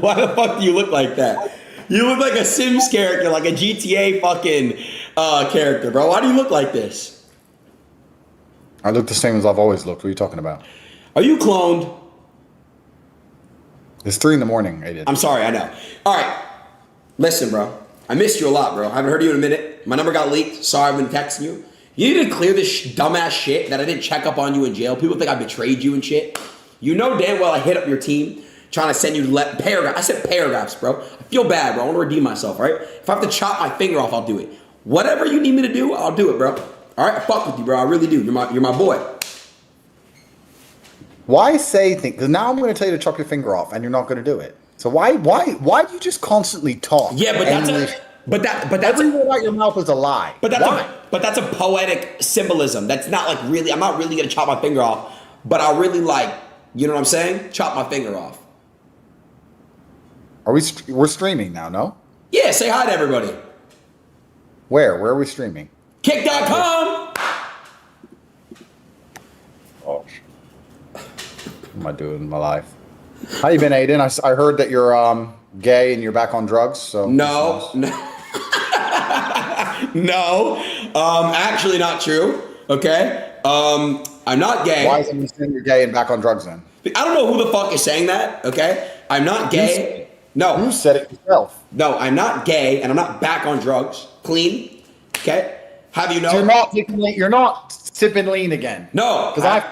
Why the fuck do you look like that? You look like a Sims character, like a GTA fucking character, bro. Why do you look like this? I look the same as I've always looked. What are you talking about? Are you cloned? It's 3 in the morning, ADIN. I'm sorry, I know. All right, listen, bro. I missed you a lot, bro. I haven't heard of you in a minute. My number got leaked. Sorry, I've been texting you. You need to clear this dumbass shit that I didn't check up on you in jail. People think I betrayed you and shit. You know damn well I hit up your team trying to send you paragraphs. I said paragraphs, bro. I feel bad, bro. I want to redeem myself, all right? If I have to chop my finger off, I'll do it. Whatever you need me to do, I'll do it, bro. All right? I fuck with you, bro. I really do. You're my boy. Why say things? Because now I'm going to tell you to chop your finger off, and you're not going to do it. So why do you just constantly talk? Yeah, but that's every word out your mouth is a lie. But that's a poetic symbolism. That's not like really. I'm not really gonna chop my finger off, but I'll really like. You know what I'm saying? Chop my finger off. We're streaming now? No. Yeah. Say hi to everybody. Where are we streaming? Kick.com. Oh. What am I doing in my life? How you been, ADIN? I heard that you're gay and you're back on drugs. So no. No, actually not true. Okay, I'm not gay. Why is it you saying you're gay and back on drugs then? I don't know who the fuck is saying that. Okay, I'm not gay. No, you said it yourself. No, I'm not gay and I'm not back on drugs. Clean. Okay, have you know? So you're not sipping lean again. No, because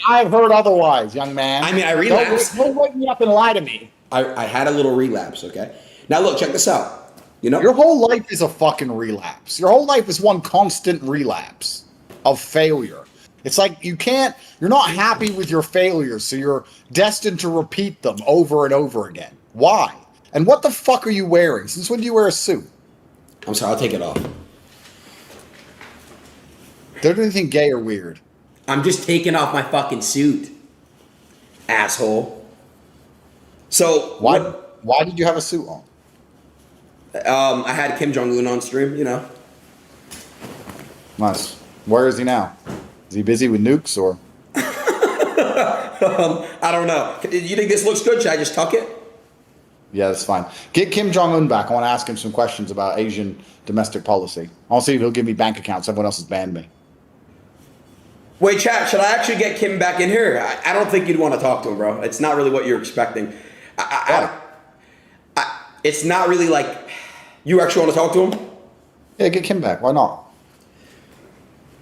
I've heard otherwise, young man. I mean, I relapsed. Don't wake me up and lie to me. I had a little relapse. Okay, now look, check this out. You know, your whole life is a fucking relapse. Your whole life is one constant relapse of failure. It's like you're not happy with your failures, so you're destined to repeat them over and over again. Why? And what the fuck are you wearing? Since when do you wear a suit? I'm sorry, I'll take it off. Don't do anything gay or weird. I'm just taking off my fucking suit, asshole. So why did you have a suit on? I had Kim Jong-un on stream, you know. Nice. Where is he now? Is he busy with nukes or? I don't know. You think this looks good? Should I just tuck it? Yeah, that's fine. Get Kim Jong-un back. I want to ask him some questions about Asian domestic policy. I'll see if he'll give me bank accounts. Everyone else has banned me. Wait, chat, should I actually get Kim back in here? I don't think you'd want to talk to him, bro. It's not really what you're expecting. It's not really like you actually want to talk to him. Yeah, get Kim back. Why not?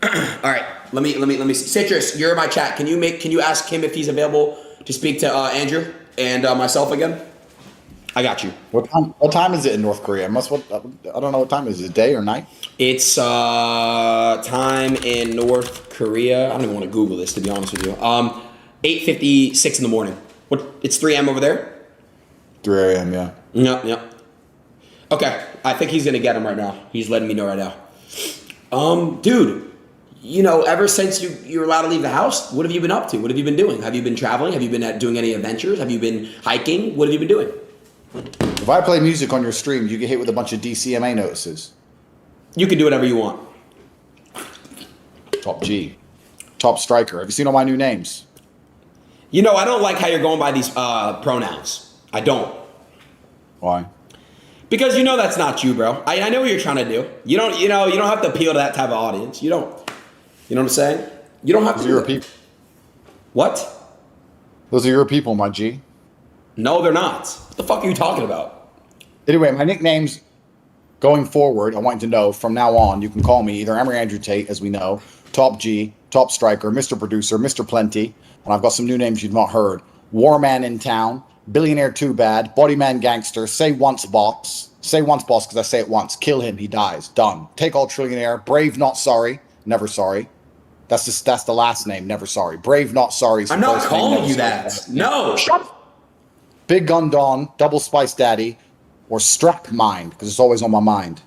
All right, let me. Citrus, you're in my chat. Can you ask Kim if he's available to speak to Andrew and myself again? I got you. What time is it in North Korea? I don't know what time is it, day or night? It's time in North Korea. I don't even want to Google this, to be honest with you. 8:56 in the morning. It's 3 a.m. over there? 3 a.m., yeah. Yep. Okay, I think he's gonna get him right now. He's letting me know right now. Dude, you know, ever since you're allowed to leave the house, what have you been up to? What have you been doing? Have you been traveling? Have you been doing any adventures? Have you been hiking? What have you been doing? If I play music on your stream, you get hit with a bunch of DCMA notices. You can do whatever you want. Top G. Top Striker. Have you seen all my new names? You know, I don't like how you're going by these pronouns. I don't. Why? Because you know that's not you, bro. I know what you're trying to do. You don't have to appeal to that type of audience. You don't. You know what I'm saying? You don't have to. Those are your people. What? Those are your people, my G. No, they're not. What the fuck are you talking about? Anyway, my nicknames going forward, I want you to know from now on, you can call me either Emery Andrew Tate, as we know, Top G, Top Striker, Mr. Producer, Mr. Plenty, and I've got some new names you've not heard. Warman in Town, Billionaire Too Bad, Bodyman Gangster, Say Once Boss. Say Once Boss because I say it once. Kill him, he dies. Done. Take All Trillionaire, Brave Not Sorry, Never Sorry. That's the last name, Never Sorry. Brave Not Sorry. I'm not calling you that. No. Shut up. Big Gun Dawn, Double Spice Daddy, or Struck Mind, because it's always on my mind.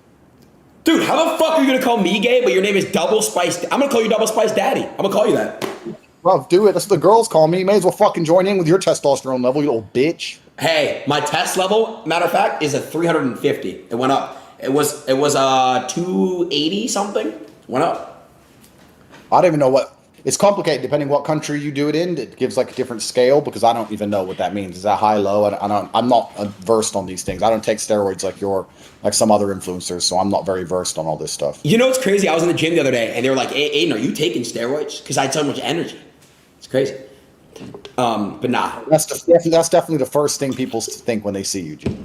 Dude, how the fuck are you going to call me gay, but your name is Double Spice? I'm going to call you Double Spice Daddy. I'm going to call you that. Well, do it. That's what the girls call me. You may as well fucking join in with your testosterone level, you little bitch. Hey, my test level, matter of fact, is a 350. It went up. It was 280 something. Went up. I don't even know what It's complicated depending what country you do it in. It gives like a different scale because I don't even know what that means. Is that high, low? I'm not versed on these things. I don't take steroids like some other influencers, so I'm not very versed on all this stuff. You know what's crazy? I was in the gym the other day, and they were like, "Hey, Aiden, are you taking steroids?" Because I had so much energy. It's crazy. But nah. That's definitely the first thing people think when they see you, G.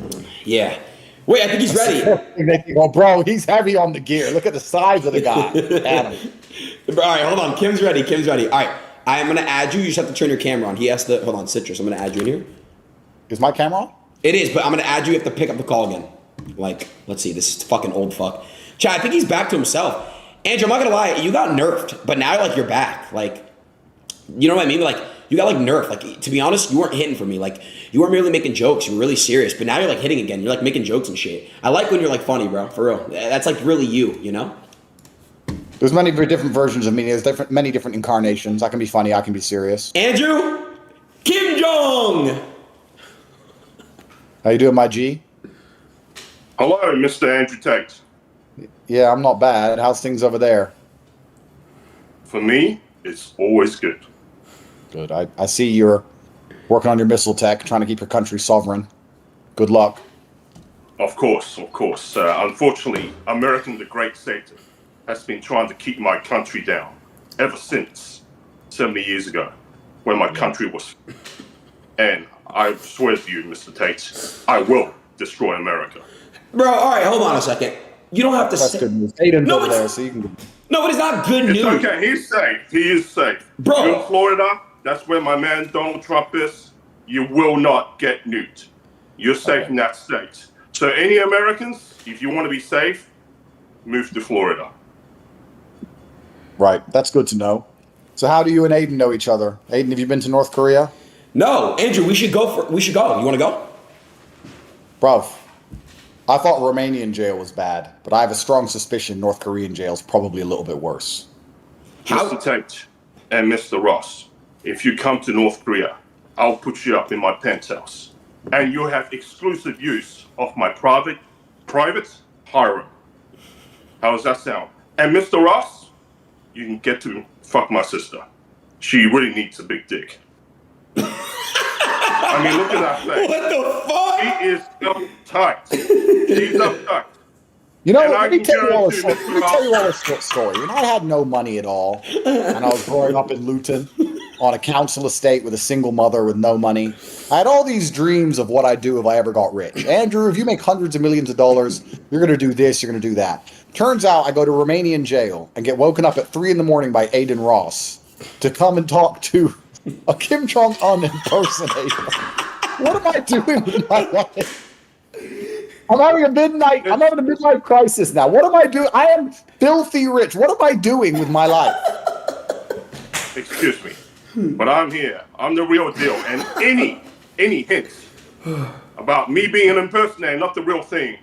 Yeah. Wait, I think he's ready. They think, oh, bro, he's heavy on the gear. Look at the size of the guy. Adam. All right, hold on. Kim's ready. All right, I'm gonna add you. You just have to turn your camera on. He has to. Hold on, Citrus. I'm gonna add you in here. Is my camera on? It is, but I'm gonna add you. You have to pick up the call again. Like, let's see. This is fucking old fuck. Chad, I think he's back to himself. Andrew, I'm not gonna lie. You got nerfed, but now like you're back. Like, you know what I mean? Like, you got like nerfed. Like, to be honest, you weren't hitting for me. Like, you weren't merely making jokes. You were really serious. But now you're like hitting again. You're like making jokes and shit. I like when you're like funny, bro. For real. That's like really you know? There's many different versions of me. There's many different incarnations. I can be funny. I can be serious. Andrew, Kim Jong. How you doing, my G? Hello, Mr. Andrew Tate. Yeah, I'm not bad. How's things over there? For me, it's always good. Good. I see you're working on your missile tech, trying to keep your country sovereign. Good luck. Of course. Unfortunately, American the Great Satan has been trying to keep my country down ever since 70 years ago when my country was. And I swear to you, Mr. Tate, I will destroy America. Bro, all right, hold on a second. You don't have to That's say. good news. Aiden's over there, so you can. No, but it's not good It's news. okay. He's safe. He is safe. Bro. You're in Florida. That's where my man Donald Trump is. You will not get nuked. You're safe in that state. So any Americans, if you want to be safe, move to Florida. Right. That's good to know. So how do you and Aiden know each other? Aiden, have you been to North Korea? No, Andrew, we should go. You want to go? Bruv, I thought Romanian jail was bad, but I have a strong suspicion North Korean jail is probably a little bit worse. Mr. Tate and Mr. Ross, if you come to North Korea, I'll put you up in my penthouse. And you'll have exclusive use of my private harem. How does that sound? And Mr. Ross, you can get to fuck my sister. She really needs a big dick. I mean, look at that face. What the fuck? She is uptight. She's uptight. You know, And I let me can tell you all a guarantee short story. When I had no money at all, and I was growing up in Luton on a council estate with a single mother with no money, I had all these dreams of what I'd do if I ever got rich. Andrew, if you make hundreds of millions of dollars, you're going to do this, you're going to do that. Turns out I go to Romanian jail and get woken up at 3 a.m. by Aiden Ross to come and talk to a Kim Jong-un impersonator. What am I doing with my life? I'm having a midlife crisis now. What am I doing? I am filthy rich. What am I doing with my life? Excuse me, but I'm here. I'm the real deal. And any hints about me being an impersonator, not the real thing,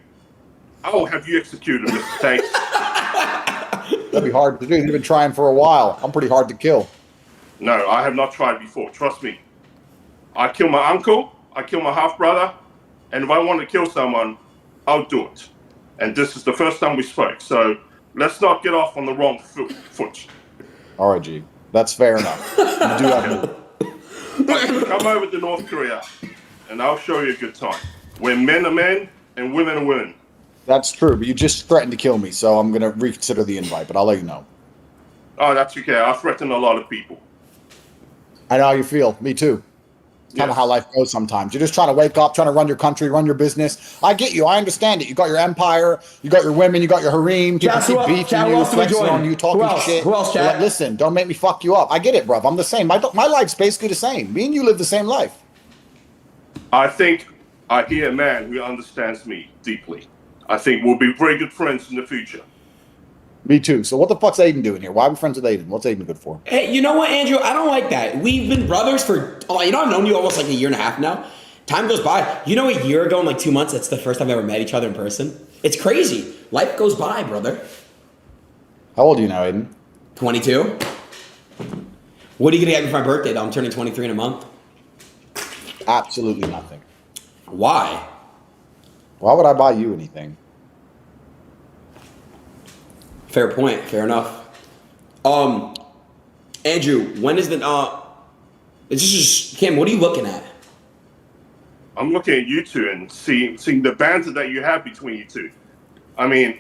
I will have you executed, Mr. Tate. That'd be hard to do. You've been trying for a while. I'm pretty hard to kill. No, I have not tried before. Trust me. I kill my uncle. I kill my half brother. And if I want to kill someone, I'll do it. And this is the first time we spoke. So let's not get off on the wrong foot. All right, G. That's fair enough. You do have me. Come over to North Korea, and I'll show you a good time. Where men are men and women are women. That's true, but you just threatened to kill me, so I'm going to reconsider the invite, but I'll let you know. Oh, that's okay. I threaten a lot of people. I know how you feel. Me too. It's kind of how life goes sometimes. You're just trying to wake up, trying to run your country, run your business. I get you. I understand it. You got your empire. You got your women. You got your harem. People keep beefing you, flexing on you, talking shit. Who else, Chad? Like, listen, don't make me fuck you up. I get it, bruv. I'm the same. My life's basically the same. Me and you live the same life. I think I hear a man who understands me deeply. I think we'll be very good friends in the future. Me too. So what the fuck's Aiden doing here? Why are we friends with Aiden? What's Aiden good for? Hey, you know what, Andrew? I don't like that. We've been brothers for, I've known you almost like a year and a half now. Time goes by. You know, a year ago in like 2 months, that's the first time I ever met each other in person. It's crazy. Life goes by, brother. How old are you now, Aiden? 22. What are you going to get me for my birthday, though? I'm turning 23 in a month. Absolutely nothing. Why? Why would I buy you anything? Fair point. Fair enough. Andrew, when is the it's just Kim, what are you looking at? I'm looking at you two and seeing the banter that you have between you two. I mean,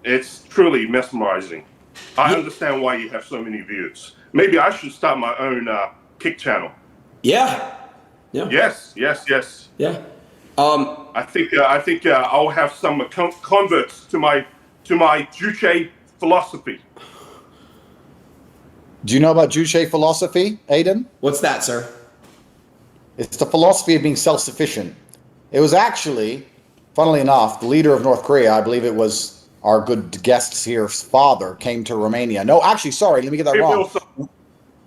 it's truly mesmerizing. I understand why you have so many views. Maybe I should start my own kick channel. Yeah. Yeah. Yes. Yeah. I think I'll have some converts to my Juche philosophy. Do you know about Juche philosophy, Aiden? What's that, sir? It's the philosophy of being self-sufficient. It was actually, funnily enough, the leader of North Korea, I believe it was our good guest here's father, came to Romania. No, actually, sorry, let me get that wrong.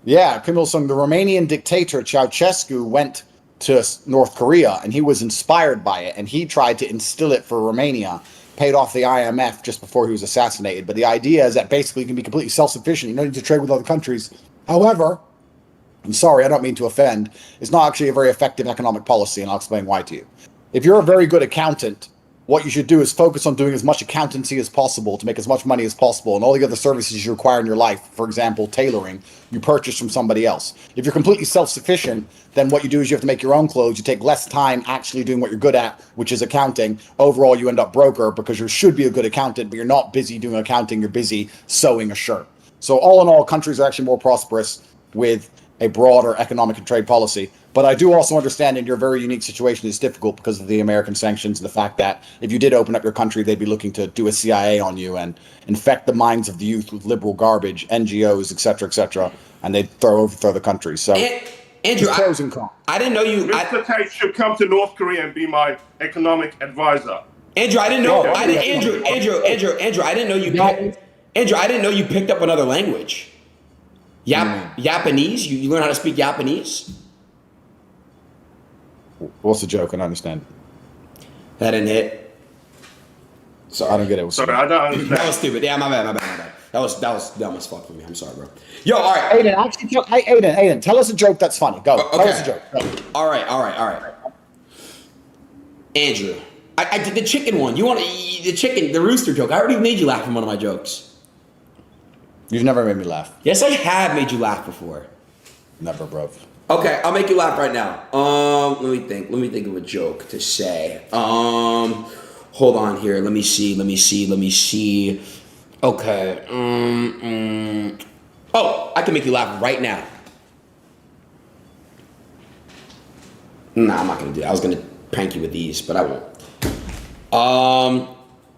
Yeah, Kim Il-sung, the Romanian dictator Ceausescu went to North Korea, and he was inspired by it, and he tried to instill it for Romania, paid off the IMF just before he was assassinated. But the idea is that basically you can be completely self-sufficient. You don't need to trade with other countries. However, I'm sorry, I don't mean to offend, it's not actually a very effective economic policy, and I'll explain why to you. If you're a very good accountant, what you should do is focus on doing as much accountancy as possible to make as much money as possible, and all the other services you require in your life, for example, tailoring, you purchase from somebody else. If you're completely self-sufficient, then what you do is you have to make your own clothes. You take less time actually doing what you're good at, which is accounting. Overall, you end up broker because you should be a good accountant, but you're not busy doing accounting. You're busy sewing a shirt. So all in all, countries are actually more prosperous with a broader economic and trade policy. But I do also understand in your very unique situation, it's difficult because of the American sanctions and the fact that if you did open up your country, they'd be looking to do a CIA on you and infect the minds of the youth with liberal garbage, NGOs, et cetera, and they'd overthrow the country. So, Andrew, pros and cons. I didn't know you. Mr. Tate should come to North Korea and be my economic advisor. Andrew, I didn't know. Andrew, I didn't know you. Andrew, I didn't know you picked up another language. Japanese? You learn how to speak Japanese? What's the joke? I don't understand. That didn't hit. So I don't get it. Sorry, I don't understand. That was stupid. Yeah, my bad. That was dumb as fuck for me. I'm sorry, bro. Yo, all right. Aiden, actually, Aiden, tell us a joke that's funny. Go. Okay. Tell us a joke. Go. All right. Andrew, I did the chicken one. You want the rooster joke? I already made you laugh in one of my jokes. You've never made me laugh. Yes, I have made you laugh before. Never, bro. Okay, I'll make you laugh right now. Let me think of a joke to say. Hold on here. Let me see. Okay. Oh, I can make you laugh right now. Nah, I'm not gonna do it. I was gonna prank you with these, but I won't.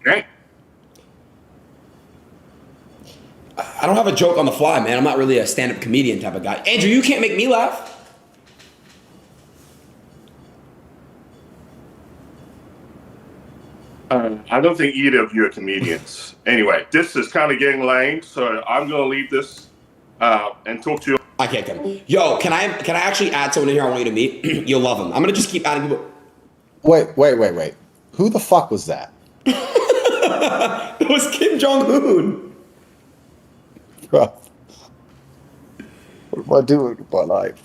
Okay. I don't have a joke on the fly, man. I'm not really a stand-up comedian type of guy. Andrew, you can't make me laugh. I don't think either of you are comedians. Anyway, this is kind of getting lame, so I'm going to leave this and talk to you. I can't come. Yo, can I actually add someone in here I want you to meet? You'll love him. I'm going to just keep adding people. Wait. Who the fuck was that? It was Kim Jong-un. Bro. What am I doing with my life?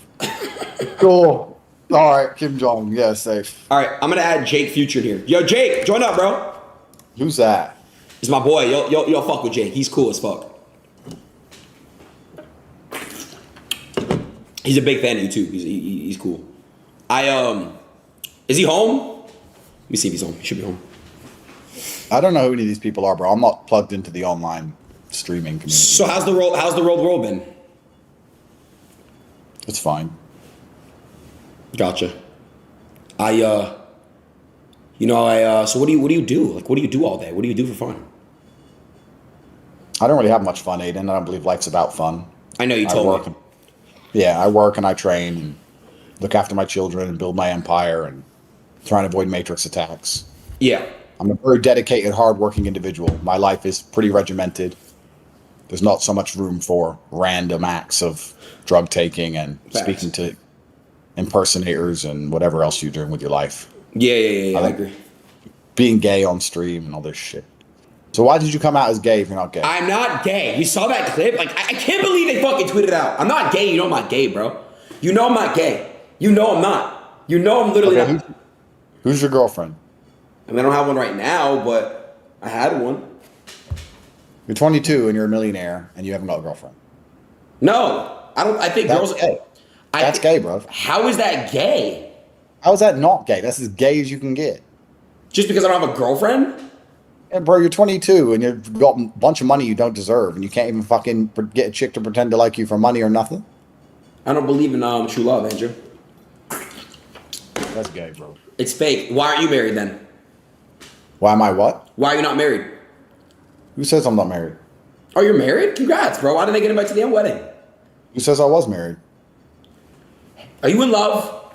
Cool. All right, Kim Jong. Yeah, safe. All right, I'm going to add Jake Future here. Yo, Jake, join up, bro. Who's that? He's my boy. Yo, fuck with Jake. He's cool as fuck. He's a big fan of you too. He's cool. Is he home? Let me see if he's home. He should be home. I don't know who any of these people are, bro. I'm not plugged into the online streaming community. So how's the world been? It's fine. Gotcha. So what do you do? Like, what do you do all day? What do you do for fun? I don't really have much fun, Aiden. I don't believe life's about fun. I know you told me. Yeah, I work and I train and look after my children and build my empire and try and avoid matrix attacks. Yeah. I'm a very dedicated, hardworking individual. My life is pretty regimented. There's not so much room for random acts of drug taking and speaking to impersonators and whatever else you're doing with your life. Yeah, I agree. Being gay on stream and all this shit. So why did you come out as gay if you're not gay? I'm not gay. You saw that clip? Like, I can't believe they fucking tweeted out. I'm not gay. You know I'm not gay, bro. You know I'm not gay. You know I'm not. You know I'm literally not. Who's your girlfriend? I mean, I don't have one right now, but I had one. You're 22 and you're a millionaire and you haven't got a girlfriend. No. I don't. I think That's girls. gay. That's gay, bro. How is that gay? How is that not gay? That's as gay as you can get. Just because I don't have a girlfriend? Yeah, bro, you're 22 and you've got a bunch of money you don't deserve, and you can't even fucking get a chick to pretend to like you for money or nothing. I don't believe in true love, Andrew. That's gay, bro. It's fake. Why aren't you married then? Why am I what? Why are you not married? Who says I'm not married? Oh, you're married? Congrats, bro. Why didn't they get invited to the wedding? Who says I was married? Are you in love?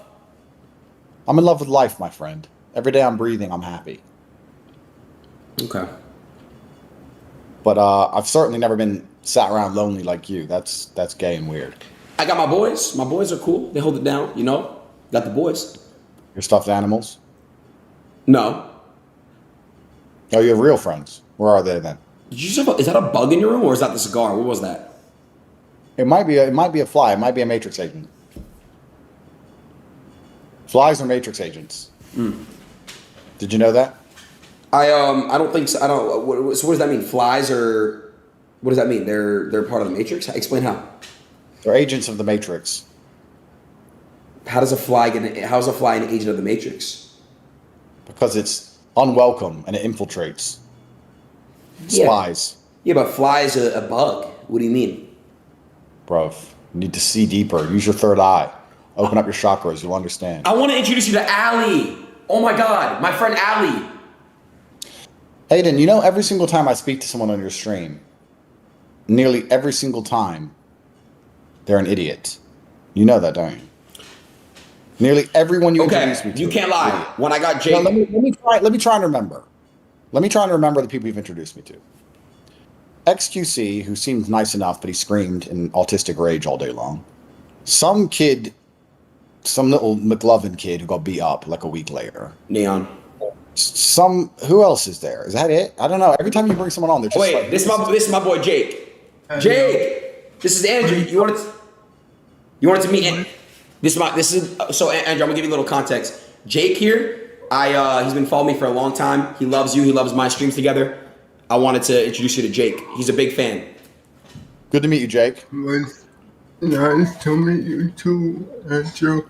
I'm in love with life, my friend. Every day I'm breathing, I'm happy. Okay. But I've certainly never been sat around lonely like you. That's gay and weird. I got my boys. My boys are cool. They hold it down, you know? Got the boys. Your stuffed animals? No. Oh, you have real friends. Where are they then? Did you just is that a bug in your room or is that the cigar? What was that? It might be a fly. It might be a matrix agent. Flies are matrix agents. Did you know that? I don't think so. I don't. So what does that mean? Flies or what does that mean? They're part of the Matrix. Explain how. They're agents of the Matrix. How does a fly get? How is a fly an agent of the Matrix? Because it's unwelcome and it infiltrates. Spies. Yeah, but fly is a bug. What do you mean? Bruv, you need to see deeper. Use your third eye. Open up your chakras. You'll understand. I want to introduce you to Allie. Oh my God, my friend Allie. Aiden, you know every single time I speak to someone on your stream, nearly every single time, they're an idiot. You know that, don't you? Nearly everyone you introduce me to. You can't lie. Idiot. When I got Jake, No, let me try and remember. Let me try and remember the people you've introduced me to. XQC, who seemed nice enough, but he screamed in autistic rage all day long. Some kid, some little McLovin kid who got beat up like a week later. Neon. Who else is there? Is that it? I don't know. Every time you bring someone on, they're just Wait, like, this is my boy Jake. Jake, this is Andrew. You wanted to meet? So Andrew. I'm gonna give you a little context. Jake here. He's been following me for a long time. He loves you. He loves my streams together. I wanted to introduce you to Jake. He's a big fan. Good to meet you, Jake. Nice to meet you too, Andrew.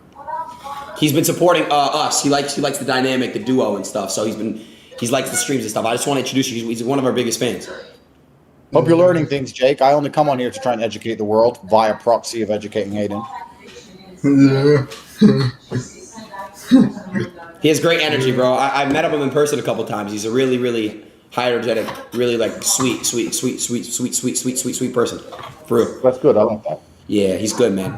He's been supporting us. He likes the dynamic, the duo and stuff. So he's likes the streams and stuff. I just want to introduce you. He's one of our biggest fans. Hope you're learning things, Jake. I only come on here to try and educate the world via proxy of educating Aiden. Yeah. He has great energy, bro. I've met him in person a couple times. He's a really, really high energetic, really like sweet person. For real. That's good. I like that. Yeah, he's good, man.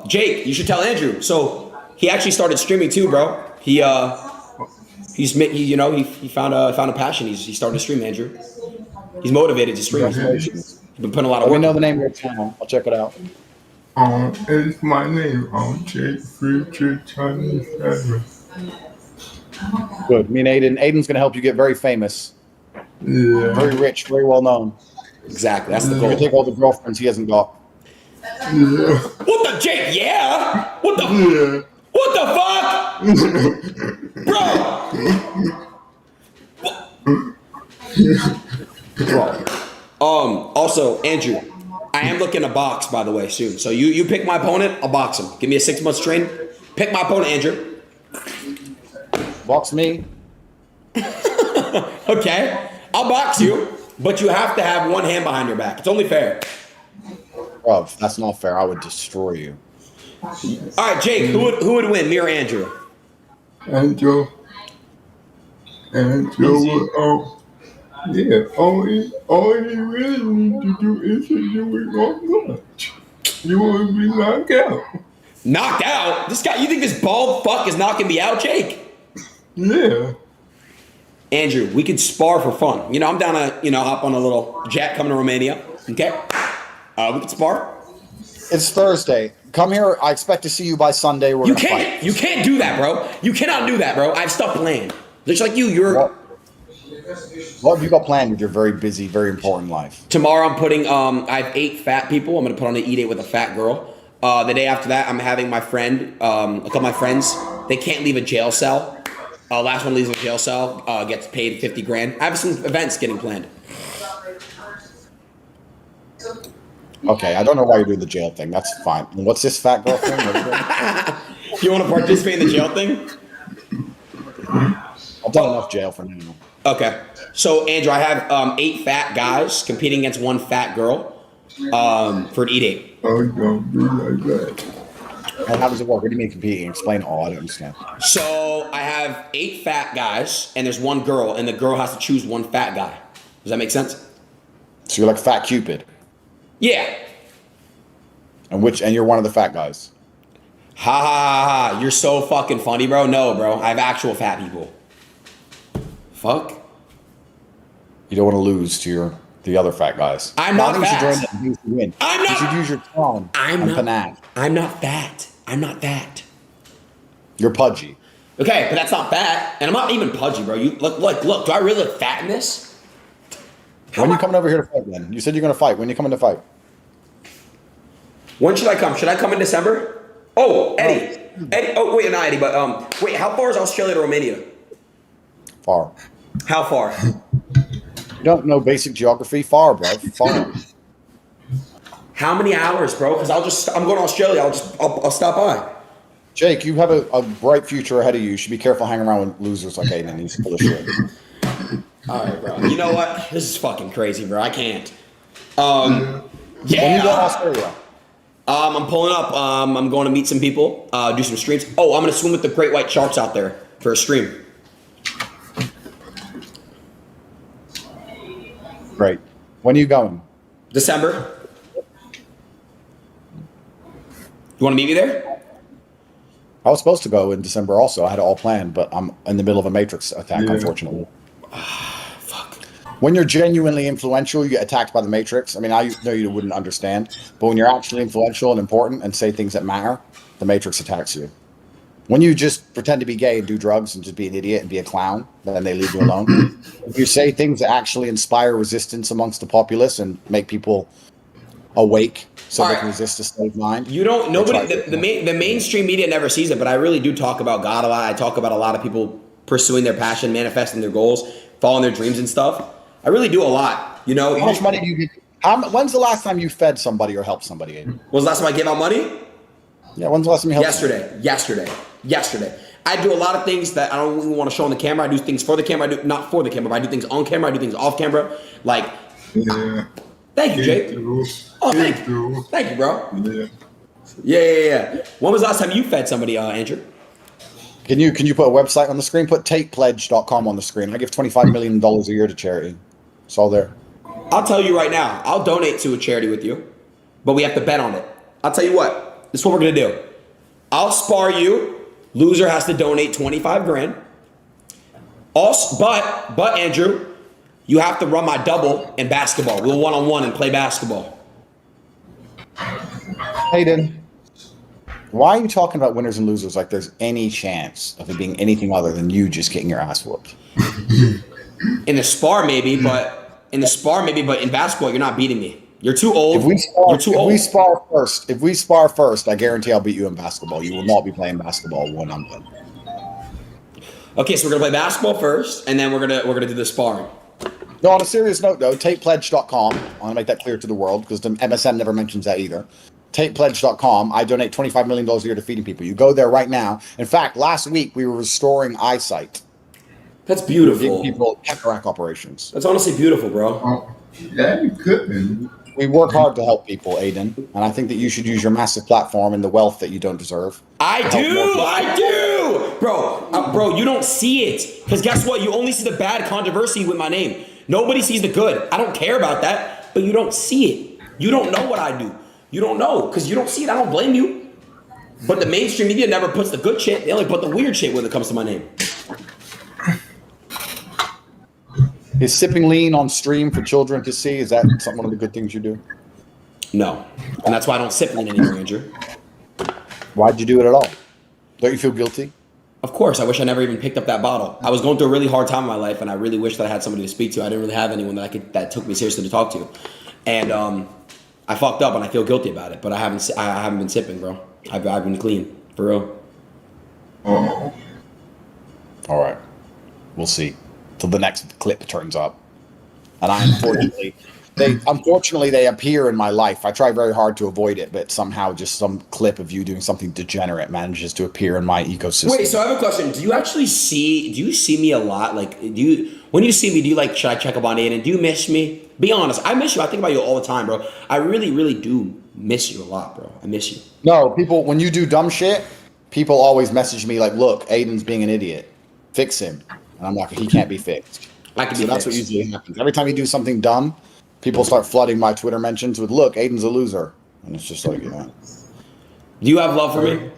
Jake, you should tell Andrew. So he actually started streaming too, bro. He found a passion. He started to stream, Andrew. He's motivated to stream. He's been putting a lot of Let work. me know the name of your channel. I'll check it out. It's my name, Jake Future Chinese Forever. Good. Me and Aiden. Aiden's going to help you get very famous. Yeah. Very rich, very well known. Exactly, that's the You can goal. take all the girlfriends he hasn't got. Yeah. What the Jake? Yeah. What the? Yeah. What the fuck, bro? Also, Andrew, I am looking to box, by the way, soon. So you pick my opponent, I'll box him. Give me a 6 months train. Pick my opponent, Andrew. Box me. Okay, I'll box you, but you have to have one hand behind your back. It's only fair. Bruv, that's not fair. I would destroy you. All right, Jake, who would win, me or Andrew? Andrew. Yeah, all you really need to do is to do it on lunch. You want to be knocked out. Knocked out? This guy, you think this bald fuck is knocking me out, Jake? Yeah. Andrew, we could spar for fun. You know, I'm down to, hop on a little jet coming to Romania. Okay? We could spar. It's Thursday. Come here. I expect to see you by Sunday. We're gonna fight. You can't do that, bro. You cannot do that, bro. I have stuff planned. Just like you're... What have you got planned with your very busy, very important life? Tomorrow I'm putting, I have 8 fat people. I'm going to put on an eat 8 with a fat girl. The day after that, I'm having my friend, a couple of my friends, they can't leave a jail cell. Last one leaves a jail cell, gets paid 50 grand. I have some events getting planned. Okay, I don't know why you're doing the jail thing. That's fine. And what's this fat girlfriend? What are you doing? You want to participate in the jail thing? I've done enough jail for now. Okay. So, Andrew, I have 8 fat guys competing against 1 fat girl for an E-date. Oh, don't be like that. And how does it work? What do you mean competing? Explain it all. I don't understand. So, I have 8 fat guys, and there's 1 girl, and the girl has to choose 1 fat guy. Does that make sense? So you're like Fat Cupid, Yeah. and you're one of the fat guys. Ha ha ha ha. You're so fucking funny, bro. No, bro. I have actual fat people. Fuck. You don't want to lose to the other fat guys. I'm not I think fat. you should join them. You should win. I'm not- You should use your charm and panache. I'm not fat. I'm not fat. You're pudgy. Okay, but that's not fat, and I'm not even pudgy, bro. You look. Do I really look fat in this? When are you coming over here to fight then? You said you're going to fight. When are you coming to fight? When should I come? Should I come in December? Oh, Eddie. Eddie. Oh, wait, not Eddie, but wait. How far is Australia to Romania? Far. How far? You don't know basic geography? Far, bro. Far. How many hours, bro? Because I'm going to Australia. I'll stop by. Jake, you have a bright future ahead of you. You should be careful hanging around with losers like Aiden. He's full of shit. All right, bro. You know what? This is fucking crazy, bro. I can't. When you go to Australia? I'm pulling up. I'm going to meet some people, do some streams. Oh, I'm going to swim with the great white sharks out there for a stream. Great. When are you going? December. You want to meet me there? I was supposed to go in December also. I had it all planned, but I'm in the middle of a Matrix attack, unfortunately. Fuck. When you're genuinely influential, you get attacked by the Matrix. I mean, I know you wouldn't understand, but when you're actually influential and important and say things that matter, the Matrix attacks you. When you just pretend to be gay and do drugs and just be an idiot and be a clown, then they leave you alone. If you say things that actually inspire resistance amongst the populace and make people awake so they can resist a slave mind. You don't. Nobody. The mainstream media never sees it, but I really do talk about God a lot. I talk about a lot of people pursuing their passion, manifesting their goals, following their dreams and stuff. I really do a lot. You know. How much money do you get? When's the last time you fed somebody or helped somebody? Aiden? Was the last time I gave out money? Yeah, when's the last time you helped? Yesterday. I do a lot of things that I don't even want to show on the camera. I do things for the camera. I do not for the camera, but I do things on camera. I do things off camera. Like. Yeah. Thank you, Jake. Oh, thank you. Thank you, bro. Yeah. When was the last time you fed somebody, Andrew? Can you put a website on the screen? Put TATEpledge.com on the screen. I give $25 million a year to charity. It's all there. I'll tell you right now. I'll donate to a charity with you, but we have to bet on it. I'll tell you what. This is what we're gonna do. I'll spar you. Loser has to donate 25 grand. Also, but Andrew, you have to run my double in basketball. We'll one-on-one and play basketball. Hayden, why are you talking about winners and losers like there's any chance of it being anything other than you just getting your ass whooped? In the spar, maybe, but in basketball, you're not beating me. You're too old. If we spar old. If we spar first, I guarantee I'll beat you in basketball. You will not be playing basketball when I'm done. Okay, so we're gonna play basketball first, and then we're gonna do the sparring. No, on a serious note, though, TATEpledge.com. I want to make that clear to the world because the MSN never mentions that either. TATEpledge.com. I donate $25 million a year to feeding people. You go there right now. In fact, last week we were restoring eyesight. That's beautiful. Giving people cataract operations. That's honestly beautiful, bro. Oh, yeah, you could be. We work hard to help people, Aiden, and I think that you should use your massive platform and the wealth that you don't deserve. I do, bro. You don't see it because guess what? You only see the bad controversy with my name. Nobody sees the good. I don't care about that, but you don't see it. You don't know what I do. You don't know because you don't see it. I don't blame you. But the mainstream media never puts the good shit. They only put the weird shit when it comes to my name. Is sipping lean on stream for children to see? Is that one of the good things you do? No, and that's why I don't sip lean anymore, Andrew. Why'd you do it at all? Don't you feel guilty? Of course, I wish I never even picked up that bottle. I was going through a really hard time in my life, and I really wish that I had somebody to speak to. I didn't really have anyone that took me seriously to talk to, and I fucked up, and I feel guilty about it. But I haven't been sipping, bro. I've been clean for real. Oh. All right, we'll see till the next clip turns up. And I unfortunately They unfortunately they appear in my life. I try very hard to avoid it, but somehow just some clip of you doing something degenerate manages to appear in my ecosystem. Wait, so I have a question. Do you see me a lot? Like, when you see me, do you like, should I check up on Aiden? Do you miss me? Be honest. I miss you. I think about you all the time, bro. I really, really do miss you a lot, bro. I miss you. No, people, when you do dumb shit, people always message me like, look, Aiden's being an idiot. Fix him. And I'm like, he can't be fixed. I can be So that's what fixed. usually happens. Every time you do something dumb, people start flooding my Twitter mentions with, look, Aiden's a loser. And it's just like, Do you have love for me?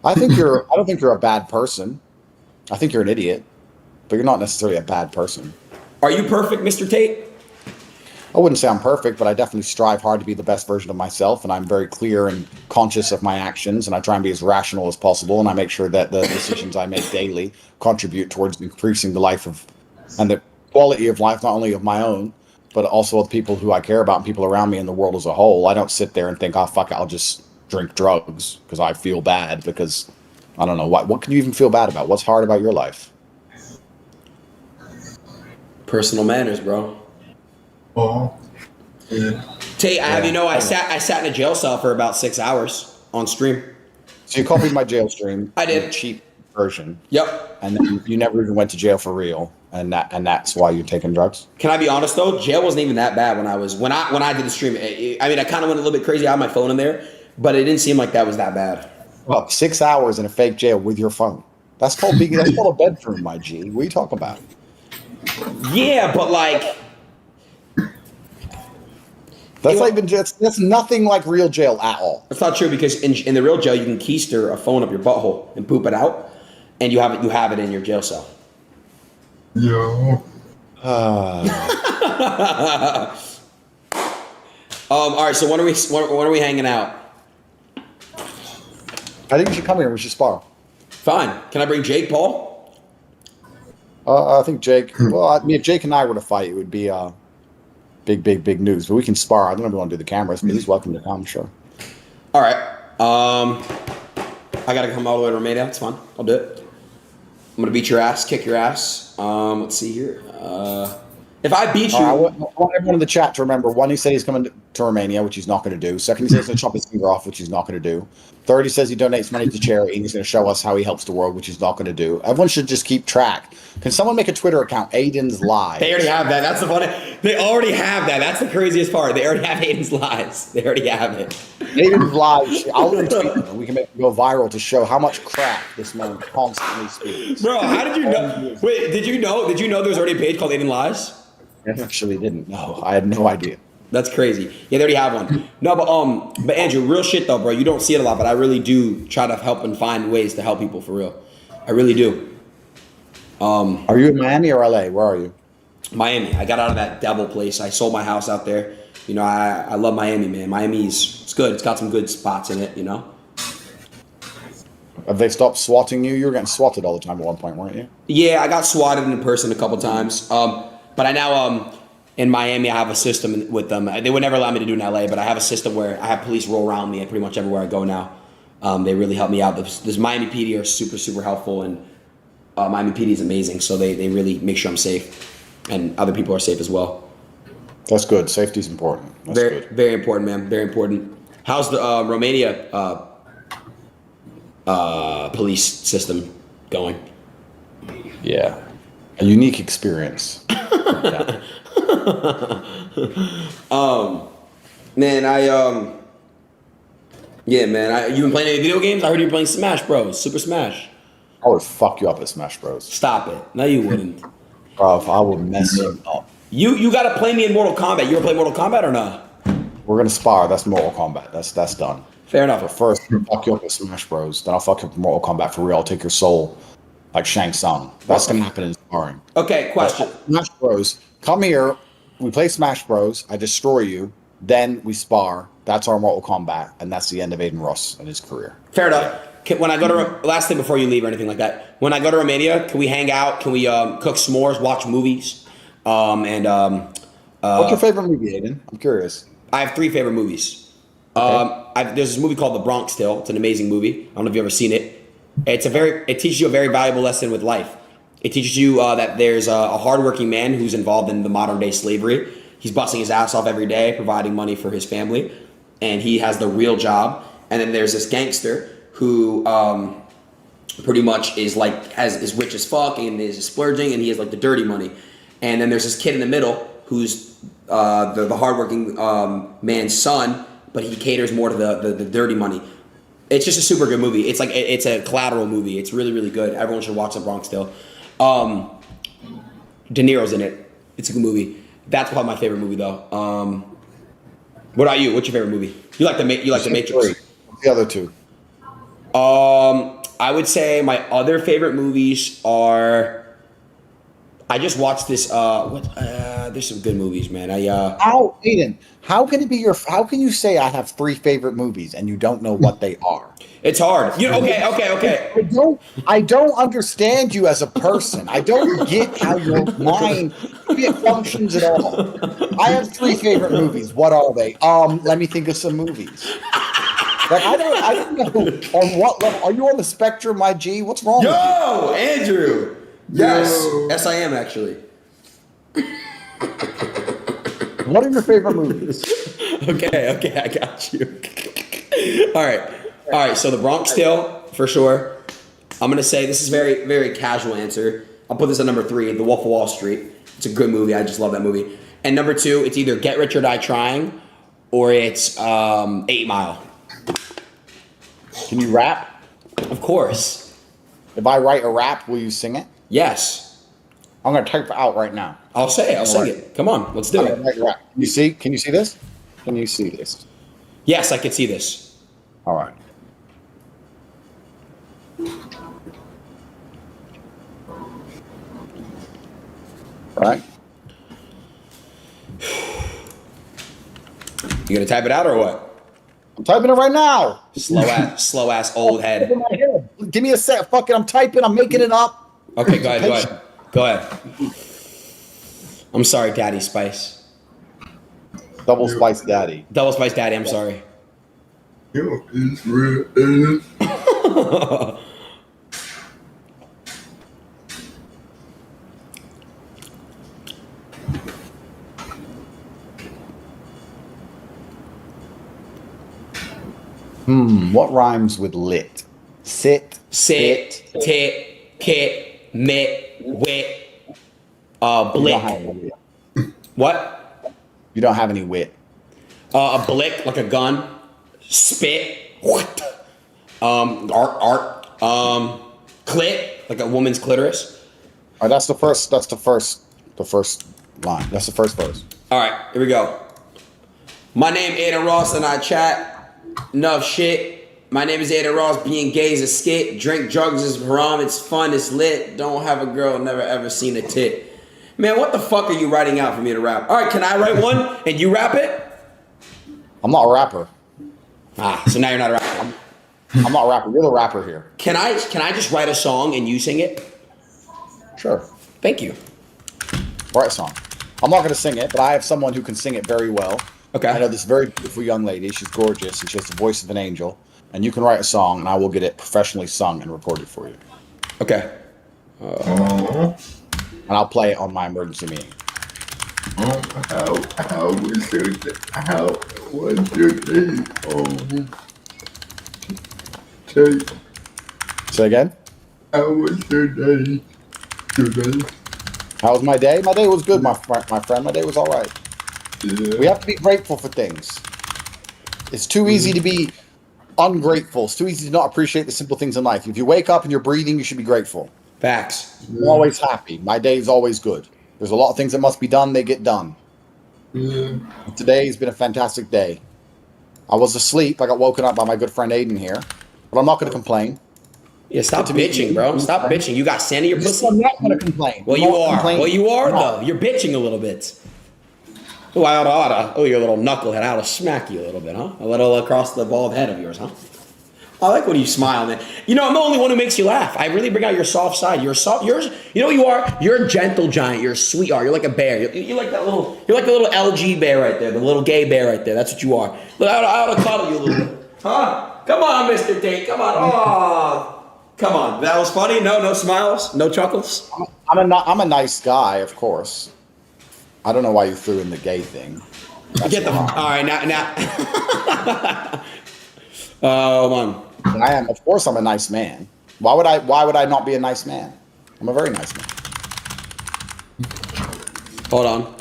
I don't think you're a bad person. I think you're an idiot, but you're not necessarily a bad person. Are you perfect, Mr. Tate? I wouldn't say I'm perfect, but I definitely strive hard to be the best version of myself, and I'm very clear and conscious of my actions, and I try and be as rational as possible, and I make sure that the decisions I make daily contribute towards increasing the life of and the quality of life, not only of my own, but also of the people who I care about and people around me in the world as a whole. I don't sit there and think, oh, fuck it, I'll just drink drugs because I feel bad because, I don't know, what can you even feel bad about? What's hard about your life? Personal manners, bro. Oh, yeah. Tate, I have you know, I sat in a jail cell for about 6 hours on stream. So you copied my jail stream. I did. The cheap version. Yep. And then you never even went to jail for real, and that's why you're taking drugs. Can I be honest though? Jail wasn't even that bad when I did the stream. I mean, I kind of went a little bit crazy. I had my phone in there, but it didn't seem like that was that bad. Well, 6 hours in a fake jail with your phone. That's called a bedroom, my G. What are you talking about? Yeah, but like, That's nothing like real jail at all. that's not true because in the real jail you can keister a phone up your butthole and poop it out, and you have it in your jail cell. Yo. All right. So when are we hanging out? I think you should come here. We should spar. Fine. Can I bring Jake Paul? I think Jake. Well, I mean, if Jake and I were to fight, it would be big news. But we can spar. I don't know if we want to do the cameras, but he's welcome to come. Sure. All right. I gotta come all the way to Romania. It's fine. I'll do it. I'm gonna beat your ass, kick your ass. Let's see here. If I beat you, I want everyone in the chat to remember: one, he said he's coming to Romania, which he's not going to do. Second, he says he's going to chop his finger off, which he's not going to do. Third, he says he donates money to charity, and he's going to show us how he helps the world, which he's not going to do. Everyone should just keep track. Can someone make a Twitter account, Aiden's Lies? they already have that. That's the funny. They already have that. That's the craziest part. They already have Aiden's lies. They already have it. Aiden's Lies. I'll retweet them, and we can make it go viral to show how much crap this man constantly speaks. Bro, how did you know? Wait, did you know there's already a page called Aiden Lies? I actually didn't know. I had no idea. That's crazy. Yeah, they already have one. No, but Andrew, real shit though, bro. You don't see it a lot, but I really do try to help and find ways to help people for real. I really do. Are you in Miami or LA? Where are you? Miami. I got out of that devil place. I sold my house out there. You know, I love Miami, man. It's good. It's got some good spots in it, you know. Have they stopped swatting you? You were getting swatted all the time at one point, weren't you? Yeah, I got swatted in person a couple times. But I now in Miami, I have a system with them. They would never allow me to do in LA, but I have a system where I have police roll around me pretty much everywhere I go now. They really help me out. This Miami PD are super, super helpful, and Miami PD is amazing. So they really make sure I'm safe, and other people are safe as well. That's good. Safety's important. That's good. Very important, man. Very important. How's the Romania police system going? Yeah. A unique experience. Man, yeah, man. You been playing any video games? I heard you were playing Smash Bros. Super Smash. I would fuck you up at Smash Bros. Stop it. No, you wouldn't. Bro, I would mess you up. You gotta play me in Mortal Kombat. You ever play Mortal Kombat or not? We're gonna spar. That's Mortal Kombat. That's done. Fair enough. But first, I'll fuck you up at Smash Bros. Then I'll fuck you up at Mortal Kombat for real. I'll take your soul like Shang Tsung. That's gonna happen in sparring. Okay, question. Smash Bros. Come here. We play Smash Bros. I destroy you. Then we spar. That's our Mortal Kombat, and that's the end of Aiden Ross and his career. Fair enough. When I go to last thing before you leave or anything like that, when I go to Romania, can we hang out? Can we cook s'mores, watch movies? What's your favorite movie, Aiden? I'm curious. I have 3 favorite movies. There's this movie called The Bronx Tale. It's an amazing movie. I don't know if you've ever seen it. It teaches you a very valuable lesson with life. It teaches you that there's a hardworking man who's involved in the modern day slavery. he's busting his ass off every day, providing money for his family, and he has the real job. And then there's this gangster who pretty much is rich as fuck and is splurging, and he has like the dirty money. And then there's this kid in the middle who's the hardworking man's son, but he caters more to the dirty money. It's just a super good movie. It's like it's a Collateral movie. It's really, really good. Everyone should watch The Bronx Tale. De Niro's in it. It's a good movie. That's probably my favorite movie though. What about you? What's your favorite movie? You like the Matrix? What's the other two? I would say my other favorite movies are. I just watched this. There's some good movies, man. How, Aiden? How can it be How can you say I have 3 favorite movies and you don't know what they are? It's hard. Okay. I don't understand you as a person. I don't get how your mind functions at all. I have 3 favorite movies. What are they? Let me think of some movies. Like I don't know on what level. Are you on the spectrum, my G? What's wrong with you? Yo, Andrew. Yes, I am actually. What are your favorite movies? Okay, I got you. All right. So The Bronx Tale for sure. I'm gonna say this is very, very casual answer. I'll put this at number 3, The Wolf of Wall Street. It's a good movie. I just love that movie. And number 2, it's either Get Rich or Die Trying, or it's 8 Mile. Can you rap? Of course. If I write a rap, will you sing it? Yes. I'm gonna type it out right now. I'll say it. I'll sing it. Come on, let's do it. Write a rap. Can you see? Can you see this? Can you see this? Yes, I can see this. All right. All right. You gonna type it out or what? I'm typing it right now. Slow ass old head. Give me a sec. Fuck it. I'm typing. I'm making it up. Okay, go ahead. I'm sorry, Daddy Spice. Double Spice Daddy. Double Spice Daddy, I'm sorry. Yo, it's real. What rhymes with lit? Sit, tit, kit, mit, wit, blick. What? You don't have any wit. A blick, like a gun. Spit. What? Art. Clit, like a woman's clitoris. All right, that's the first line. That's the first verse. All right, here we go. My name ADIN Ross and I chat. Enough shit. My name is ADIN Ross. Being gay is a skit. Drink drugs is haram. It's fun. It's lit. Don't have a girl. Never ever seen a tit. Man, what the fuck are you writing out for me to rap? All right, can I write one and you rap it? I'm not a rapper. So now you're not a rapper. I'm not a rapper. You're the rapper here. Can I just write a song and you sing it? Sure. Thank you. Write a song. I'm not going to sing it, but I have someone who can sing it very well. Okay. I know this very beautiful young lady. She's gorgeous, and she has the voice of an angel. And you can write a song, and I will get it professionally sung and recorded for you. Okay. And I'll play it on my emergency meeting. How was your day? How was your day? Say again? How was your day today? How was my day? My day was good, my friend. My day was all right. Yeah. We have to be grateful for things. It's too easy to be ungrateful. It's too easy to not appreciate the simple things in life. If you wake up and you're breathing, you should be grateful. Facts. I'm always happy. My day is always good. There's a lot of things that must be done. They get done. Yeah. Today has been a fantastic day. I was asleep. I got woken up by my good friend Aiden here. But I'm not going to complain. Yeah, stop bitching, bro. Stop bitching. You got sand in your pussy? I'm not going to complain. Well, you are. Well, you are, though. You're bitching a little bit. Oh, you're a little knucklehead. I ought to smack you a little bit, huh? A little across the bald head of yours, huh? I like when you smile, man. You know, I'm the only one who makes you laugh. I really bring out your soft side. You're soft. You know what you are? You're a gentle giant. You're a sweetheart. You're like a bear. You're like that little. You're like the little LG bear right there. The little gay bear right there. That's what you are. Look, I ought to cuddle you a little bit, huh? Come on, Mr. Tate. Come on. Oh, come on. That was funny. No smiles. No chuckles. I'm a nice guy, of course. I don't know why you threw in the gay thing. Get the all right now. Hold on. I am, of course, I'm a nice man. Why would I not be a nice man? I'm a very nice man. Hold on.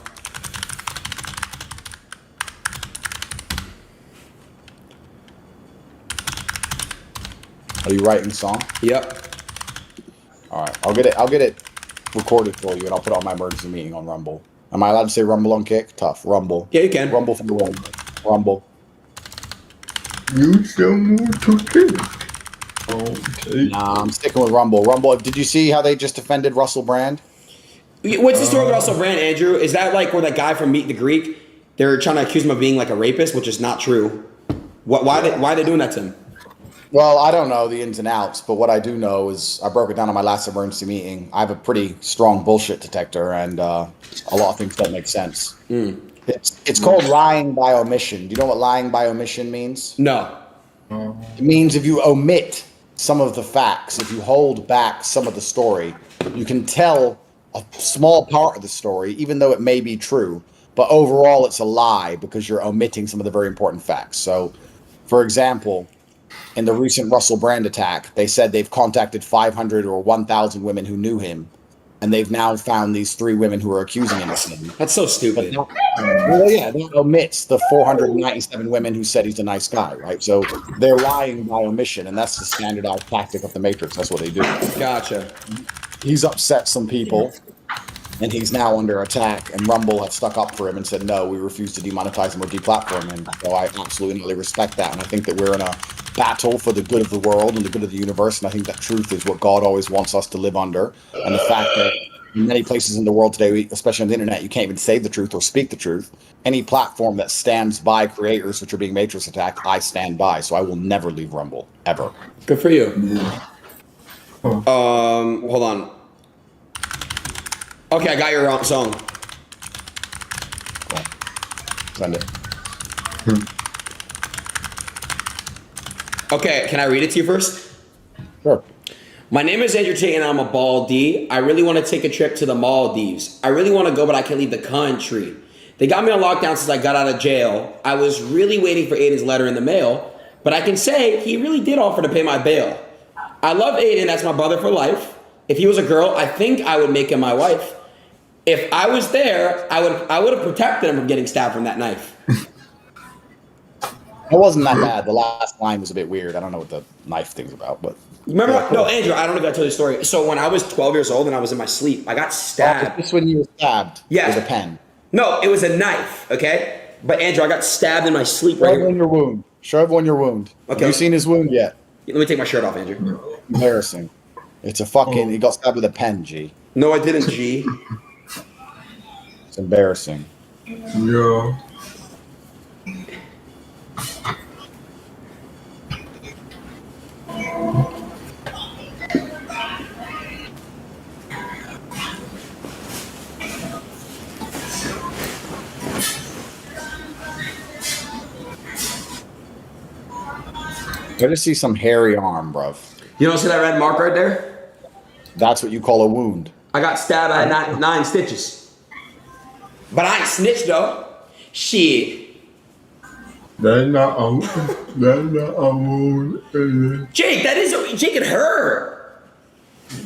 Are you writing the song? Yep. All right, I'll get it recorded for you, and I'll put it on my emergency meeting on Rumble. Am I allowed to say Rumble on Kick? Tough. Rumble. Yeah, you can. Rumble for the win. Rumble. You shall move to kick. Okay. Nah, I'm sticking with Rumble. Rumble. Did you see how they just defended Russell Brand? What's the story with Russell Brand, Andrew? Is that like where that guy from Meet the Greek, they're trying to accuse him of being like a rapist, which is not true. Why are they doing that to him? Well, I don't know the ins and outs, but what I do know is I broke it down on my last emergency meeting. I have a pretty strong bullshit detector, and a lot of things don't make sense. It's called lying by omission. Do you know what lying by omission means? No. It means if you omit some of the facts, if you hold back some of the story, you can tell a small part of the story, even though it may be true. But overall, it's a lie because you're omitting some of the very important facts. So, for example, in the recent Russell Brand attack, they said they've contacted 500 or 1,000 women who knew him, and they've now found these 3 women who are accusing him of him. That's so stupid. Well, yeah, that omits the 497 women who said he's a nice guy, right? So they're lying by omission, and that's the standardized tactic of the Matrix. That's what they do. Gotcha. He's upset some people, and he's now under attack, and Rumble have stuck up for him and said, no, we refuse to demonetize him or deplatform him. So I absolutely respect that, and I think that we're in a battle for the good of the world and the good of the universe, and I think that truth is what God always wants us to live under. And the fact that in many places in the world today, especially on the internet, you can't even say the truth or speak the truth. Any platform that stands by creators which are being Matrix attacked, I stand by. So I will never leave Rumble, ever. Good for you. Hold on. Okay, I got your song. Cool. Send it. Okay, can I read it to you first? Sure. My name is Andrew Tate and I'm a Baldy. I really want to take a trip to the Maldives. I really want to go, but I can't leave the country. They got me on lockdown since I got out of jail. I was really waiting for Aiden's letter in the mail, but I can say he really did offer to pay my bail. I love Aiden, that's my brother for life. If he was a girl, I think I would make him my wife. If I was there, I would have protected him from getting stabbed from that knife. It wasn't that bad. The last line was a bit weird. I don't know what the knife thing's about, but Remember? Yeah, cool. No, Andrew, I don't know if I told you the story. So when I was 12 years old and I was in my sleep, I got stabbed. Just when you were stabbed Yes. with a pen. No, it was a knife, okay? But Andrew, I got stabbed in my sleep Show right everyone here. your wound. Show everyone your wound. Okay. Have you seen his wound yet? Let me take my shirt off, Andrew. Embarrassing. It's a fucking. He got stabbed with a pen, G. No, I didn't, G. It's embarrassing. Yeah. I just see some hairy arm, bruv. You don't see that red mark right there? That's what you call a wound. I got stabbed at 9 stitches. But I ain't snitched, though. Shit. That's not a wound. Jake, Jake, it hurt.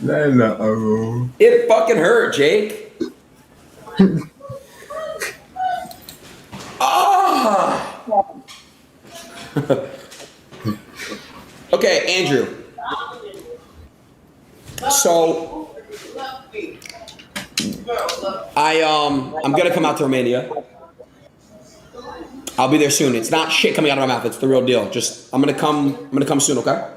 That's not a wound. It fucking hurt, Jake. Ah. Okay, Andrew. So I'm gonna come out to Romania. I'll be there soon. It's not shit coming out of my mouth. It's the real deal. I'm gonna come soon, okay?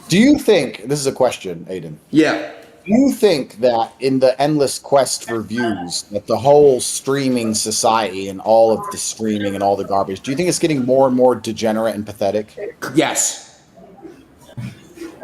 Do you think, this is a question, Aiden. Yeah. Do you think that in the endless quest for views, that the whole streaming society and all of the streaming and all the garbage, do you think it's getting more and more degenerate and pathetic? Yes.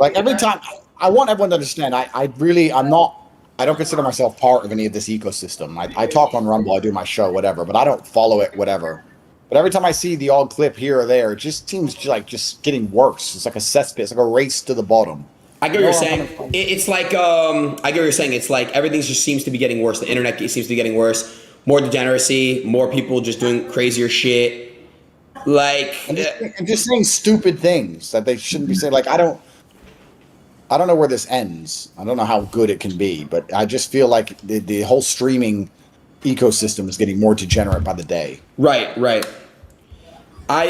Like every time, I want everyone to understand, I don't consider myself part of any of this ecosystem. I talk on Rumble, I do my show, whatever, but I don't follow it, whatever. But every time I see the odd clip here or there, it just seems like just getting worse. It's like a cesspit. It's like a race to the bottom. I get what you're saying. It's like I get what you're saying. It's like everything just seems to be getting worse. The internet seems to be getting worse. More degeneracy. More people just doing crazier shit. Like I'm just saying stupid things that they shouldn't be saying. Like I don't know where this ends. I don't know how good it can be, but I just feel like the whole streaming ecosystem is getting more degenerate by the day. Right. I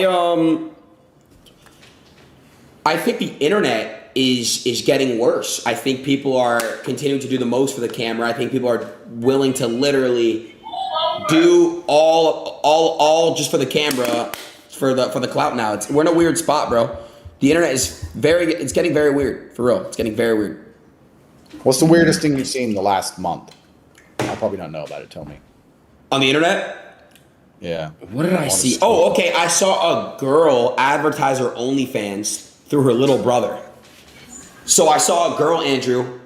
think the internet is getting worse. I think people are continuing to do the most for the camera. I think people are willing to literally do all just for the camera, for the clout now. We're in a weird spot, bro. The internet is it's getting very weird, for real. It's getting very weird. What's the weirdest thing you've seen in the last month? I probably don't know about it. Tell me. On the internet? Yeah. What did I see? Oh, okay. I saw a girl advertise her OnlyFans through her little brother. So I saw a girl, Andrew,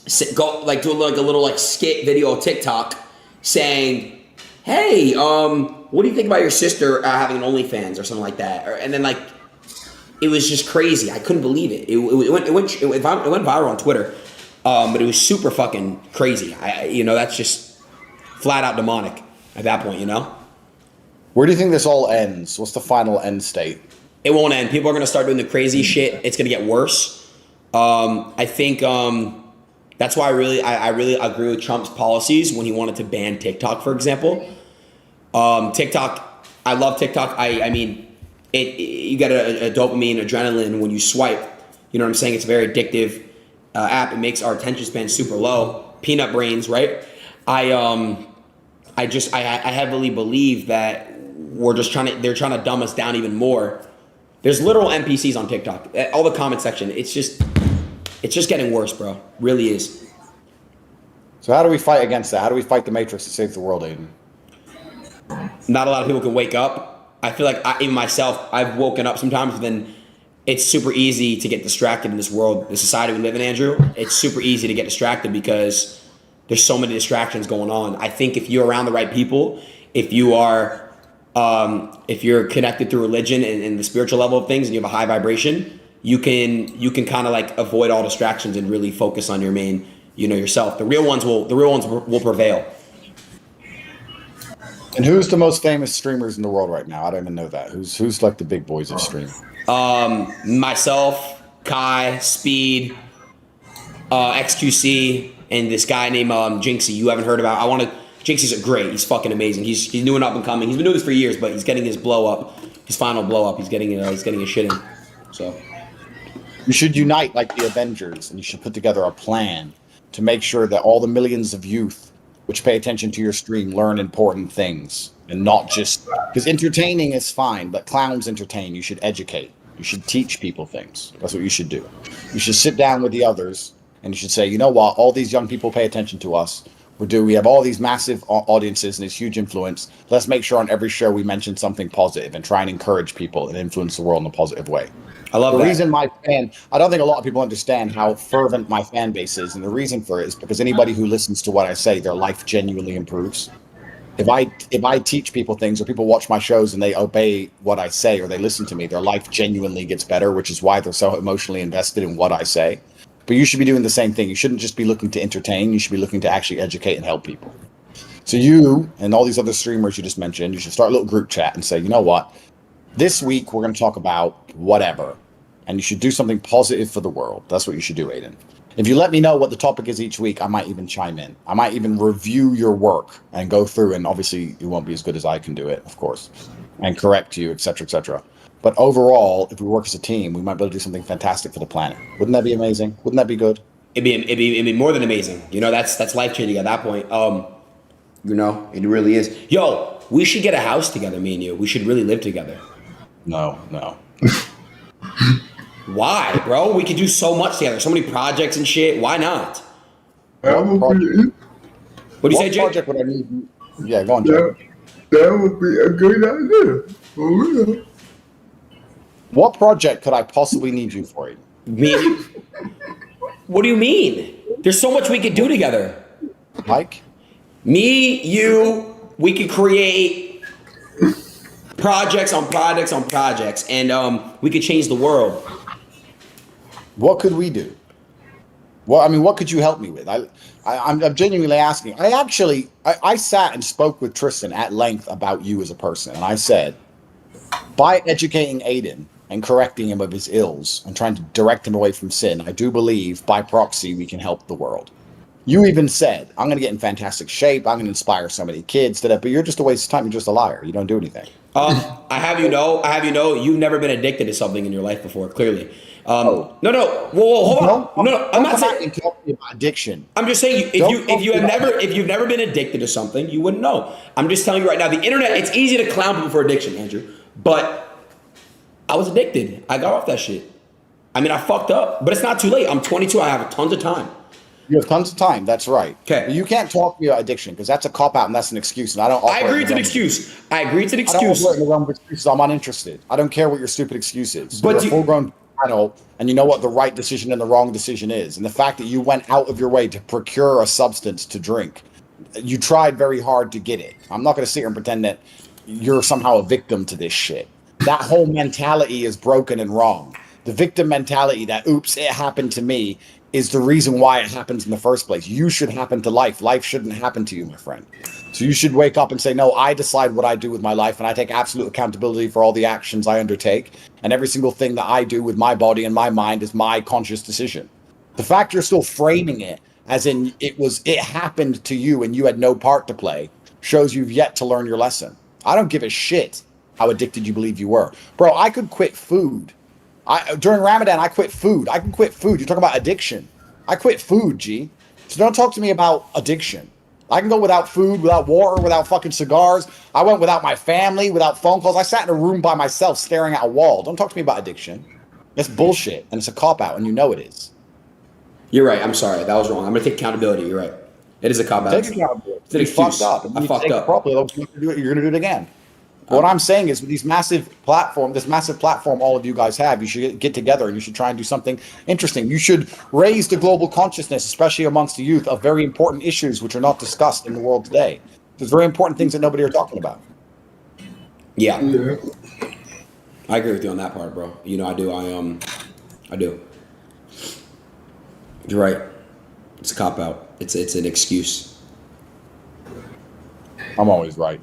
do a little skit video on TikTok saying, "Hey, what do you think about your sister having an OnlyFans or something like that?" And then it was just crazy. I couldn't believe it. It went viral on Twitter, but it was super fucking crazy. That's just flat out demonic at that point. Where do you think this all ends? What's the final end state? It won't end. People are gonna start doing the crazy shit. It's gonna get worse. I think that's why I really agree with Trump's policies when he wanted to ban TikTok, for example. TikTok, I love TikTok. I mean, you get a dopamine, adrenaline when you swipe. You know what I'm saying? It's a very addictive app. It makes our attention span super low. Peanut brains, right? I heavily believe that they're trying to dumb us down even more. There's literal NPCs on TikTok. All the comment section. It's just getting worse, bro. Really is. So how do we fight against that? How do we fight the Matrix to save the world, Aiden? Not a lot of people can wake up. I feel like even myself, I've woken up sometimes, then it's super easy to get distracted in this world, the society we live in, Andrew. It's super easy to get distracted because there's so many distractions going on. I think if you're around the right people, if you're connected through religion and the spiritual level of things, and you have a high vibration, you can kind of avoid all distractions and really focus on your main, yourself. The real ones will prevail. And who's the most famous streamers in the world right now? I don't even know that. Who's like the big boys of stream? Myself, Kai, Speed, XQC, and this guy named Jinxie. You haven't heard about? Jinxie's great. He's fucking amazing. He's new and up and coming. He's been doing this for years, but he's getting his blow up, his final blow up. He's getting his shit in. So you should unite like the Avengers, and you should put together a plan to make sure that all the millions of youth which pay attention to your stream learn important things, and not just because entertaining is fine, but clowns entertain. You should educate. You should teach people things. That's what you should do. You should sit down with the others, and you should say, you know what? All these young people pay attention to us. We have all these massive audiences and this huge influence. Let's make sure on every show we mention something positive and try and encourage people and influence the world in a positive way. I love that. The reason I don't think a lot of people understand how fervent my fan base is, and the reason for it is because anybody who listens to what I say, their life genuinely improves. If I teach people things, or people watch my shows and they obey what I say, or they listen to me, their life genuinely gets better, which is why they're so emotionally invested in what I say. But you should be doing the same thing. You shouldn't just be looking to entertain. You should be looking to actually educate and help people. So you and all these other streamers you just mentioned, you should start a little group chat and say, you know what? This week we're going to talk about whatever. And you should do something positive for the world. That's what you should do, Aiden. If you let me know what the topic is each week, I might even chime in. I might even review your work and go through, and obviously it won't be as good as I can do it, of course, and correct you, etc., etc. But overall, if we work as a team, we might be able to do something fantastic for the planet. Wouldn't that be amazing? Wouldn't that be good? It'd be more than amazing. That's life changing at that point. It really is. Yo, we should get a house together, me and you. We should really live together. No. Why, bro? We could do so much together. So many projects and shit. Why not? That would be, What do you say, What Jay? project would I need? Yeah, go on, Jay. that would be a good idea. For real. What project could I possibly need you for, Aiden? Me and you? What do you mean? There's so much we could do together. Mike? Me, you, we could create projects on projects on projects, and we could change the world. What could we do? Well, I mean, what could you help me with? I'm genuinely asking. I sat and spoke with Tristan at length about you as a person, and I said, by educating Aiden and correcting him of his ills and trying to direct him away from sin, I do believe by proxy we can help the world. You even said, I'm going to get in fantastic shape. I'm going to inspire so many kids to that, but you're just a waste of time. You're just a liar. You don't do anything. I have you know, you've never been addicted to something in your life before. Clearly, no. Whoa, hold on. No. I'm not saying talk about addiction. I'm just saying if you've never been addicted to something, you wouldn't know. I'm just telling you right now. The internet, it's easy to clown people for addiction, Andrew, but I was addicted. I got off that shit. I mean, I fucked up, but it's not too late. I'm 22. I have tons of time. You have tons of time. That's right. Okay. You can't talk to me about addiction because that's a cop out and that's an excuse. And I don't. I agree to an excuse. I agree to the I don't excuse. operate in the realm of excuses. I'm uninterested. I don't care what your stupid excuse is. But you're a full-grown adult, and you know what the right decision and the wrong decision is. And the fact that you went out of your way to procure a substance to drink, you tried very hard to get it. I'm not going to sit here and pretend that you're somehow a victim to this shit. That whole mentality is broken and wrong. The victim mentality that, oops, it happened to me, is the reason why it happens in the first place. You should happen to life. Life shouldn't happen to you, my friend. So you should wake up and say, no, I decide what I do with my life, and I take absolute accountability for all the actions I undertake, and every single thing that I do with my body and my mind is my conscious decision. The fact you're still framing it as in it happened to you and you had no part to play shows you've yet to learn your lesson. I don't give a shit how addicted you believe you were. Bro, I could quit food. During Ramadan, I quit food. I can quit food. You're talking about addiction. I quit food, G. So don't talk to me about addiction. I can go without food, without water, without fucking cigars. I went without my family, without phone calls. I sat in a room by myself staring at a wall. Don't talk to me about addiction. It's bullshit, and it's a cop-out, and you know it is. You're right. I'm sorry. That was wrong. I'm going to take accountability. You're right. It is a cop-out. Take accountability. It's an excuse. Fucked up. I fucked up. Properly, you're going to do it again. What I'm saying is, with this massive platform all of you guys have, you should get together and you should try and do something interesting. You should raise the global consciousness, especially amongst the youth, of very important issues which are not discussed in the world today. There's very important things that nobody are talking about. Yeah. I agree with you on that part, bro. You know, I do. I do. You're right. It's a cop-out. It's an excuse. I'm always right.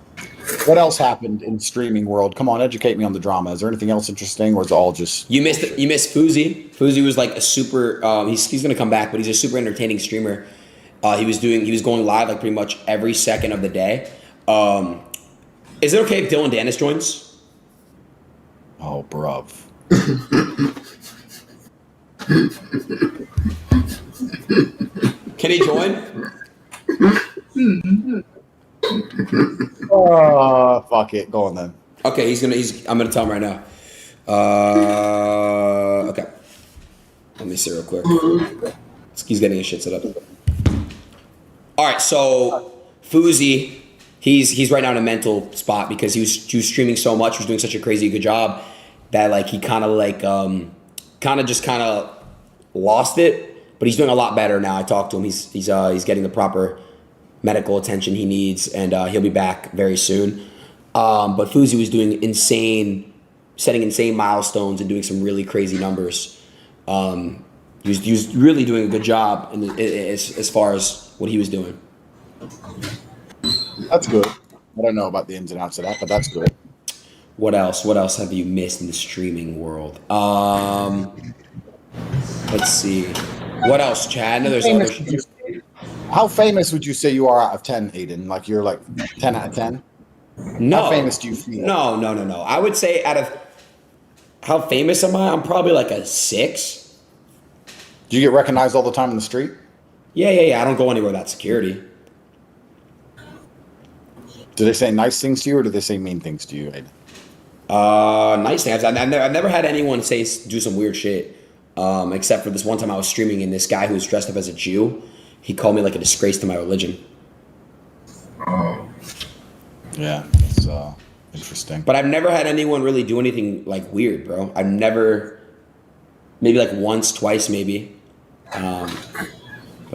What else happened in the streaming world? Come on, educate me on the drama. Is there anything else interesting, or is it all just you missed Fuzi? Fuzi was like a super. He's gonna come back, but he's a super entertaining streamer. He was going live like pretty much every second of the day. Is it okay if Dylan Danis joins? Oh, bruv. Can he join? Oh, fuck it. Go on then. Okay, I'm gonna tell him right now. Okay. Let me see real quick. He's getting his shit set up. All right, so Fuzi, he's right now in a mental spot because he was streaming so much, he was doing such a crazy good job that like he kind of lost it, but he's doing a lot better now. I talked to him. He's getting the proper medical attention he needs, and he'll be back very soon. But Fuzi was setting insane milestones and doing some really crazy numbers. He was really doing a good job as far as what he was doing. That's good. I don't know about the ins and outs of that, but that's good. What else have you missed in the streaming world? Let's see. What else, Chad? I know there's other. How famous would you say you are out of 10, Aiden? Like you're like 10 out of 10? No. How famous do you feel? No. I would say out of how famous am I? I'm probably like a 6. Do you get recognized all the time in the street? Yeah. I don't go anywhere without security. Do they say nice things to you, or do they say mean things to you, Aiden? Nice things. I've never had anyone do some weird shit. Except for this one time I was streaming and this guy who was dressed up as a Jew, he called me like a disgrace to my religion. Yeah, it's interesting. But I've never had anyone really do anything like weird, bro. I've never, maybe like once, twice, maybe. But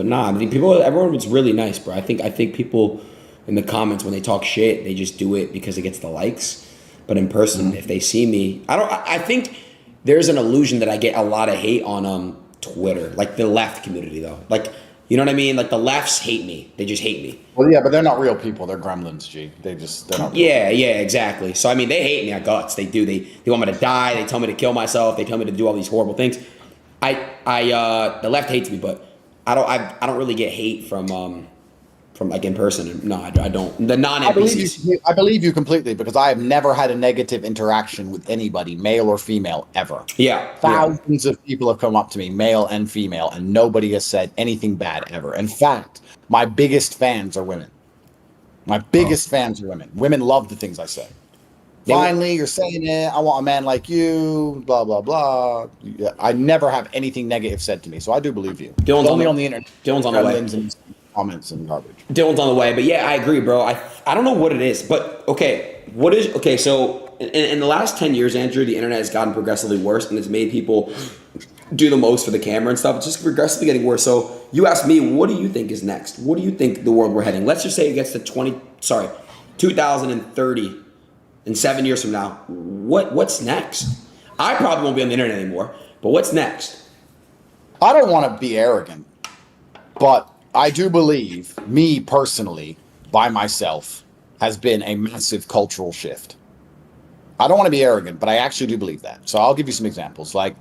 nah, I mean, everyone was really nice, bro. I think people in the comments when they talk shit, they just do it because it gets the likes. But in person, if they see me, I think there's an illusion that I get a lot of hate on Twitter, like the left community though. Like, you know what I mean? Like the lefts hate me. They just hate me. Well, yeah, but they're not real people. They're gremlins, G. They're not real. Yeah, exactly. So I mean, they hate me at guts. They do. They want me to die. They tell me to kill myself. They tell me to do all these horrible things. The left hates me, but I don't really get hate from like in person. No, I don't. The non-NPCs. I believe you completely because I have never had a negative interaction with anybody, male or female, ever. Yeah. Thousands of people have come up to me, male and female, and nobody has said anything bad ever. In fact, my biggest fans are women. My biggest fans are women. Women love the things I say. Finally, you're saying it. I want a man like you. Blah blah blah. I never have anything negative said to me, so I do believe you. Dylan's only on the internet. Dylan's on the way. And comments and garbage. Dylan's on the way, but yeah, I agree, bro. I don't know what it is, but okay. So in the last 10 years, Andrew, the internet has gotten progressively worse, and it's made people do the most for the camera and stuff. It's just progressively getting worse. So you asked me, what do you think is next? What do you think the world we're heading? Let's just say it gets to 2030. In 7 years from now, what's next? I probably won't be on the internet anymore, but what's next? I don't want to be arrogant, but I do believe, me personally, by myself, has been a massive cultural shift. I don't want to be arrogant, but I actually do believe that. So I'll give you some examples, like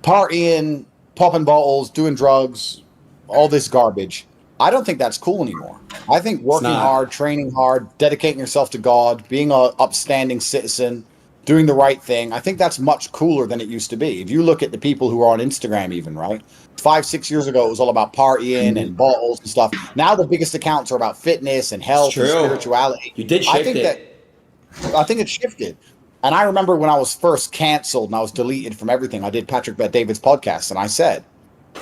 partying, popping bottles, doing drugs, all this garbage. I don't think that's cool anymore. I think working hard, training hard, dedicating yourself to God, being an upstanding citizen, doing the right thing, I think that's much cooler than it used to be. If you look at the people who are on Instagram even, right? 5-6 years ago, it was all about partying and bottles and stuff. Now the biggest accounts are about fitness and health and spirituality. You did shift it. I think it shifted. And I remember when I was first canceled and I was deleted from everything, I did Patrick Bet David's podcast, and I said,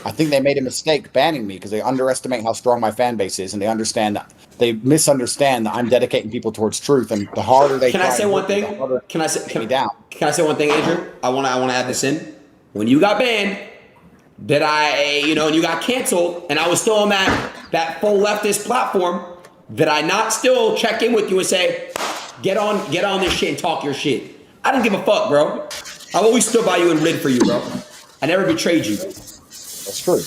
I think they made a mistake banning me because they underestimate how strong my fan base is, and they misunderstand that I'm dedicating people towards truth. And the harder they Can I say one thing? Can I say one thing, Andrew? I want to add this in. When you got banned, and you got canceled, and I was still on that full leftist platform, did I not still check in with you and say, get on this shit and talk your shit? I didn't give a fuck, bro. I've always stood by you and rid for you, bro. I never betrayed you. That's true.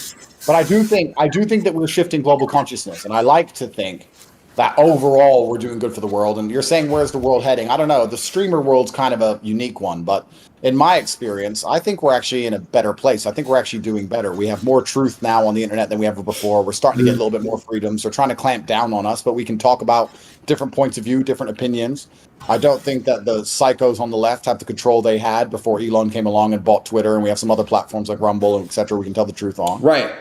But I do think that we're shifting global consciousness, and I like to think that overall we're doing good for the world. And you're saying, where's the world heading? I don't know. The streamer world's kind of a unique one, but in my experience, I think we're actually in a better place. I think we're actually doing better. We have more truth now on the internet than we ever before. We're starting to get a little bit more freedoms. They're trying to clamp down on us, but we can talk about different points of view, different opinions. I don't think that the psychos on the left have the control they had before Elon came along and bought Twitter, and we have some other platforms like Rumble and et cetera we can tell the truth on. Right.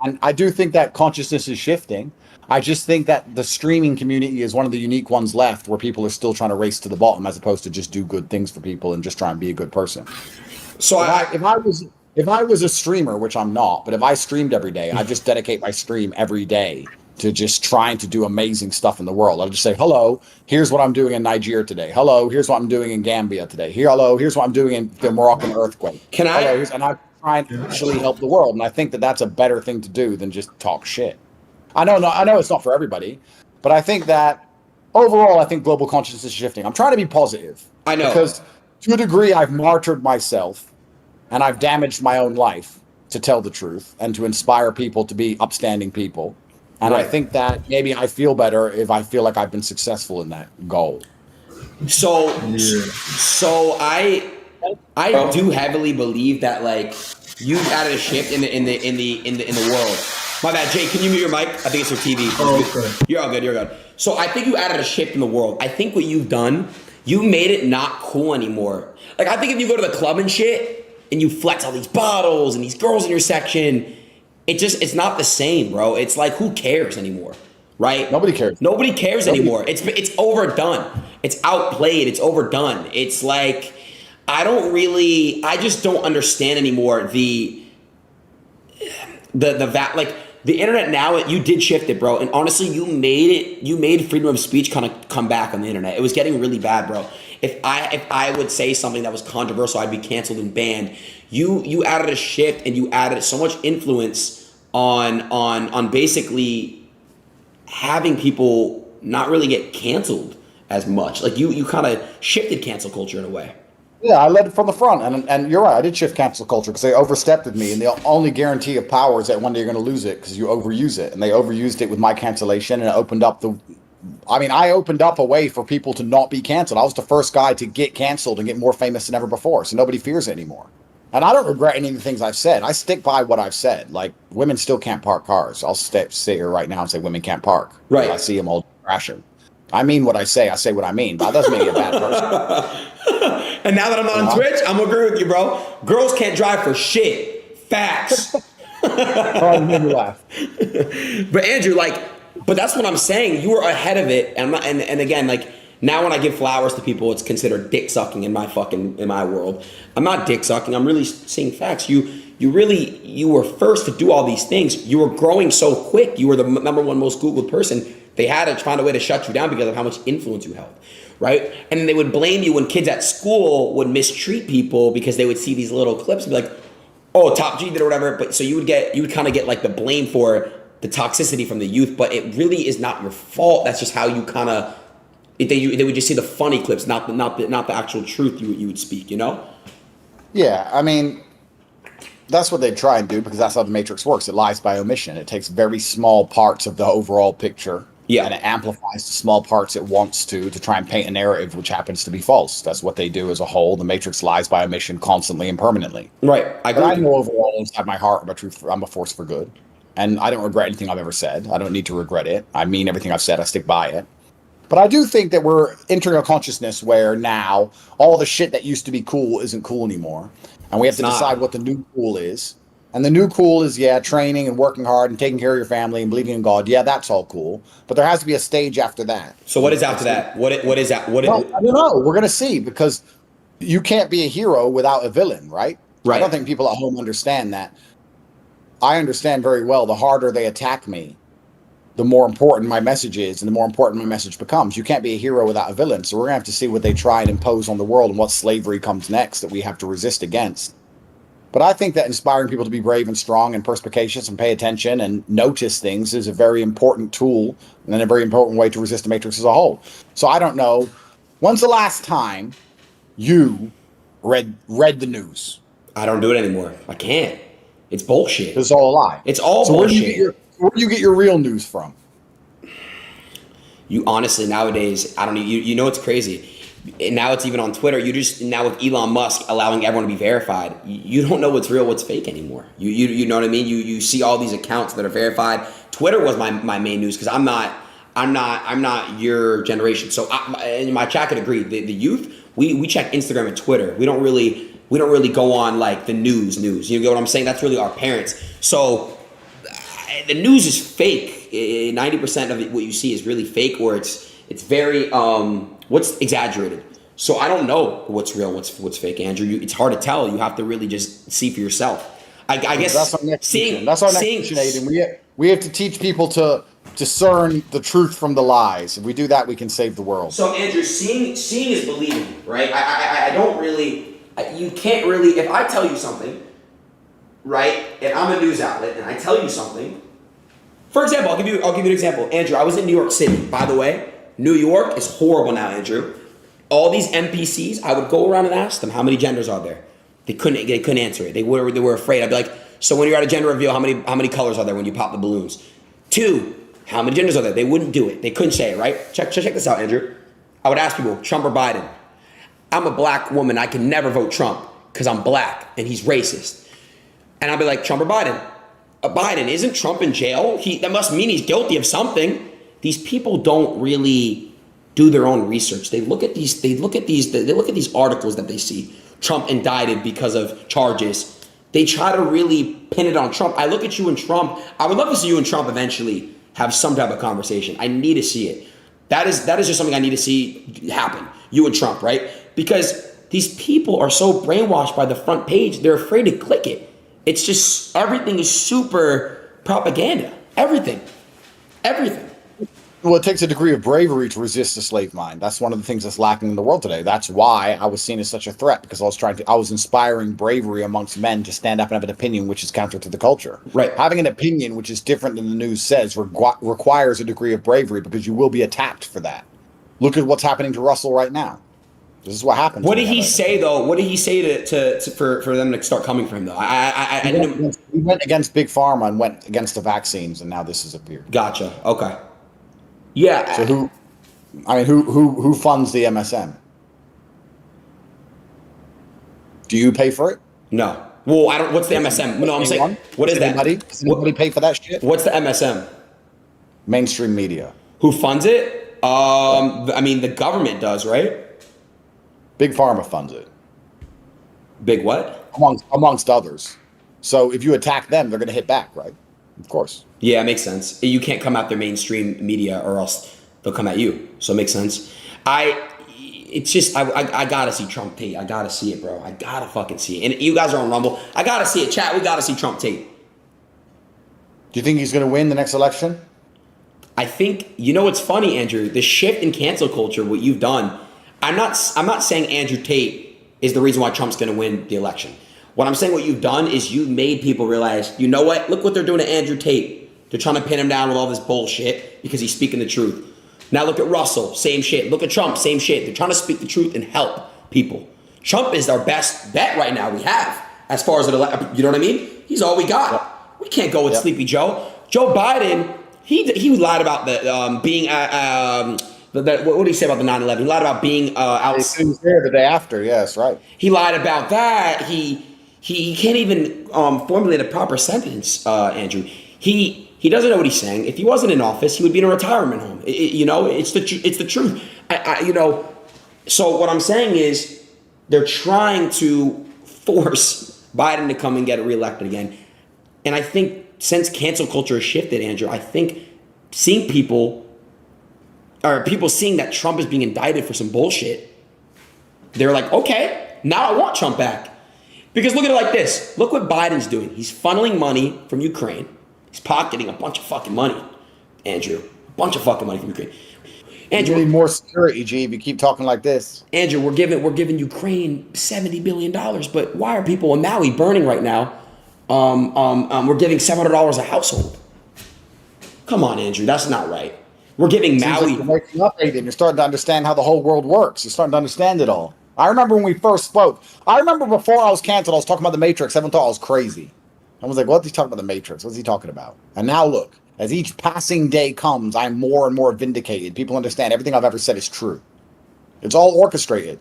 And I do think that consciousness is shifting. I just think that the streaming community is one of the unique ones left where people are still trying to race to the bottom as opposed to just do good things for people and just try and be a good person. So if I was a streamer, which I'm not, but if I streamed every day, I just dedicate my stream every day to just trying to do amazing stuff in the world. I'll just say, hello, here's what I'm doing in Nigeria today. Hello, here's what I'm doing in Gambia today. Hello, here's what I'm doing in the Moroccan earthquake. And I try and actually help the world. And I think that that's a better thing to do than just talk shit. I know it's not for everybody, but I think that overall, I think global consciousness is shifting. I'm trying to be positive. I know. Because to a degree, I've martyred myself and I've damaged my own life to tell the truth and to inspire people to be upstanding people. And right. I think that maybe I feel better if I feel like I've been successful in that goal. So I do heavily believe that like you added a shift in the world. My bad, Jay. Can you mute your mic? I think it's your TV. Okay. You're all good. You're good. So I think you added a shift in the world. I think what you've done, you made it not cool anymore. Like I think if you go to the club and shit and you flex all these bottles and these girls in your section, it's not the same, bro. It's like who cares anymore, right? Nobody cares. Nobody cares anymore. It's overdone. It's outplayed. It's overdone. It's like I just don't understand anymore the internet now. You did shift it, bro. And honestly, you made freedom of speech kind of come back on the internet. It was getting really bad, bro. If I would say something that was controversial, I'd be canceled and banned. You added a shift and you added so much influence on basically having people not really get canceled as much. Like you kind of shifted cancel culture in a way. Yeah, I led it from the front, and you're right. I did shift cancel culture because they overstepped with me, and the only guarantee of power is that one day you're going to lose it because you overuse it, and they overused it with my cancellation, and it opened up the. I mean, I opened up a way for people to not be canceled. I was the first guy to get canceled and get more famous than ever before, so nobody fears it anymore. And I don't regret any of the things I've said. I stick by what I've said. Like, women still can't park cars. I'll sit here right now and say women can't park. Right. I see them all crashing. I mean what I say what I mean. That doesn't make me a bad person. And now that I'm on Twitch, I'm gonna agree with you, bro. Girls can't drive for shit. Facts. Oh, you made me laugh. But Andrew, like, but that's what I'm saying. You were ahead of it, and again, like, now when I give flowers to people, it's considered dick sucking in my world. I'm not dick sucking. I'm really seeing facts. You were first to do all these things. You were growing so quick. You were the number one most Googled person. They had to find a way to shut you down because of how much influence you held, right? And then they would blame you when kids at school would mistreat people because they would see these little clips and be like, "Oh, Top G did or whatever." But so you would kind of get like the blame for the toxicity from the youth, but it really is not your fault. That's just how you kind of they would just see the funny clips, not the actual truth you would speak, you know? Yeah, I mean, that's what they try and do because that's how the Matrix works. It lies by omission. It takes very small parts of the overall picture. Yeah. And it amplifies the small parts it wants to try and paint a narrative which happens to be false. That's what they do as a whole. The Matrix lies by omission constantly and permanently. Right. I know overall inside my heart I'm a force for good. And I don't regret anything I've ever said. I don't need to regret it. I mean everything I've said. I stick by it. But I do think that we're entering a consciousness where now all the shit that used to be cool isn't cool anymore. And we have to decide what the new cool is. And the new cool is, training and working hard and taking care of your family and believing in God. Yeah, that's all cool. But there has to be a stage after that. So what is after that? What is that? I don't know. We're going to see because you can't be a hero without a villain, right? Right. I don't think people at home understand that. I understand very well the harder they attack me, the more important my message is and the more important my message becomes. You can't be a hero without a villain. So we're going to have to see what they try and impose on the world and what slavery comes next that we have to resist against. But I think that inspiring people to be brave and strong and perspicacious and pay attention and notice things is a very important tool and a very important way to resist the Matrix as a whole. So I don't know. When's the last time you read the news? I don't do it anymore. I can't. It's bullshit. It's all a lie. It's all bullshit. Where do you get your real news from? You honestly, nowadays, I don't know. You know it's crazy. And now it's even on Twitter. Now with Elon Musk allowing everyone to be verified, you don't know what's real, what's fake anymore. You know what I mean? You see all these accounts that are verified. Twitter was my main news because I'm not your generation. So and my chat could agree. The youth, we check Instagram and Twitter. We don't really go on like the news. You know what I'm saying? That's really our parents. So the news is fake. 90% of what you see is really fake, or it's very what's exaggerated. So I don't know what's real, what's fake, Andrew. It's hard to tell. You have to really just see for yourself. I guess that's our next mission. That's our next mission, ADIN. We have to teach people to discern the truth from the lies. If we do that, we can save the world. So Andrew, seeing is believing, right? I don't really. You can't really. If I tell you something, right, and I'm a news outlet, and I tell you something. For example, I'll give you an example. Andrew, I was in New York City. By the way, New York is horrible now, Andrew. All these NPCs, I would go around and ask them how many genders are there. They couldn't answer it. They were afraid. I'd be like, so when you're at a gender reveal, how many colors are there when you pop the balloons? 2, how many genders are there? They wouldn't do it. They couldn't say it, right? Check this out, Andrew. I would ask people, Trump or Biden? I'm a black woman. I can never vote Trump because I'm black and he's racist. And I'd be like, Trump or Biden? Biden, isn't Trump in jail? That must mean he's guilty of something. These people don't really do their own research. They look at these articles that they see. Trump indicted because of charges. They try to really pin it on Trump. I look at you and Trump. I would love to see you and Trump eventually have some type of conversation. I need to see it. That is just something I need to see happen. You and Trump, right? Because these people are so brainwashed by the front page, they're afraid to click it. It's just, everything is super propaganda. Everything. Well, it takes a degree of bravery to resist the slave mind. That's one of the things that's lacking in the world today. That's why I was seen as such a threat, because I was inspiring bravery amongst men to stand up and have an opinion which is counter to the culture. Right. Having an opinion which is different than the news says requires a degree of bravery because you will be attacked for that. Look at what's happening to Russell right now. This is what happened. What did he say though? What did he say for them to start coming for him though? He went against Big Pharma and went against the vaccines, and now this has appeared. Gotcha. Okay. Yeah. So who funds the MSM? Do you pay for it? No. Well, I don't. What's the MSM? No, I'm saying. What is that? Does anybody pay for that shit? What's the MSM? Mainstream media. Who funds it? I mean, the government does, right? Big Pharma funds it. Big what? Amongst others. So if you attack them, they're going to hit back, right? Of course. Yeah, it makes sense. You can't come at their mainstream media, or else they'll come at you. So it makes sense. It's just I gotta see Trump Tate. I gotta see it, bro. I gotta fucking see it. And you guys are on Rumble. I gotta see it, chat. We gotta see Trump Tate. Do you think he's going to win the next election? I think, you know what's funny, Andrew? The shift in cancel culture, what you've done. I'm not saying Andrew Tate is the reason why Trump's going to win the election. What I'm saying, what you've done is you made people realize, you know what? Look what they're doing to Andrew Tate. They're trying to pin him down with all this bullshit because he's speaking the truth. Now look at Russell, same shit. Look at Trump, same shit. They're trying to speak the truth and help people. Trump is our best bet right now we have as far as you know what I mean? He's all we got. Yep. We can't go with Sleepy Joe. Joe Biden, he lied about the being what did he say about the 9/11? He lied about being out. He was there the day after. Yes, right. He lied about that. He can't even formulate a proper sentence, Andrew. He doesn't know what he's saying. If he wasn't in office, he would be in a retirement home. It's the truth. So what I'm saying is they're trying to force Biden to come and get reelected again. And I think since cancel culture has shifted, Andrew, I think people seeing that Trump is being indicted for some bullshit, they're like, okay, now I want Trump back. Because look at it like this. Look what Biden's doing. He's funneling money from Ukraine. He's pocketing a bunch of fucking money, Andrew. A bunch of fucking money from Ukraine. Andrew, we need more security, G, if you keep talking like this. Andrew, we're giving Ukraine $70 billion, but why are people in Maui burning right now? We're giving $700 a household. Come on, Andrew, that's not right. We're giving Maui. Like you're waking up, ADIN. You're starting to understand how the whole world works. You're starting to understand it all. I remember when we first spoke. I remember before I was canceled, I was talking about the Matrix. Everyone thought I was crazy. I was like, what? He's talking about the Matrix. What's he talking about? And now look, as each passing day comes, I'm more and more vindicated. People understand everything I've ever said is true. It's all orchestrated.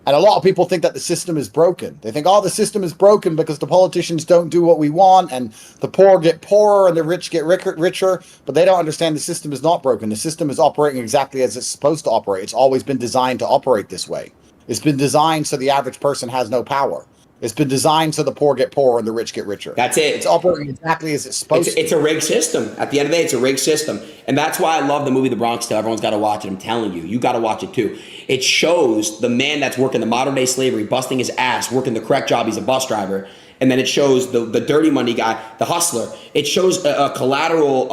And a lot of people think that the system is broken. They think, oh, the system is broken because the politicians don't do what we want and the poor get poorer and the rich get richer. But they don't understand the system is not broken. The system is operating exactly as it's supposed to operate. It's always been designed to operate this way. It's been designed so the average person has no power. It's been designed so the poor get poorer and the rich get richer. That's it. It's operating exactly as it's supposed to. It's a rigged system. At the end of the day, it's a rigged system. And that's why I love the movie The Bronx Tale. Everyone's got to watch it. I'm telling you. You got to watch it too. It shows the man that's working the modern day slavery, busting his ass, working the correct job. He's a bus driver. And then it shows the dirty money guy, the hustler. It shows a collateral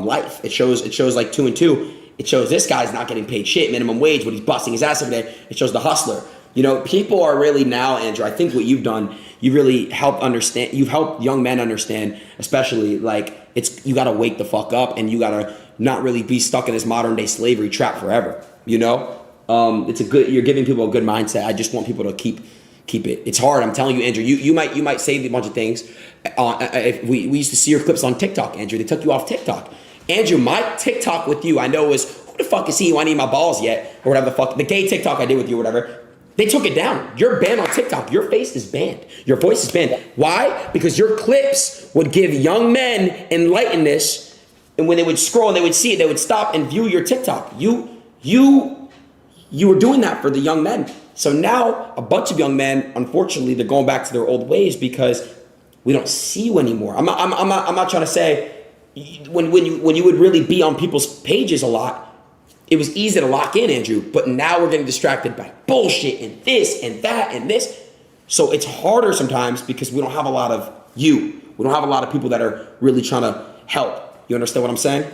life. It shows like 2 and 2. It shows this guy's not getting paid shit, minimum wage, but he's busting his ass every day. It shows the hustler. You know, people are really now, Andrew, I think what you've done, you really helped understand, you've helped young men understand, especially like you got to wake the fuck up and you got to not really be stuck in this modern day slavery trap forever. You know, you're giving people a good mindset. I just want people to keep it. It's hard. I'm telling you, Andrew, you might say a bunch of things. If we used to see your clips on TikTok, Andrew, they took you off TikTok. Andrew, my TikTok with you, I know was, who the fuck is he? I need my balls yet? Or whatever the fuck, the gay TikTok I did with you or whatever. They took it down. You're banned on TikTok. Your face is banned. Your voice is banned. Why? Because your clips would give young men enlightenedness, and when they would scroll and they would see it, they would stop and view your TikTok. You were doing that for the young men. So now a bunch of young men, unfortunately, they're going back to their old ways because we don't see you anymore. I'm not trying to say when you would really be on people's pages a lot. It was easy to lock in, Andrew, but now we're getting distracted by bullshit and this and that and this. So it's harder sometimes because we don't have a lot of you. We don't have a lot of people that are really trying to help. You understand what I'm saying?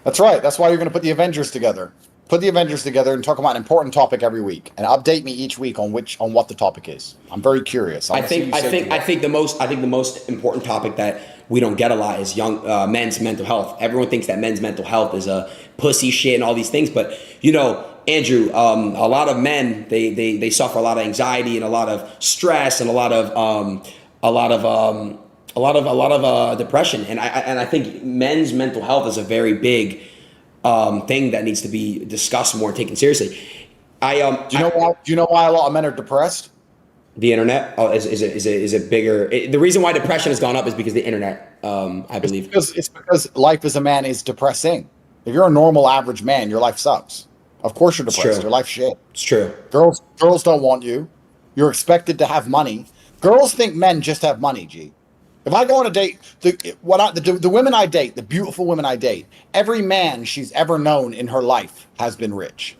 That's right. That's why you're going to put the Avengers together. Put the Avengers together and talk about an important topic every week, and update me each week on what the topic is. I'm very curious. I think the most important topic that we don't get a lot is young men's mental health. Everyone thinks that men's mental health is a pussy shit and all these things, but you know, Andrew, a lot of men they suffer a lot of anxiety and a lot of stress and a lot of depression, and I think men's mental health is a very big thing that needs to be discussed more and taken seriously. Do you know why a lot of men are depressed? The internet is a bigger. The reason why depression has gone up is because the internet. I believe It's because life as a man is depressing. If you're a normal average man, your life sucks. Of course you're depressed. true. Your life's shit. It's true. Girls don't want you. You're expected to have money. Girls think men just have money, G. If I go on a date, the women I date, the beautiful women I date, every man she's ever known in her life has been rich.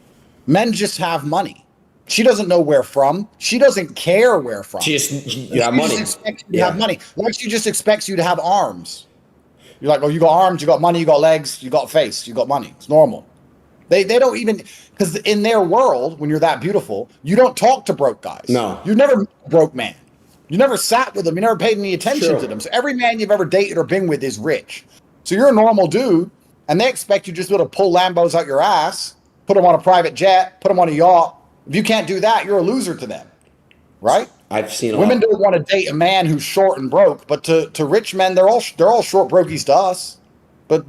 Men just have money. She doesn't know where from. She doesn't care where from. You have money. Just expects you to have money. Like she just expects you to have arms. You're like, oh, you got arms, you got money, you got legs, you got face, you got money. It's normal. They don't even, because in their world, when you're that beautiful, you don't talk to broke guys. No. You never met a broke man. You never sat with them. You never paid any attention to them. So every man you've ever dated or been with is rich. So you're a normal dude, and they expect you just to be able to pull Lambos out your ass, put them on a private jet, put them on a yacht. If you can't do that, you're a loser to them, right? I've seen Women don't want to date a man who's short and broke, but to rich men, they're all short brokies to us. But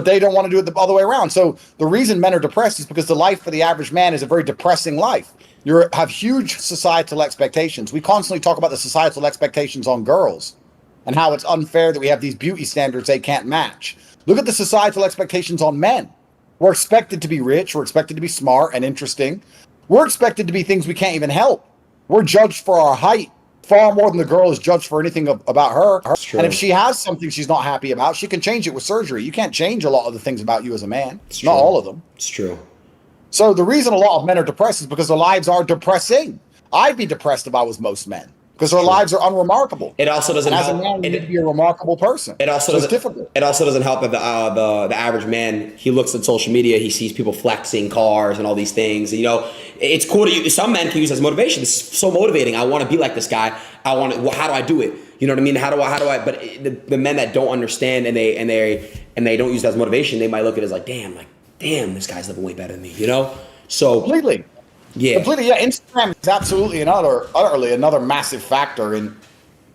they don't want to do it the other way around. So the reason men are depressed is because the life for the average man is a very depressing life. You have huge societal expectations. We constantly talk about the societal expectations on girls and how it's unfair that we have these beauty standards they can't match. Look at the societal expectations on men. We're expected to be rich. We're expected to be smart and interesting. We're expected to be things we can't even help. We're judged for our height far more than the girl is judged for anything about her. And if she has something she's not happy about, she can change it with surgery. You can't change a lot of the things about you as a man. Not all of them. It's true. So the reason a lot of men are depressed is because their lives are depressing. I'd be depressed if I was most men because their lives are unremarkable. It also doesn't help. As a man, you need to be a remarkable person. It also it's difficult. It also doesn't help that the average man, he looks at social media, he sees people flexing cars and all these things. And, it's cool to use. Some men can use as motivation. It's so motivating. I want to be like this guy. How do I do it? You know what I mean? How do I? But the men that don't understand and they don't use that as motivation, they might look at it as like, damn, this guy's living way better than me. So completely. Yeah. Instagram is absolutely utterly another massive factor in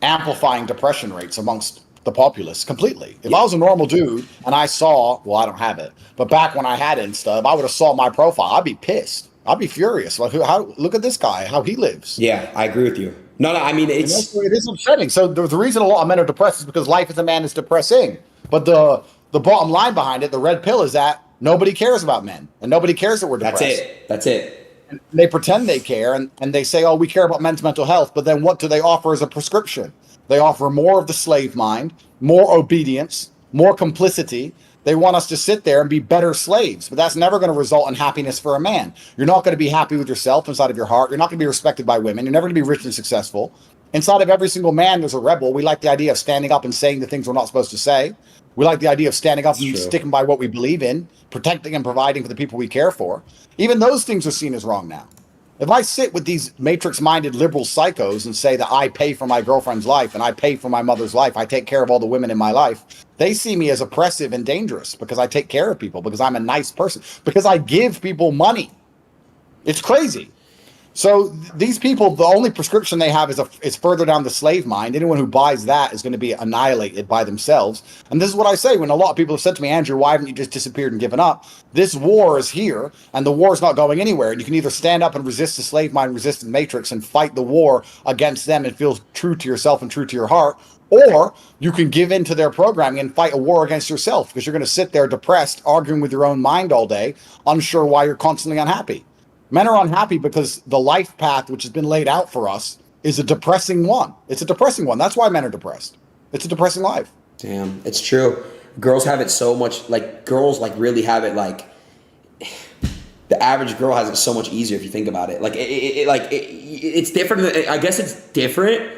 amplifying depression rates amongst the populace completely. If I was a normal dude and I saw, well, I don't have it, but back when I had Insta, if I would have saw my profile, I'd be pissed. I'd be furious. Like, look at this guy, how he lives. Yeah, I agree with you. No, I mean, it is upsetting. So the reason a lot of men are depressed is because life as a man is depressing. But the bottom line behind it, the red pill, is that nobody cares about men and nobody cares that we're depressed. That's it. And they pretend they care and they say, oh, we care about men's mental health. But then what do they offer as a prescription? They offer more of the slave mind, more obedience, more complicity. They want us to sit there and be better slaves, but that's never going to result in happiness for a man. You're not going to be happy with yourself inside of your heart. You're not going to be respected by women. You're never going to be rich and successful. Inside of every single man, there's a rebel. We like the idea of standing up and saying the things we're not supposed to say. We like the idea of standing up and sticking by what we believe in, protecting and providing for the people we care for. Even those things are seen as wrong now. If I sit with these matrix-minded liberal psychos and say that I pay for my girlfriend's life and I pay for my mother's life, I take care of all the women in my life, they see me as oppressive and dangerous because I take care of people, because I'm a nice person, because I give people money. It's crazy. So these people, the only prescription they have is further down the slave mind. Anyone who buys that is going to be annihilated by themselves. And this is what I say when a lot of people have said to me, Andrew, why haven't you just disappeared and given up? This war is here, and the war is not going anywhere. And you can either stand up and resist the slave mind, resist the matrix, and fight the war against them and feel true to yourself and true to your heart, or you can give in to their programming and fight a war against yourself because you're going to sit there depressed, arguing with your own mind all day, unsure why you're constantly unhappy. Men are unhappy because the life path which has been laid out for us is a depressing one. It's a depressing one. That's why men are depressed. It's a depressing life. Damn, it's true. Girls have it so much, girls really have it the average girl has it so much easier if you think about it. It's different. I guess it's different,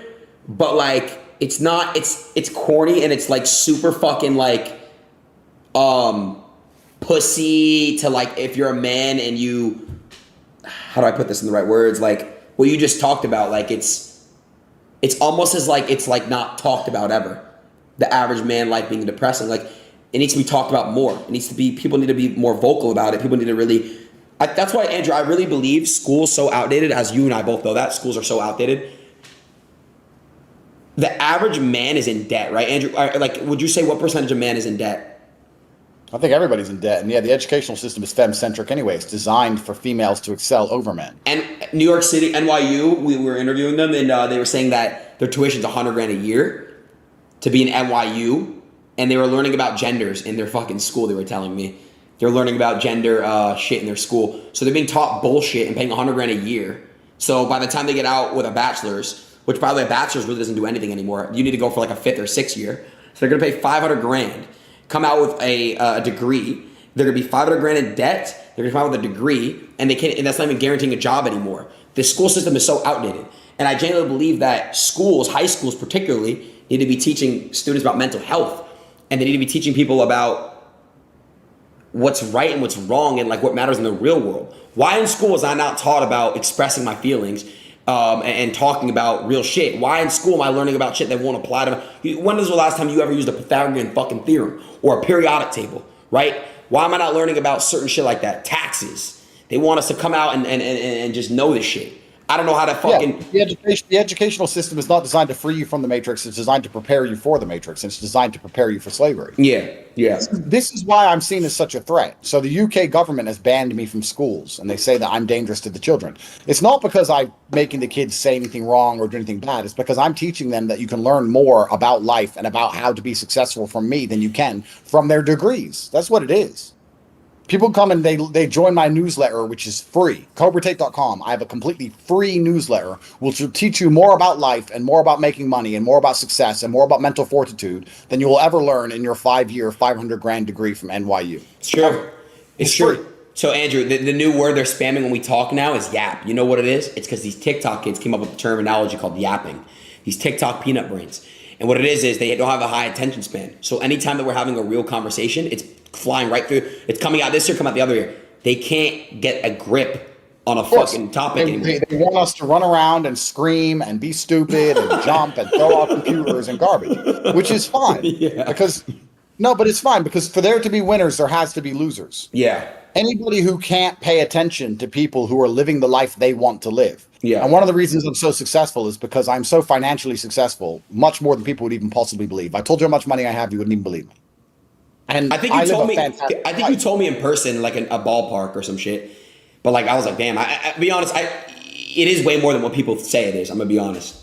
but it's not, it's corny and it's super fucking pussy to if you're a man and you, how do I put this in the right words? What you just talked about, it's almost as it's not talked about ever. The average man life being depressing. It needs to be talked about more. People need to be more vocal about it. People need to really, That's why, Andrew, I really believe school's so outdated, as you and I both know that. Schools are so outdated. The average man is in debt, right, Andrew? Like, would you say what percentage of man is in debt? I think everybody's in debt. And yeah, the educational system is femme-centric anyway. It's designed for females to excel over men. And New York City, NYU, we were interviewing them, and they were saying that their tuition's $100,000 a year to be in NYU, and they were learning about genders in their fucking school, they were telling me. They're learning about gender shit in their school. So they're being taught bullshit and paying $100,000 a year. So by the time they get out with a bachelor's, which by the way, a bachelor's really doesn't do anything anymore. You need to go for like a 5th or 6th year. So they're gonna pay $500,000, come out with a degree. They're gonna be $500,000 in debt. They're gonna come out with a degree, and they can't. And that's not even guaranteeing a job anymore. The school system is so outdated, and I genuinely believe that schools, high schools particularly, need to be teaching students about mental health, and they need to be teaching people about what's right and what's wrong, and like what matters in the real world. Why in school was I not taught about expressing my feelings and talking about real shit? Why in school am I learning about shit that won't apply to me? When was the last time you ever used a Pythagorean fucking theorem or a periodic table, right? Why am I not learning about certain shit like that? Taxes. They want us to come out and just know this shit. I don't know how to fucking... Yeah, the educational system is not designed to free you from the matrix. It's designed to prepare you for the matrix. And it's designed to prepare you for slavery. Yeah. This is why I'm seen as such a threat. So the UK government has banned me from schools, and they say that I'm dangerous to the children. It's not because I'm making the kids say anything wrong or do anything bad. It's because I'm teaching them that you can learn more about life and about how to be successful from me than you can from their degrees. That's what it is. People come and they join my newsletter, which is free, cobratate.com. I have a completely free newsletter, which will teach you more about life and more about making money and more about success and more about mental fortitude than you will ever learn in your 5-year, $500,000 degree from NYU. It's true. It's true. So, Andrew, the new word they're spamming when we talk now is yap. You know what it is? It's because these TikTok kids came up with a terminology called yapping. These TikTok peanut brains. And what it is they don't have a high attention span. So anytime that we're having a real conversation, it's flying right through. It's coming out this year, come out the other year. They can't get a grip on a fucking topic anymore. They want us to run around and scream and be stupid and jump and throw out computers and garbage, which is fine. Yeah. But it's fine because for there to be winners, there has to be losers. Yeah. Anybody who can't pay attention to people who are living the life they want to live. Yeah. And one of the reasons I'm so successful is because I'm so financially successful, much more than people would even possibly believe. If I told you how much money I have, you wouldn't even believe me. And I think you told me in person, like a ballpark or some shit. But like I was like, damn. I be honest, it is way more than what people say it is. I'm gonna be honest.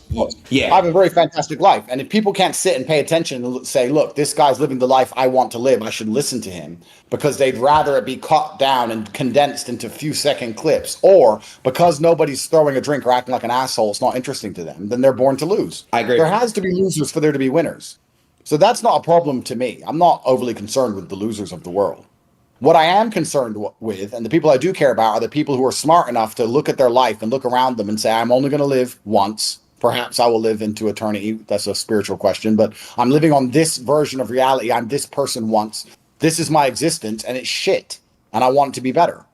Yeah. I have a very fantastic life, and if people can't sit and pay attention and say, "Look, this guy's living the life I want to live. I should listen to him," because they'd rather it be cut down and condensed into few-second clips, or because nobody's throwing a drink or acting like an asshole, it's not interesting to them. Then they're born to lose. I agree. There has to be losers for there to be winners. So that's not a problem to me. I'm not overly concerned with the losers of the world. What I am concerned with, and the people I do care about, are the people who are smart enough to look at their life and look around them and say, I'm only going to live once. Perhaps I will live into eternity. That's a spiritual question, but I'm living on this version of reality. I'm this person once. This is my existence, and it's shit, and I want it to be better.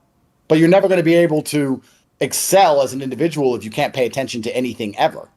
But you're never going to be able to excel as an individual if you can't pay attention to anything ever.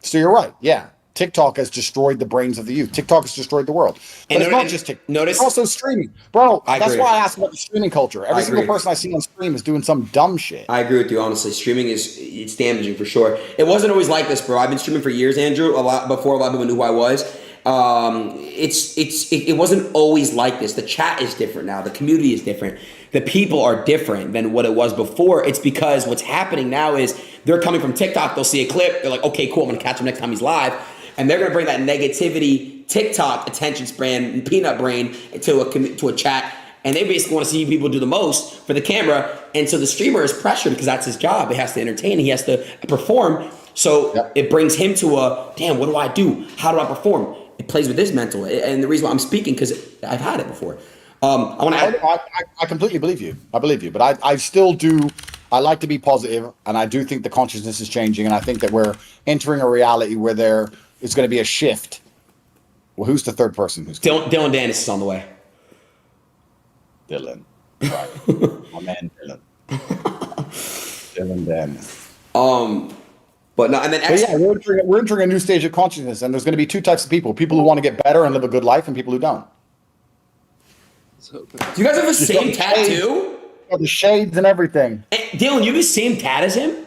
So you're right. Yeah. TikTok has destroyed the brains of the youth. TikTok has destroyed the world. But it's not just TikTok. It's also streaming. Bro, that's why I asked about the streaming culture. Every single person I see on stream is doing some dumb shit. I agree with you, honestly. Streaming it's damaging for sure. It wasn't always like this, bro. I've been streaming for years, Andrew, a lot before a lot of people knew who I was. It wasn't always like this. The chat is different now. The community is different. The people are different than what it was before. It's because what's happening now is they're coming from TikTok. They'll see a clip. They're like, okay, cool. I'm going to catch him next time he's live. And they're going to bring that negativity, TikTok attention span, peanut brain to a chat. And they basically want to see people do the most for the camera. And so the streamer is pressured because that's his job. He has to entertain. He has to perform. So It brings him to a, damn, what do I do? How do I perform? It plays with his mental. And the reason why I'm speaking, because I've had it before. I completely believe you. I believe you. But I still do. I like to be positive, and I do think the consciousness is changing. And I think that we're entering a reality where there is going to be a shift. Well, who's the third person? Dillion Danis is on the way. Dillion. Right. My man, Dillion. Dillion Danis. But no, and then we're entering a new stage of consciousness, and there's going to be two types of people: people who want to get better and live a good life, and people who don't. Do you guys have the same tattoo? Got the shades and everything. Dylan, you have the same tat as him?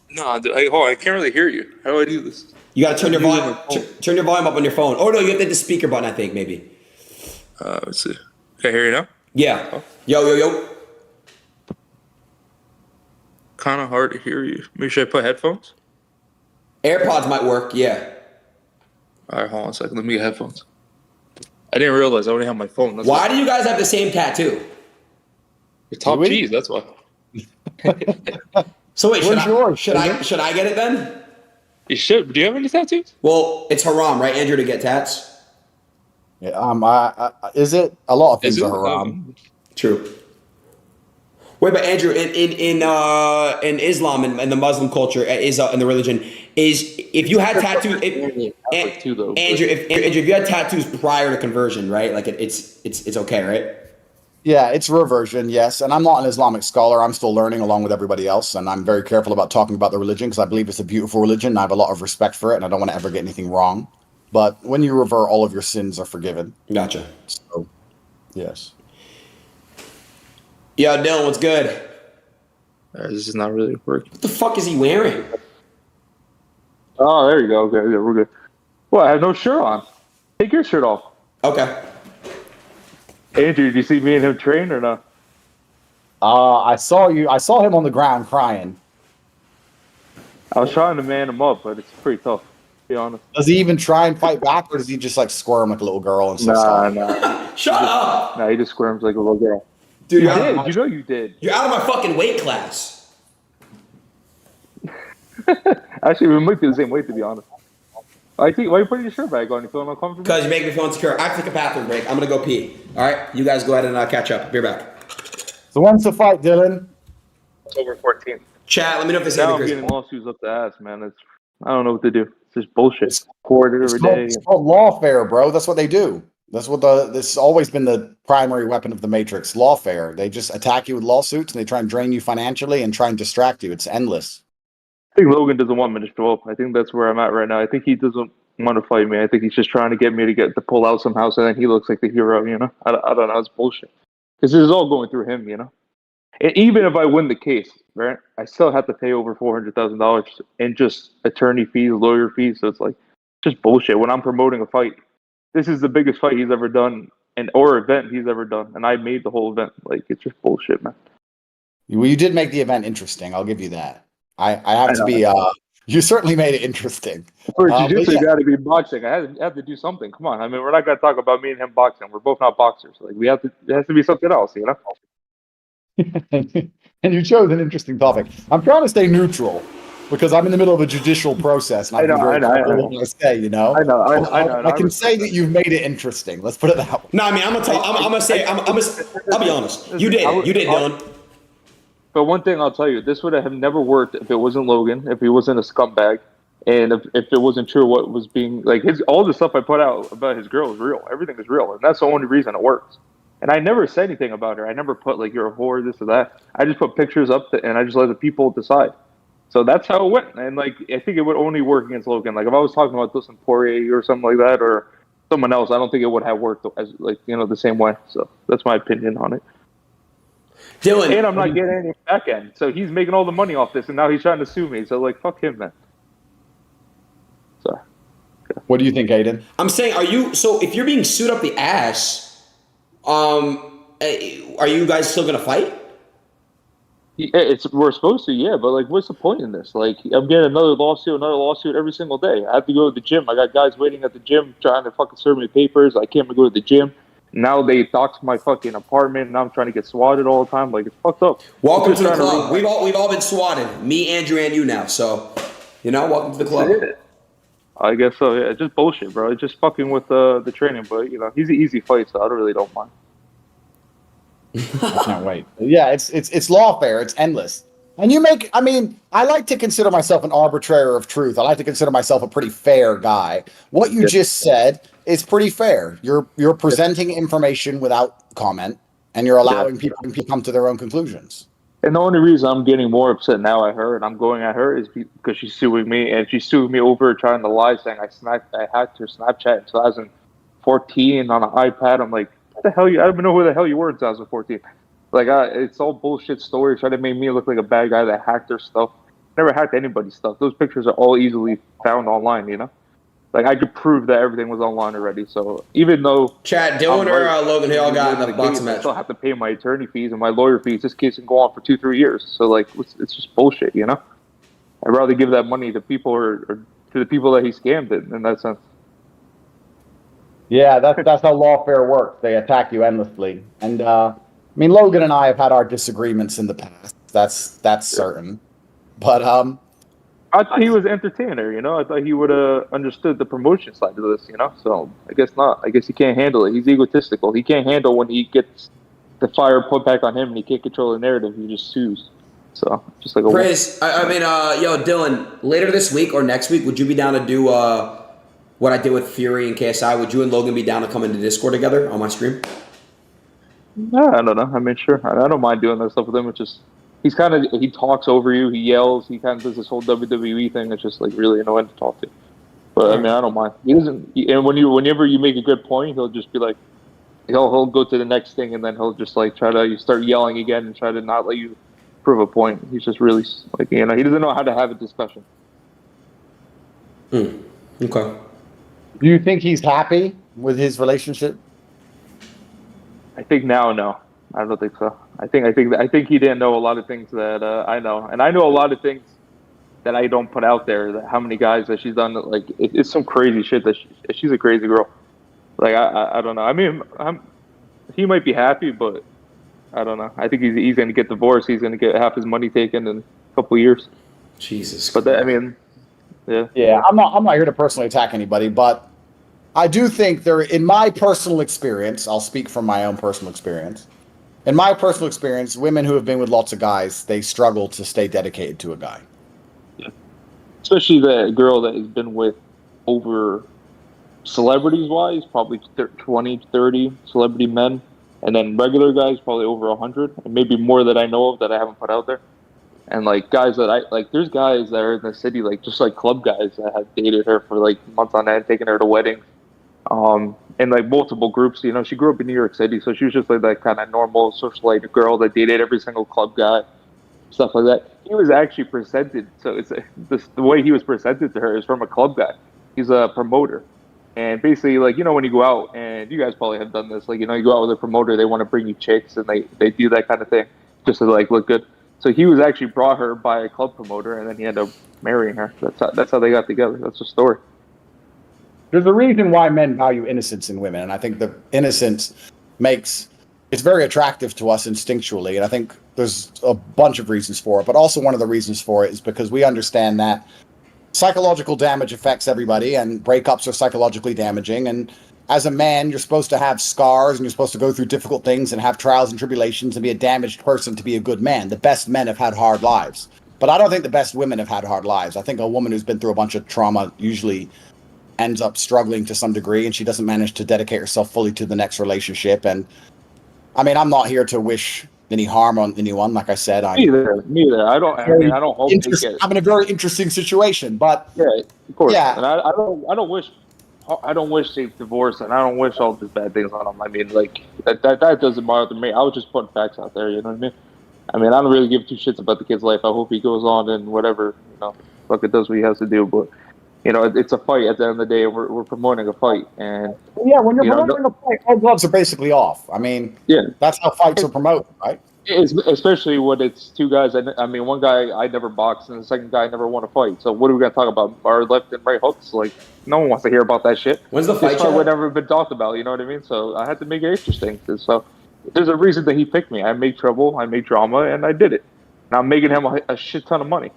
No, hold on, I can't really hear you. How do I do this? You gotta turn your volume. Turn your volume up on your phone. Oh no, you have to hit the speaker button. I think maybe. Let's see. Can I hear you now? Yeah. Oh. Yo. Kind of hard to hear you. Maybe should I put headphones? AirPods might work. Yeah. All right, hold on a second. Let me get headphones. I didn't realize I only have my phone. That's Why do you guys have the same tattoo? You're top G's. That's why. So wait, Where's should I get it then? You should. Do you have any tattoos? Well, it's haram, right, Andrew, to get tats? Yeah, is it? A lot of things are haram. True. Wait, but Andrew, in Islam and the Muslim culture, in the religion, is if you had tattoos, Andrew, if you had tattoos prior to conversion, right? Like it's okay, right? Yeah, it's reversion, yes. And I'm not an Islamic scholar. I'm still learning along with everybody else. And I'm very careful about talking about the religion because I believe it's a beautiful religion. And I have a lot of respect for it. And I don't want to ever get anything wrong. But when you revert, all of your sins are forgiven. Gotcha. So, yes. Yo, Dylan, what's good? This is not really working. What the fuck is he wearing? Oh, there you go. Okay, yeah, we're good. Well, I have no shirt on. Take your shirt off. Okay. Andrew, did you see me and him train or not? I saw him on the ground crying. I was trying to man him up, but it's pretty tough, to be honest. Does he even try and fight back, or does he just like squirm like a little girl and stuff? Nah. Shut up! Nah, he just squirms like a little girl. Dude, You did. You know you did. You're out of my fucking weight class. Actually, we might be the same weight, to be honest. I think. Why are you putting your shirt back on? You feeling uncomfortable? Because you make me feel insecure. I have to take a bathroom break. I'm gonna go pee. All right, you guys go ahead and catch up. Be right back. So when's the fight, Dylan? October 14th. Chat. Let me know if there's Now anything I'm crazy. getting lawsuits up the ass, man. I don't know what to do. It's just bullshit. Court every day. It's called lawfare, bro. That's what they do. That's what this has always been the primary weapon of the Matrix. Lawfare. They just attack you with lawsuits and they try and drain you financially and try and distract you. It's endless. I think Logan doesn't want me to show up. I think that's where I'm at right now. I think he doesn't want to fight me. I think he's just trying to get me to pull out somehow, so then he looks like the hero. You know, I don't know. It's bullshit because this is all going through him. You know, and even if I win the case, right, I still have to pay over $400,000 in just attorney fees, lawyer fees. So it's like just bullshit. When I'm promoting a fight, this is the biggest fight he's ever done, or event he's ever done, and I made the whole event. Like it's just bullshit, man. Well, you did make the event interesting. I'll give you that. I have to be. You certainly made it interesting. For jiu-jitsu, yeah. got to be boxing. I have to do something. Come on, I mean, we're not gonna talk about me and him boxing. We're both not boxers. Like we have to. There has to be something else, you know. And you chose an interesting topic. I'm trying to stay neutral because I'm in the middle of a judicial process. And I know. What I say, you know. I know. I can say that you've made it interesting. Let's put it that way. No, I mean, I'm gonna say. I'll be honest. You did, Dylan. But one thing I'll tell you, this would have never worked if it wasn't Logan, if he wasn't a scumbag, and if it wasn't true what was being like all the stuff I put out about his girl is real. Everything is real, and that's the only reason it works. And I never said anything about her. I never put like you're a whore, this or that. I just put pictures up, and I just let the people decide. So that's how it went. And like I think it would only work against Logan. Like if I was talking about Dustin Poirier or something like that, or someone else, I don't think it would have worked as the same way. So that's my opinion on it. Dylan, and I'm not getting any back end. So he's making all the money off this, and now he's trying to sue me. So like, fuck him, man. So, what do you think, Aiden? I'm saying, if you're being sued up the ass, are you guys still gonna fight? We're supposed to, yeah. But like, what's the point in this? Like, I'm getting another lawsuit every single day. I have to go to the gym. I got guys waiting at the gym trying to fucking serve me papers. I can't even go to the gym. Now they dox my fucking apartment, and I'm trying to get swatted all the time. Like, it's fucked up. Welcome to the club. We've all been swatted. Me, Andrew, and you now. So, welcome to the club. I guess so. Yeah, it's just bullshit, bro. It's just fucking with the training. But he's an easy fight, so I really don't mind. I can't wait. Yeah, it's lawfare. It's endless. And I like to consider myself an arbitrator of truth. I like to consider myself a pretty fair guy. What you just said is pretty fair. You're presenting information without comment, and you're allowing people to come to their own conclusions. And the only reason I'm getting more upset now at her and I'm going at her is because she's suing me, and she's suing me over trying to lie, saying I hacked her Snapchat in 2014 on an iPad. I'm like, what the hell? I don't even know who the hell you were in 2014. Like, it's all bullshit stories trying to make me look like a bad guy that hacked their stuff. Never hacked anybody's stuff. Those pictures are all easily found online, you know? Like, I could prove that everything was online already. So even though Chat, Dylan or Logan, who y'all got in the boxing I match? still have to pay my attorney fees and my lawyer fees. This case can go on for 2-3 years. So, like, it's just bullshit, you know? I'd rather give that money to people or to the people that he scammed in that sense. Yeah, that's how lawfare works. They attack you endlessly. And I mean, Logan and I have had our disagreements in the past. That's certain. But I thought he was an entertainer, you know. I thought he would have understood the promotion side of this, you know. So I guess not. I guess he can't handle it. He's egotistical. He can't handle when he gets the fire put back on him and he can't control the narrative. He just sues. So just like a Chris, I mean, yo, Dylan, later this week or next week, would you be down to do what I did with Fury and KSI? Would you and Logan be down to come into Discord together on my stream? I don't know. I mean, sure. I don't mind doing that stuff with him. It's just he talks over you. He yells. He kind of does this whole WWE thing. It's just like really annoying to talk to. But I mean, I don't mind. He doesn't. And whenever you make a good point, he'll just be like, he'll go to the next thing, and then he'll just like try to start yelling again and try to not let you prove a point. He's just really like, you know, he doesn't know how to have a discussion. Okay. do you think he's happy with his relationship? I think now, no. I don't think so. I think he didn't know a lot of things that I know, and I know a lot of things that I don't put out there. That how many guys that she's done? Like it's some crazy shit that she's a crazy girl. Like I don't know. I mean, he might be happy, but I don't know. I think he's going to get divorced. He's going to get half his money taken in a couple of years. Jesus. But I mean, yeah. Yeah, I'm not here to personally attack anybody, but I do think in my personal experience, I'll speak from my own personal experience. In my personal experience, women who have been with lots of guys, they struggle to stay dedicated to a guy. Yeah. Especially the girl that has been with over celebrities-wise, probably 20, 30 celebrity men. And then regular guys, probably over 100, and maybe more that I know of that I haven't put out there. And like guys that there's guys that are in the city, like just like club guys that have dated her for like months on end, taking her to weddings, and like multiple groups. You know, she grew up in New York City, so she was just like that kind of normal socialite girl that dated every single club guy, stuff like that. He was actually presented, so the way he was presented to her is from a club guy. He's a promoter. And basically, like, you know, when you go out, and you guys probably have done this, like, you know, you go out with a promoter, they want to bring you chicks, and they do that kind of thing just to, like, look good. So he was actually brought her by a club promoter, and then he ended up marrying her. That's how they got together. That's the story. There's a reason why men value innocence in women, and I think the innocence it's very attractive to us instinctually, and I think there's a bunch of reasons for it, but also one of the reasons for it is because we understand that psychological damage affects everybody, and breakups are psychologically damaging. And as a man, you're supposed to have scars, and you're supposed to go through difficult things and have trials and tribulations and be a damaged person to be a good man. The best men have had hard lives. But I don't think the best women have had hard lives. I think a woman who's been through a bunch of trauma usually ends up struggling to some degree, and she doesn't manage to dedicate herself fully to the next relationship. And I mean, I'm not here to wish any harm on anyone. Like I said, Neither. I don't hope they get. I'm in a very interesting situation, but yeah, of course. Yeah. And I don't wish they divorce, and I don't wish all these bad things on them. I mean, like that doesn't bother me. I was just putting facts out there. You know what I mean? I mean, I don't really give two shits about the kid's life. I hope he goes on and whatever, you know, fuck it, does what he has to do. But you know, it's a fight at the end of the day. We're promoting a fight, and yeah, when you're promoting a fight, all gloves are basically off. I mean, yeah, that's how fights are promoted, right? Especially when it's two guys. I mean, one guy I never boxed, and the second guy never won a fight. So what are we going to talk about? Our left and right hooks? Like, no one wants to hear about that shit. When's the fight? This fight would never been talked about. You know what I mean? So I had to make it interesting. So there's a reason that he picked me. I made trouble, I made drama, and I did it. And I'm making him a shit ton of money.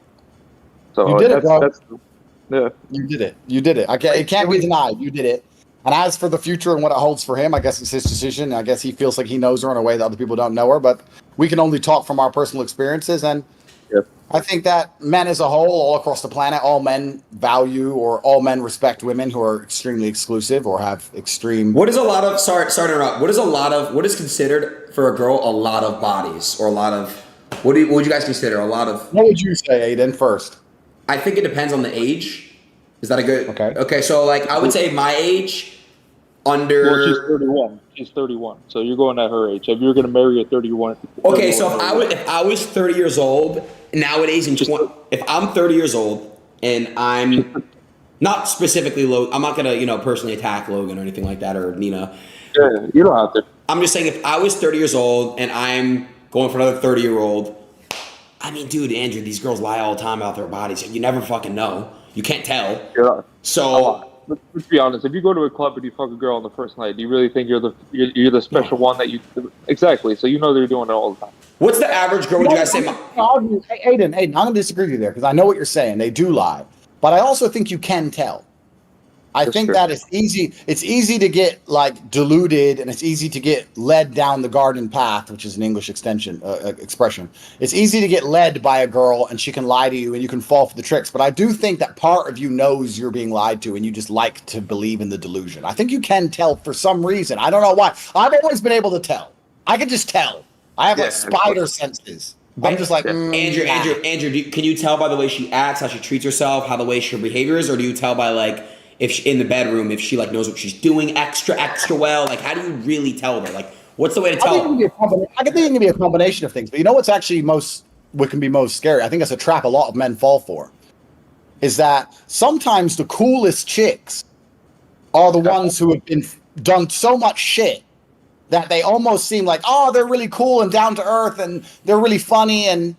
So you did it, bro. Yeah. You did it. You did it. It can't be denied. You did it. And as for the future and what it holds for him, I guess it's his decision. I guess he feels like he knows her in a way that other people don't know her. But we can only talk from our personal experiences. And I think that men as a whole, all across the planet, all men value or all men respect women who are extremely exclusive or have extreme. What is a lot of, sorry to interrupt. What is considered for a girl a lot of bodies or a lot of, what would you guys consider a lot of? What would you say, Aiden, first? I think it depends on the age. Is that a good? Okay. Okay, so like I would say my age, under. Well, she's 31. She's 31. So you're going at her age. If you're going to marry a 31. Okay, so if I was 30 years old nowadays if I'm 30 years old and I'm not specifically I'm not gonna personally attack Logan or anything like that or Nina. Yeah, you don't have to. I'm just saying if I was 30 years old and I'm going for another 30-year-old, I mean, dude, Andrew, these girls lie all the time about their bodies. You never fucking know. You can't tell. Yeah. So Let's be honest. If you go to a club and you fuck a girl on the first night, do you really think you're the special one that you exactly? So you know they're doing it all the time. what's the average girl? Would you guys say? Aiden, I'm going to disagree with you there because I know what you're saying. They do lie. But I also think you can tell. I think that it's easy. It's easy to get like deluded, and it's easy to get led down the garden path, which is an English expression. It's easy to get led by a girl, and she can lie to you, and you can fall for the tricks. But I do think that part of you knows you're being lied to, and you just like to believe in the delusion. I think you can tell for some reason. I don't know why. I've always been able to tell. I can just tell. I have like spider senses. I'm just like Andrew. Can you tell by the way she acts, how she treats herself, how the way her behavior is, or do you tell by like? If she, in the bedroom, if she like knows what she's doing extra well, like how do you really tell her? Like, what's the way to tell? I think it can be a combination of things. But you know what's actually what can be most scary? I think it's a trap a lot of men fall for. Is that sometimes the coolest chicks are the ones who have been done so much shit that they almost seem like, oh, they're really cool and down to earth and they're really funny and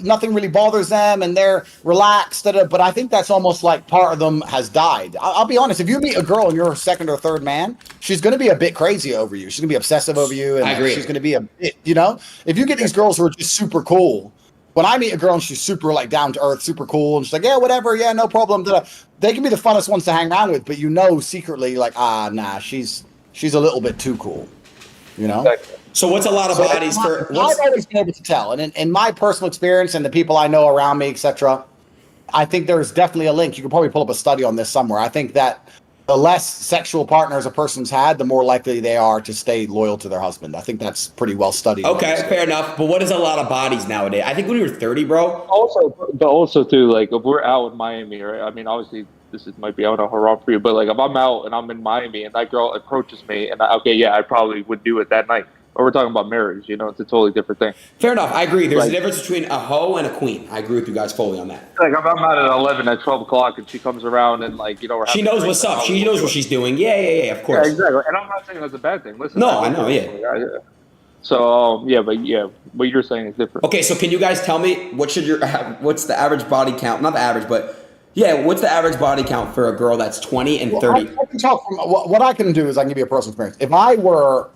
nothing really bothers them and they're relaxed. But I think that's almost like part of them has died. I'll be honest. If you meet a girl and you're her second or third man, she's going to be a bit crazy over you. She's going to be obsessive over you. And I agree. She's going to be a bit, if you get these girls who are just super cool, when I meet a girl and she's super like down to earth, super cool, and she's like, yeah, whatever, yeah, no problem. They can be the funnest ones to hang around with, but secretly like, nah, she's a little bit too cool. Exactly. So what's a lot of bodies for? I've always been able to tell, and in my personal experience and the people I know around me, etc., I think there's definitely a link. You could probably pull up a study on this somewhere. I think that the less sexual partners a person's had, the more likely they are to stay loyal to their husband. I think that's pretty well studied. Okay, fair enough. But what is a lot of bodies nowadays? I think when you were 30, bro. Also too, like if we're out in Miami, right? I mean, obviously might be out on haram for you, but like if I'm out and I'm in Miami and that girl approaches me and I probably would do it that night. Or we're talking about marriage, it's a totally different thing. Fair enough. I agree. There's a difference between a hoe and a queen. I agree with you guys fully on that. Like if I'm out at 11 at 12 o'clock and she comes around and like, we're she knows what's up. She knows what she's doing. Yeah, of course. Yeah, exactly. And I'm not saying that's a bad thing. Listen. No, I know, yeah. So, what you're saying is different. Okay, so can you guys tell me what's the average body count? Not the average, but yeah, what's the average body count for a girl that's 20 and 30? I can talk from what I can do is I can give you a personal experience. If I were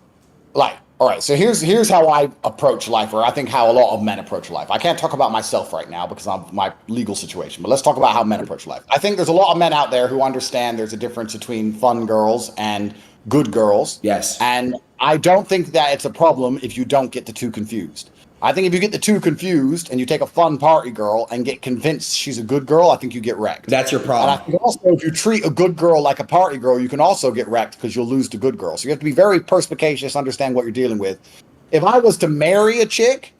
like, all right, so here's how I approach life, or I think how a lot of men approach life. I can't talk about myself right now because of my legal situation, but let's talk about how men approach life. I think there's a lot of men out there who understand there's a difference between fun girls and good girls. Yes. And I don't think that it's a problem if you don't get the two confused. I think if you get the two confused and you take a fun party girl and get convinced she's a good girl, I think you get wrecked. That's your problem. And I think also if you treat a good girl like a party girl, you can also get wrecked because you'll lose the good girl. So you have to be very perspicacious, understand what you're dealing with. If I was to marry a chick,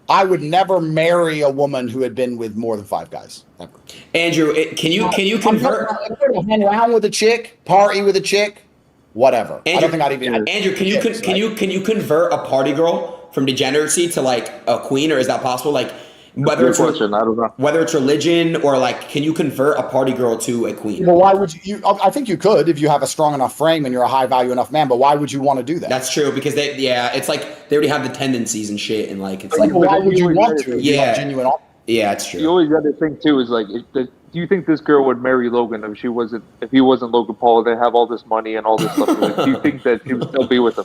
I would never marry a woman who had been with more than 5 guys. Ever. Andrew, can you convert? Hang around with a chick, party with a chick, whatever. Andrew, I don't think I'd even. Andrew, can you convert a party girl from degeneracy to like a queen, or is that possible? Like whether it's I don't know. Whether it's religion or like, can you convert a party girl to a queen? Well, why would you? I think you could if you have a strong enough frame and you're a high value enough man. But why would you want to do that? That's true because it's like they already have the tendencies and shit, and like it's like why would you want to? Yeah, genuine. Yeah, it's true. You always got to think too is like, do you think this girl would marry Logan if he wasn't Logan Paul? They have all this money and all this stuff. Like, do you think that she would still be with him?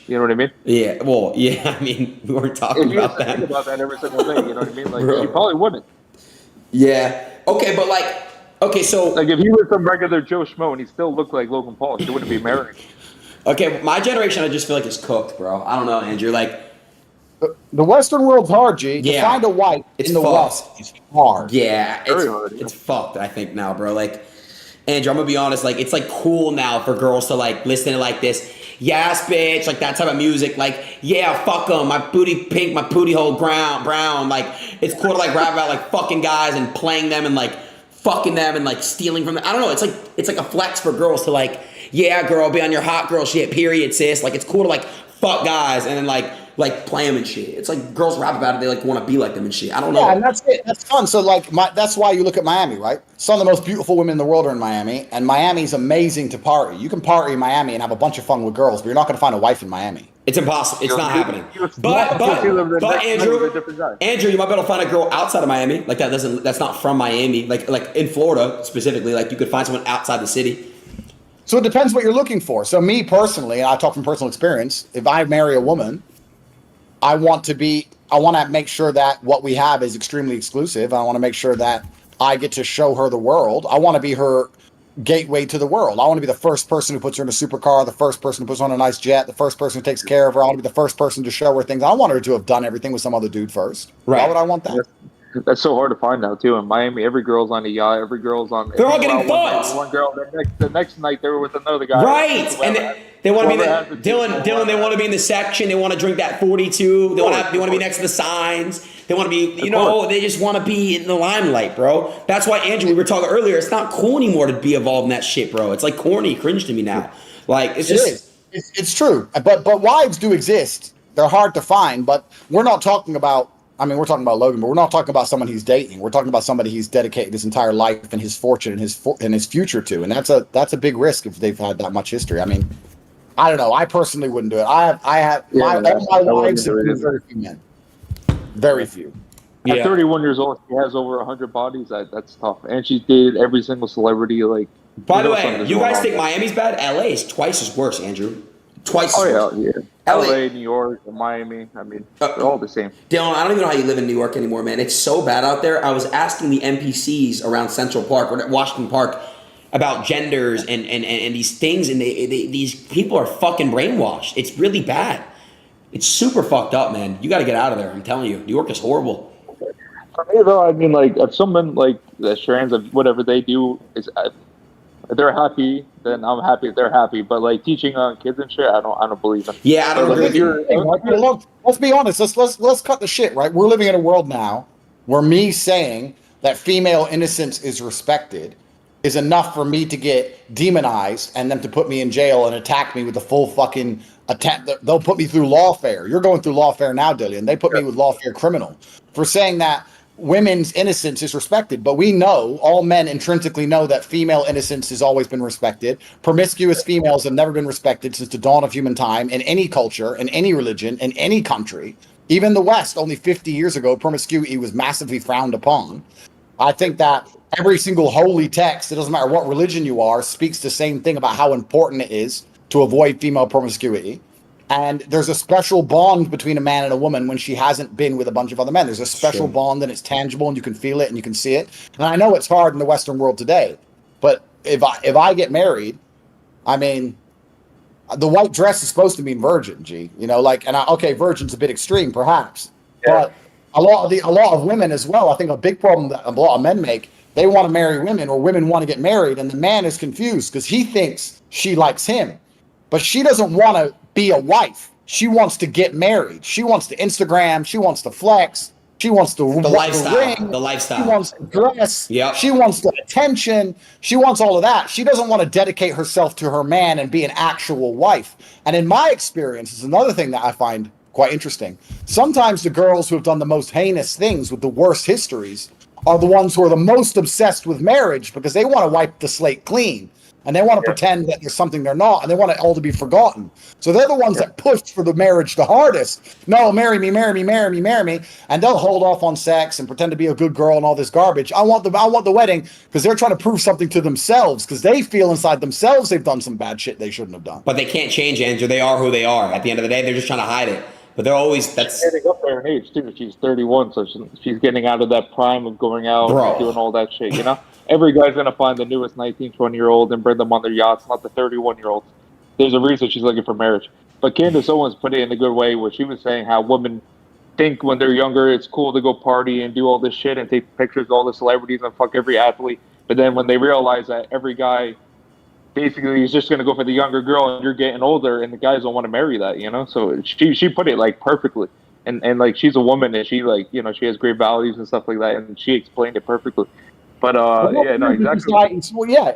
You know what I mean? Yeah. Well, yeah. I mean, we weren't talking about that. Think about that every single day. You know what I mean? Like, she probably wouldn't. Yeah. Okay, but like, so like if he was some regular Joe Schmo and he still looked like Logan Paul, she wouldn't be marrying. Okay, my generation, I just feel like is cooked, bro. I don't know, Andrew. Like. The Western world's hard, G. Yeah. To find a wife in the West is hard. Yeah, hard, it's fucked, I think, now, bro. Like, Andrew, I'm gonna be honest, like, it's like cool now for girls to like listen to like this, yes, bitch, like that type of music, like, yeah, fuck them, my booty pink, my booty hole brown, like, it's cool to like rap about like fucking guys and playing them and like fucking them and like stealing from them. I don't know, it's like a flex for girls to like, yeah, girl, be on your hot girl shit, period, sis. Like, it's cool to like fuck guys and then like play them and shit. It's like girls rap about it. They like want to be like them and shit. I don't know. Yeah, and that's it. That's fun. So like, that's why you look at Miami, right? Some of the most beautiful women in the world are in Miami, and Miami's amazing to party. You can party in Miami and have a bunch of fun with girls, but you're not going to find a wife in Miami. It's impossible. It's not happening. But Andrew, you might be able to find a girl outside of Miami. Like that's not from Miami. Like in Florida specifically, like you could find someone outside the city. So it depends what you're looking for. So me personally, and I talk from personal experience, if I marry a woman, I want to make sure that what we have is extremely exclusive. I want to make sure that I get to show her the world. I want to be her gateway to the world. I want to be the first person who puts her in a supercar, the first person who puts her on a nice jet, the first person who takes care of her. I want to be the first person to show her things. I want her to have done everything with some other dude first. Right. Why would I want that? That's so hard to find now too. In Miami, every girl's on a yacht. Every girl's on. They're all getting fucked. One girl. The next night they were with another guy. Right, and they want to be Dylan. They want to be in the section. They want to drink that 42. They want to be next to the signs. They want to be, they just want to be in the limelight, bro. That's why, Andrew, we were talking earlier. It's not cool anymore to be involved in that shit, bro. It's like corny, cringe to me now. Like it's true. But wives do exist. They're hard to find. But we're not talking about. I mean, we're talking about Logan, but we're not talking about someone he's dating. We're talking about somebody he's dedicated his entire life and his fortune and his future to, and that's a big risk if they've had that much history. I mean, I don't know. I personally wouldn't do it. All my wives have been very few men, very few. Yeah. At 31 years old, she has over 100 bodies. That's tough, and she's dated every single celebrity. Like, by the way, you guys think Miami's bad? LA is twice as worse, Andrew. Twice as worse. Yeah. LA, New York, Miami. I mean, they're all the same. Dylan, I don't even know how you live in New York anymore, man. It's so bad out there. I was asking the NPCs around Central Park or Washington Park about genders and these things, and these people are fucking brainwashed. It's really bad. It's super fucked up, man. You got to get out of there. I'm telling you, New York is horrible. For me, though, I mean, like, if someone like the trans of whatever they do is. If they're happy, then I'm happy if they're happy. But like teaching on kids and shit, I don't believe in. Yeah, I don't agree with you. Let's be honest. Let's cut the shit, right? We're living in a world now where me saying that female innocence is respected is enough for me to get demonized and them to put me in jail and attack me with the full fucking attack. They'll put me through lawfare. You're going through lawfare now, Dillion. They put me with lawfare criminal for saying that women's innocence is respected, but we know, all men intrinsically know, that female innocence has always been respected. Promiscuous females have never been respected since the dawn of human time in any culture, in any religion, in any country. Even the West, only 50 years ago, promiscuity was massively frowned upon. I think that every single holy text, it doesn't matter what religion you are, speaks the same thing about how important it is to avoid female promiscuity. And there's a special bond between a man and a woman when she hasn't been with a bunch of other men. There's a special bond, and it's tangible, and you can feel it and you can see it. And I know it's hard in the Western world today, but if I get married, I mean, the white dress is supposed to mean virgin, G. Okay, virgin's a bit extreme, perhaps, but a lot of women as well. I think a big problem that a lot of men make, they want to marry women, or women want to get married, and the man is confused because he thinks she likes him, but she doesn't want to be a wife. She wants to get married. She wants to Instagram. She wants to flex. She wants the lifestyle. The lifestyle. She wants to dress. Yep. She wants the attention. She wants all of that. She doesn't want to dedicate herself to her man and be an actual wife. And in my experience, is another thing that I find quite interesting. Sometimes the girls who have done the most heinous things with the worst histories are the ones who are the most obsessed with marriage because they want to wipe the slate clean. And they want to pretend that there's something they're not, and they want it all to be forgotten. So they're the ones that push for the marriage the hardest. No, marry me, marry me, marry me, marry me. And they'll hold off on sex and pretend to be a good girl and all this garbage. I want the wedding because they're trying to prove something to themselves because they feel inside themselves they've done some bad shit they shouldn't have done. But they can't change, Andrew. They are who they are. At the end of the day, they're just trying to hide it. But they're always, that's... She's getting up there in age, too. She's 31, so she's getting out of that prime of going out and doing all that shit, you know? Every guy's going to find the newest 19, 20-year-old and bring them on their yachts, not the 31-year-olds. There's a reason she's looking for marriage. But Candace Owens put it in a good way where she was saying how women think when they're younger it's cool to go party and do all this shit and take pictures of all the celebrities and fuck every athlete. But then when they realize that every guy basically is just going to go for the younger girl and you're getting older and the guys don't want to marry that, you know? So she put it, like, perfectly. And like, she's a woman and she, like, you know, she has great values and stuff like that. And she explained it perfectly. But yeah, no, exactly. Well, yeah,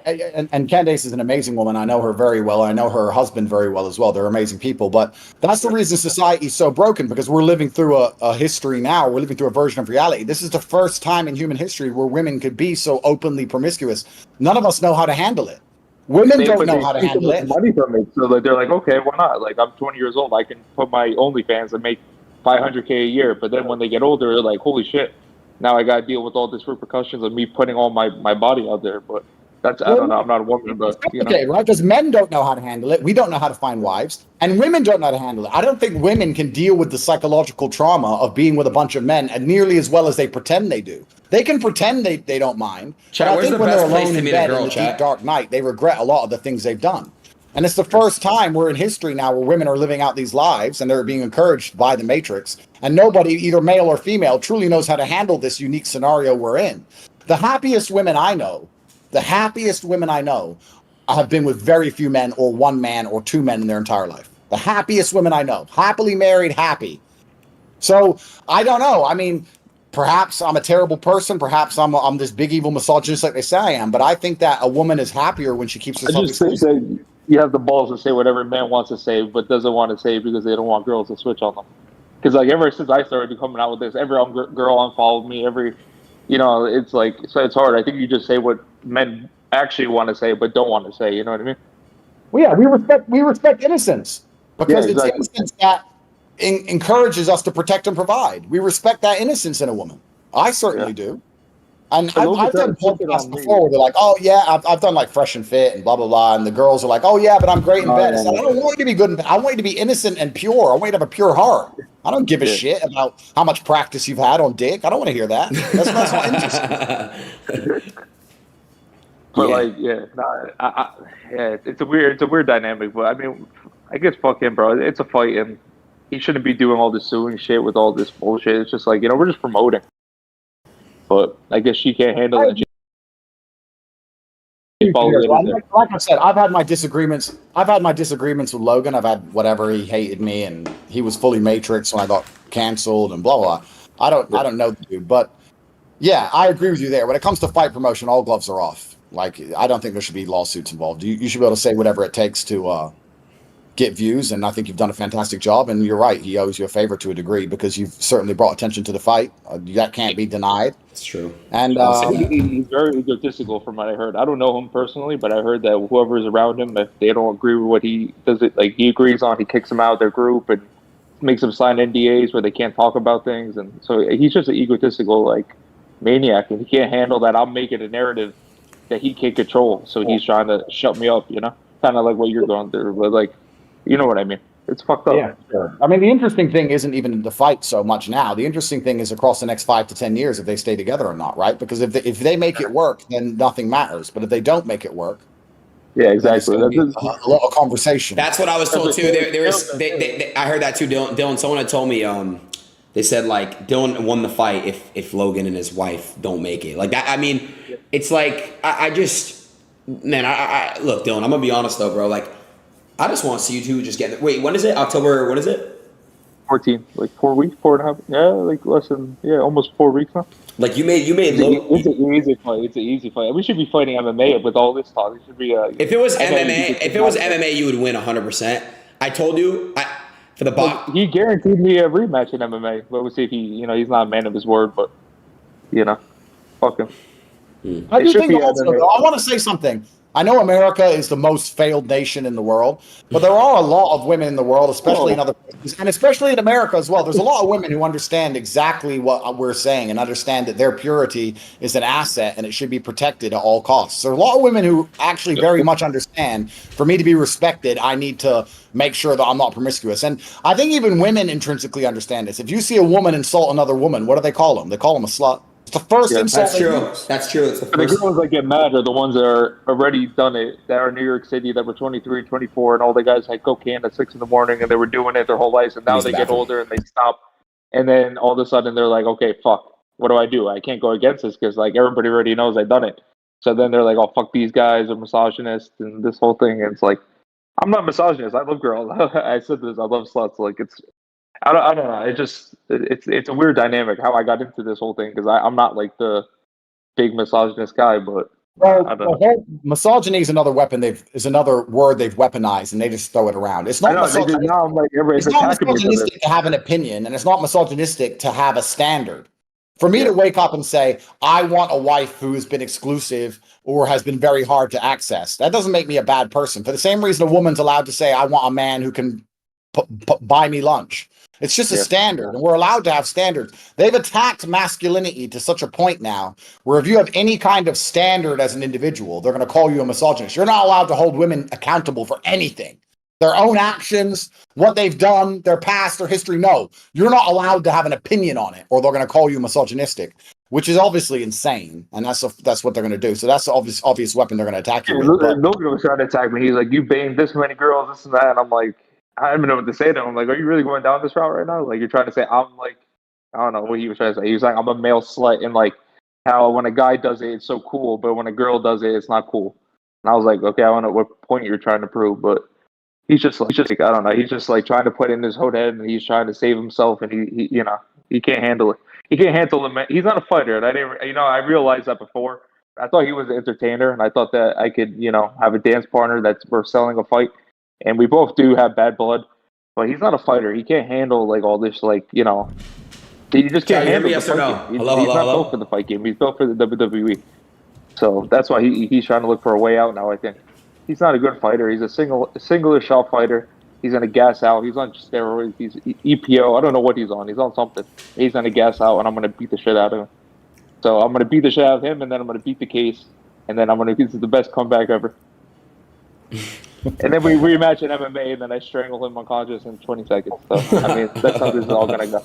and Candace is an amazing woman. I know her very well. I know her husband very well as well. They're amazing people. But that's the reason society is so broken, because we're living through a history now. We're living through a version of reality. This is the first time in human history where women could be so openly promiscuous. None of us know how to handle it. Women don't know how to handle it. Money from it, so they're like, okay, why not? Like, I'm 20 years old. I can put my OnlyFans and make $500K a year. But then when they get older, they're like, holy shit. Now I got to deal with all this repercussions of me putting all my body out there. But that's, I don't know. I'm not a woman, but you know. Okay, right? Because men don't know how to handle it. We don't know how to find wives, and women don't know how to handle it. I don't think women can deal with the psychological trauma of being with a bunch of men and nearly as well as they pretend they do. They can pretend they don't mind. Chat, but I where's think the when best they're place alone to in meet a bed girl, in the chat? deep dark night, they regret a lot of the things they've done. And it's the first time we're in history now where women are living out these lives and they're being encouraged by the Matrix. And nobody, either male or female, truly knows how to handle this unique scenario we're in. The happiest women I know have been with very few men, or one man or two men in their entire life. The happiest women I know, happily married, happy. So I don't know. I mean, perhaps I'm a terrible person. Perhaps I'm this big evil misogynist like they say I am. But I think that a woman is happier when she keeps I herself just think exclusive. that you have the balls to say whatever a man wants to say, but doesn't want to say because they don't want girls to switch on them. Because like ever since I started coming out with this, every girl unfollowed me. It's like, so it's hard. I think you just say what men actually want to say, but don't want to say. You know what I mean? Well, yeah, we respect innocence, because Yeah, exactly. it's innocence that encourages us to protect and provide. We respect that innocence in a woman. I certainly do. And I've done podcasts before where they're like, oh, yeah, I've done like Fresh and Fit and blah, blah, blah. And the girls are like, oh, yeah, but I'm great in bed. I said, I don't want you to be good in bed. I want you to be innocent and pure. I want you to have a pure heart. I don't give a shit about how much practice you've had on dick. I don't want to hear that. That's not interesting. But like, yeah, it's a weird dynamic. But I mean, I guess fuck him, bro. It's a fight, and he shouldn't be doing all this suing shit with all this bullshit. It's just like, we're just promoting. But I guess she can't handle it. Like I said, I've had my disagreements. With Logan. I've had whatever, he hated me, and he was fully Matrix when I got canceled and blah blah. I don't know the dude, but yeah, I agree with you there. When it comes to fight promotion, all gloves are off. Like, I don't think there should be lawsuits involved. You should be able to say whatever it takes to get views, and I think you've done a fantastic job. And you're right, he owes you a favor to a degree, because you've certainly brought attention to the fight. That can't be denied. It's true. And he's very egotistical from what I heard. I don't know him personally, but I heard that whoever is around him, if they don't agree with what he does, he agrees on, he kicks them out of their group and makes them sign NDAs where they can't talk about things. And so he's just an egotistical maniac, and he can't handle that I'll make it a narrative that he can't control. So he's trying to shut me up, kind of like what you're going through, but you know what I mean? It's fucked up. Yeah, sure. I mean, the interesting thing isn't even the fight so much now. The interesting thing is across the next 5 to 10 years, if they stay together or not, right? Because if they make it work, then nothing matters. But if they don't make it work, yeah, exactly. A lot of conversation. That's what I was told too. I heard that too. Dylan, someone had told me. They said Dylan won the fight if Logan and his wife don't make it. Like that. I mean, it's like I just, man. I look, Dylan. I'm gonna be honest though, bro. I just want to see you two just get. Wait, when is it? October? When is it? 14, 4 weeks, 4.5. Yeah, less than almost 4 weeks now. You made. It's an easy fight. It's an easy fight. We should be fighting MMA with all this talk. It should be. If it was MMA, you would win 100%. I told you. For the box. He guaranteed me a rematch in MMA. But we'll see if he's not a man of his word, but fuck him. I do think also, though, I want to say something. I know America is the most failed nation in the world, but there are a lot of women in the world, especially in other places, and especially in America as well. There's a lot of women who understand exactly what we're saying and understand that their purity is an asset and it should be protected at all costs. There are a lot of women who actually very much understand, for me to be respected, I need to make sure that I'm not promiscuous. And I think even women intrinsically understand this. If you see a woman insult another woman, what do they call them? They call them a slut. It's the first insult. That's true. That's true. It's the first. The girls that get mad are the ones that are already done it, that are in New York City, that were 23, 24, and all the guys had cocaine at 6 a.m. and they were doing it their whole lives, and now they get older and they stop. And then all of a sudden they're like, okay, fuck, what do? I can't go against this because everybody already knows I've done it. So then they're like, oh, fuck these guys are misogynists and this whole thing. And it's like, I'm not misogynist. I love girls. I said this. I love sluts. I don't know. It's a weird dynamic how I got into this whole thing, because I'm not the big misogynist guy, but Well, I don't the know. whole misogyny is another word they've weaponized, and they just throw it around. It's I not know they just, misogynistic. now I'm like everybody's It's not attacking me for this. misogynistic to have an opinion, and it's not misogynistic to have a standard. For me Yeah. to wake up and say, I want a wife who has been exclusive or has been very hard to access, that doesn't make me a bad person. For the same reason a woman's allowed to say, I want a man who can buy me lunch. It's just a Yeah. standard, and we're allowed to have standards. They've attacked masculinity to such a point now where if you have any kind of standard as an individual, they're going to call you a misogynist. You're not allowed to hold women accountable for anything. Their own actions, what they've done, their past, their history. No, you're not allowed to have an opinion on it, or they're going to call you misogynistic, which is obviously insane. And that's what they're going to do. So that's the obvious weapon they're going to attack you with. But Logan was trying to attack me. He's like, "You banged this many girls, this and that." And I'm like, I don't even know what to say to him. I'm like, "Are you really going down this route right now? Like, you're trying to say I'm like, I don't know what he was trying to say. He was like, I'm a male slut, and like how when a guy does it, it's so cool, but when a girl does it, it's not cool." And I was like, "Okay, I don't know what point you're trying to prove, but." He's just like I don't know. He's just like trying to put in his whole head, and he's trying to save himself, and he you know he can't handle it. He can't handle the. He's not a fighter, and I didn't. I realized that before. I thought he was an entertainer, and I thought that I could have a dance partner that's we're selling a fight, and we both do have bad blood, but he's not a fighter. He can't handle like all this He just can't handle yes the or fight no? game. Hello, He's hello, not hello? built for the fight game. He's built for the WWE. So that's why he's trying to look for a way out now. I think he's not a good fighter. He's a singular shot fighter. He's gonna gas out. He's on steroids. He's EPO. I don't know what he's on. He's on something. He's gonna gas out, and I'm gonna beat the shit out of him. So I'm gonna beat the shit out of him, and then I'm gonna beat the case, and then this is the best comeback ever. And then we rematch in MMA, and then I strangle him unconscious in 20 seconds. So I mean, that's how this is all gonna go.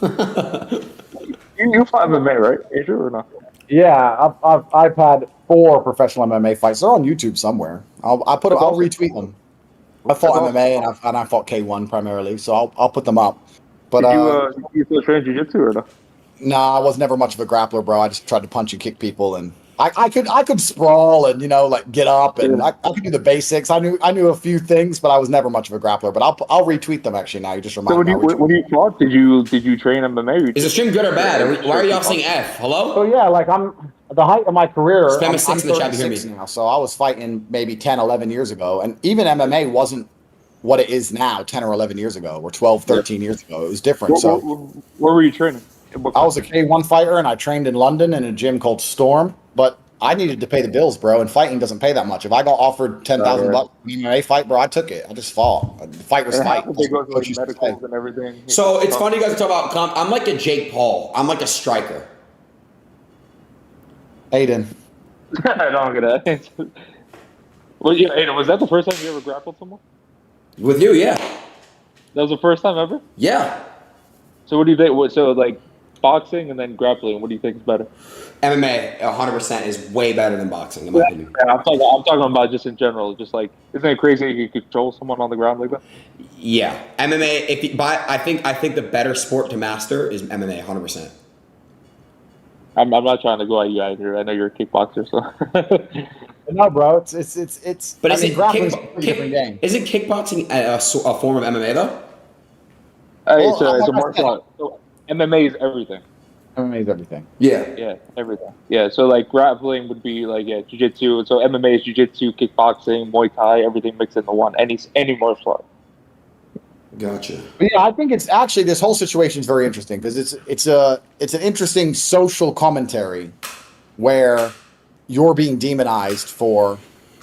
You fight MMA, right, Andrew, or not? yeah, I've had 4 professional MMA fights. They're on YouTube somewhere. I'll retweet them. I fought MMA and I fought K1 primarily, so I'll put them up. But Did you still train jiu-jitsu or no? nah, I was never much of a grappler, bro. I just tried to punch and kick people, and I could sprawl and like get up, and I could do the basics. I knew a few things, but I was never much of a grappler. But I'll retweet them actually now. You just So reminded me. when you fought, did you train MMA? Is the stream good or bad? Why are y'all saying F? Hello? So yeah, like I'm at the height of my career. Spam a I'm 6 in the chat to hear 36 me. now, so I was fighting maybe 10, 11 years ago, and even MMA wasn't what it is now 10 or 11 years ago, or 12, 13 years ago. It was different. Where were you training? I was a K1 fighter, and I trained in London in a gym called Storm, but I needed to pay the bills, bro, and fighting doesn't pay that much. If I got offered $10,000 for an MMA fight, bro, I took it. I just fought. Fighters fight. They go through like medicals and everything. So it's funny you guys talk about comp. I'm like a Jake Paul. I'm like a striker. Aiden. I don't get that. Well, yeah, Aiden, was that the first time you ever grappled someone? With you, yeah. That was the first time ever? Yeah. So what do you think? So like boxing and then grappling, what do you think is better? MMA 100% is way better than boxing, in my opinion. Yeah, I'm talking about just in general. Just like, isn't it crazy you could control someone on the ground like that? Yeah. MMA, I think the better sport to master is MMA 100%. I'm not trying to go at you either. I know you're a kickboxer, so. No, bro, it's. But isn't game. Isn't kickboxing a form of MMA though? It's a martial art. So MMA is everything. MMA is everything. Yeah. Yeah, everything. Yeah, so like grappling would be like jiu-jitsu. So MMA is jiu-jitsu, kickboxing, Muay Thai, everything mixed into one. Any martial art. Gotcha. But yeah, I think it's actually this whole situation is very interesting because it's an interesting social commentary where you're being demonized for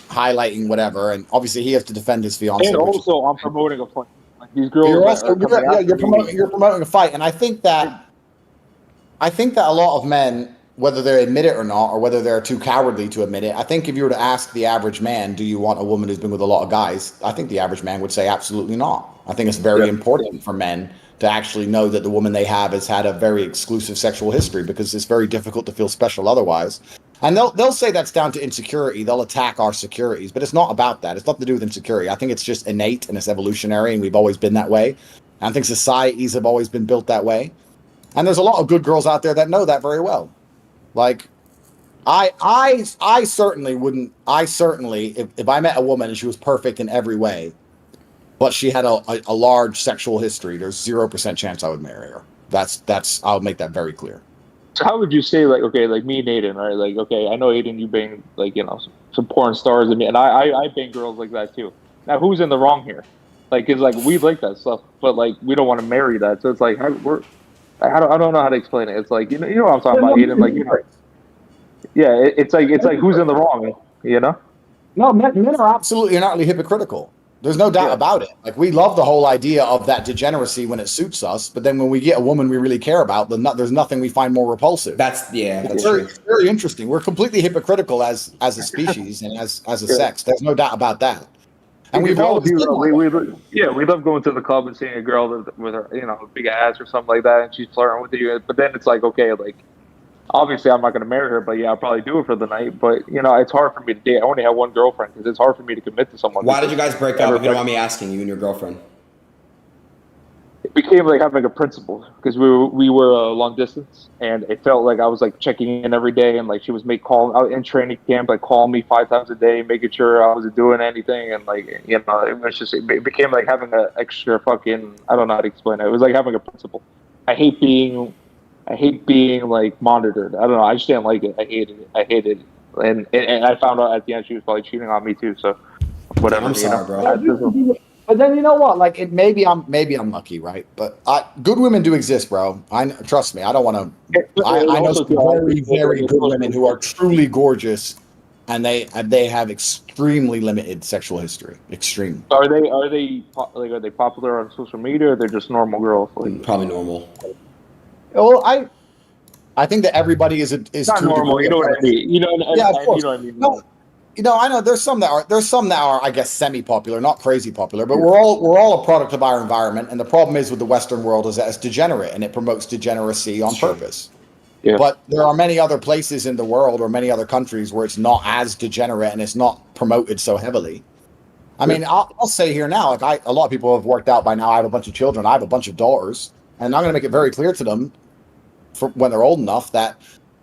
highlighting whatever, and obviously he has to defend his fiance. And also, I'm promoting a fight. Like these girls. You're promoting a fight, and I think that a lot of men, whether they admit it or not, or whether they're too cowardly to admit it, I think if you were to ask the average man, do you want a woman who's been with a lot of guys? I think the average man would say absolutely not. I think it's very important for men to actually know that the woman they have has had a very exclusive sexual history, because it's very difficult to feel special otherwise. And they'll say that's down to insecurity. They'll attack our securities, but it's not about that. It's nothing to do with insecurity. I think it's just innate and it's evolutionary, and we've always been that way. And I think societies have always been built that way. And there's a lot of good girls out there that know that very well. Like, I certainly wouldn't. If I met a woman and she was perfect in every way, but she had a large sexual history, there's 0% chance I would marry her. I'll make that very clear. So how would you say, like, okay, like me and Aiden, right? Like, okay, I know Aiden, you bang, like, some porn stars, and I bang girls like that too. Now, who's in the wrong here? Like, cause like we like that stuff, but like we don't want to marry that. So it's like, I don't know how to explain it. It's like, you know what I'm talking about, Aiden. Like, yeah, it's like who's in the wrong, you know? No, men are absolutely and utterly hypocritical. There's no doubt Yeah. about it. Like we love the whole idea of that degeneracy when it suits us, but then when we get a woman we really care about, there's nothing we find more repulsive. That's It's true. very interesting. We're completely hypocritical as a species and as a sex. There's no doubt about that. And we've always been that way. We love going to the club and seeing a girl with her, big ass or something like that, and she's flirting with you. But then it's like, okay, like obviously I'm not going to marry her, but yeah, I'll probably do it for the night. But it's hard for me to date. I only have one girlfriend because it's hard for me to commit to someone. Why did you guys break up? If you don't mind me asking, you and your girlfriend. It became like having a principle because we were long distance, and it felt like I was like checking in every day, and like she was calling out in training camp, like calling me 5 times a day, making sure I wasn't doing anything, and like it was just it became like having an extra fucking, I don't know how to explain it. It was like having a principle. I hate being like monitored. I don't know. I just didn't like it. I hated it, and I found out at the end she was probably cheating on me too. So whatever. I'm sorry, bro. But then you know what? Like maybe I'm lucky, right? But good women do exist, bro. Trust me. I don't want to. I know some very very good women who are truly gorgeous, and they have extremely limited sexual history. Extreme. Are they popular on social media, or they're just normal girls? Like, probably normal. Well, I think that everybody is not normal. You know what I mean? Yeah, of course. You know what I mean? No, I know there's some that are I guess semi-popular, not crazy popular, but we're all a product of our environment, and the problem is with the Western world is that it's degenerate and it promotes degeneracy on purpose. Yeah. But there are many other places in the world or many other countries where it's not as degenerate and it's not promoted so heavily. I mean, I'll say here now, like a lot of people have worked out by now. I have a bunch of children. I have a bunch of daughters, and I'm going to make it very clear to them when they're old enough that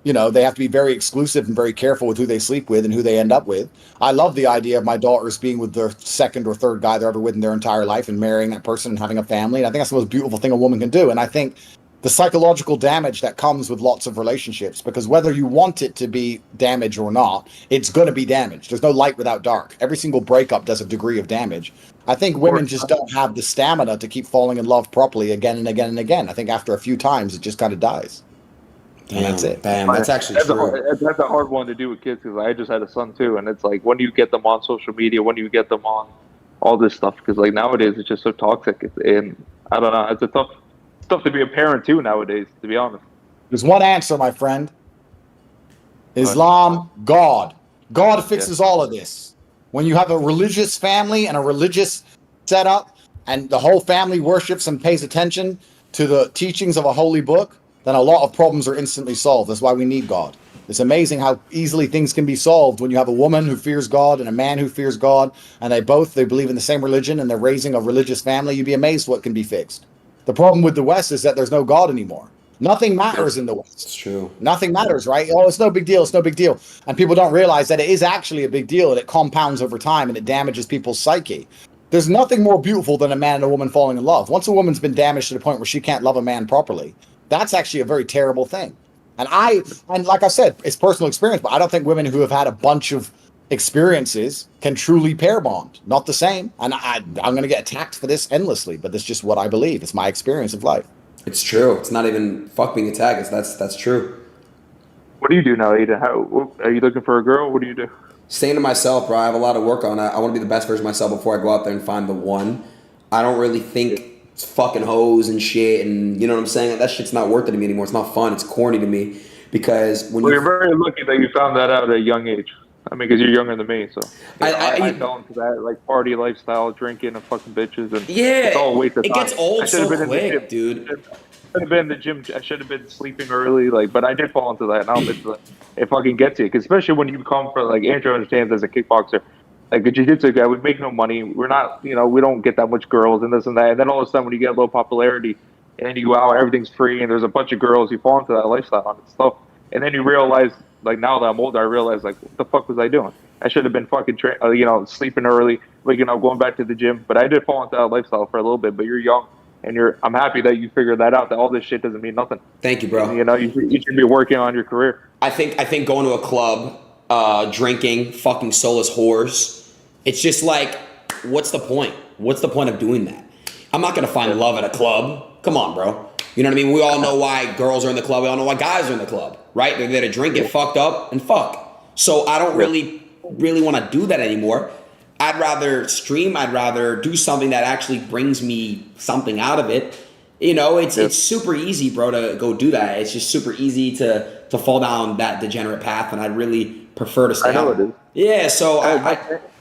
they have to be very exclusive and very careful with who they sleep with and who they end up with. I love the idea of my daughters being with their second or third guy they're ever with in their entire life and marrying that person and having a family. And I think that's the most beautiful thing a woman can do. And I think the psychological damage that comes with lots of relationships, because whether you want it to be damage or not, it's going to be damage. There's no light without dark. Every single breakup does a degree of damage. I think women just don't have the stamina to keep falling in love properly again and again and again. I think after a few times, it just kind of dies. And that's it. Damn, that's actually true. That's a hard one to do with kids because I just had a son too, and it's like when do you get them on social media? When do you get them on all this stuff? Because like nowadays it's just so toxic, and I don't know. It's tough to be a parent too nowadays, to be honest. There's one answer, my friend. Islam, God. God fixes all of this. When you have a religious family and a religious setup, and the whole family worships and pays attention to the teachings of a holy book, then a lot of problems are instantly solved. That's why we need God. It's amazing how easily things can be solved when you have a woman who fears God and a man who fears God, and they believe in the same religion and they're raising a religious family. You'd be amazed what can be fixed. The problem with the West is that there's no God anymore. Nothing matters in the West. It's true. Nothing matters, right? Oh, it's no big deal. It's no big deal. And people don't realize that it is actually a big deal, and it compounds over time and it damages people's psyche. There's nothing more beautiful than a man and a woman falling in love. Once a woman's been damaged to the point where she can't love a man properly, that's actually a very terrible thing. And like I said, it's personal experience, but I don't think women who have had a bunch of experiences can truly pair bond. Not the same. And I'm going to get attacked for this endlessly, but that's just what I believe. It's my experience of life. It's true. It's not even fuck being attacked. That's true. What do you do now, Aiden? How are you looking for a girl? What do you do? Staying to myself, bro. I have a lot of work on. I want to be the best version of myself before I go out there and find the one. I don't really think it's fucking hoes and shit, and you know what I'm saying? That shit's not worth it to me anymore. It's not fun. It's corny to me because you're very lucky that you found that out at a young age. I mean, because you're younger than me, so I fell into that like party lifestyle, drinking and fucking bitches, and it's all a waste of time. It gets old so quick, dude. I should have been in the gym. I should have been sleeping early, but I did fall into that. Now it fucking gets you, because especially when you come from Andrew understands as a kickboxer. Like a jiu-jitsu guy, we make no money. We're not, we don't get that much girls and this and that. And then all of a sudden, when you get low popularity and you go out, everything's free, and there's a bunch of girls, you fall into that lifestyle and stuff. And then you realize, now that I'm older, I realize, what the fuck was I doing? I should have been fucking, sleeping early, waking up, going back to the gym. But I did fall into that lifestyle for a little bit. But you're young, and I'm happy that you figured that out. That all this shit doesn't mean nothing. Thank you, bro. You know, you should be working on your career. I think going to a club, drinking, fucking soulless whores. It's just like, what's the point? What's the point of doing that? I'm not gonna find love at a club. Come on, bro. You know what I mean? We all know why girls are in the club. We all know why guys are in the club, right? They're there to drink, get fucked up, and fuck. So I don't really want to do that anymore. I'd rather stream. I'd rather do something that actually brings me something out of it. You know, it's super easy, bro, to go do that. It's just super easy to fall down that degenerate path, and I'd really prefer to stay out. I know it is. Yeah, so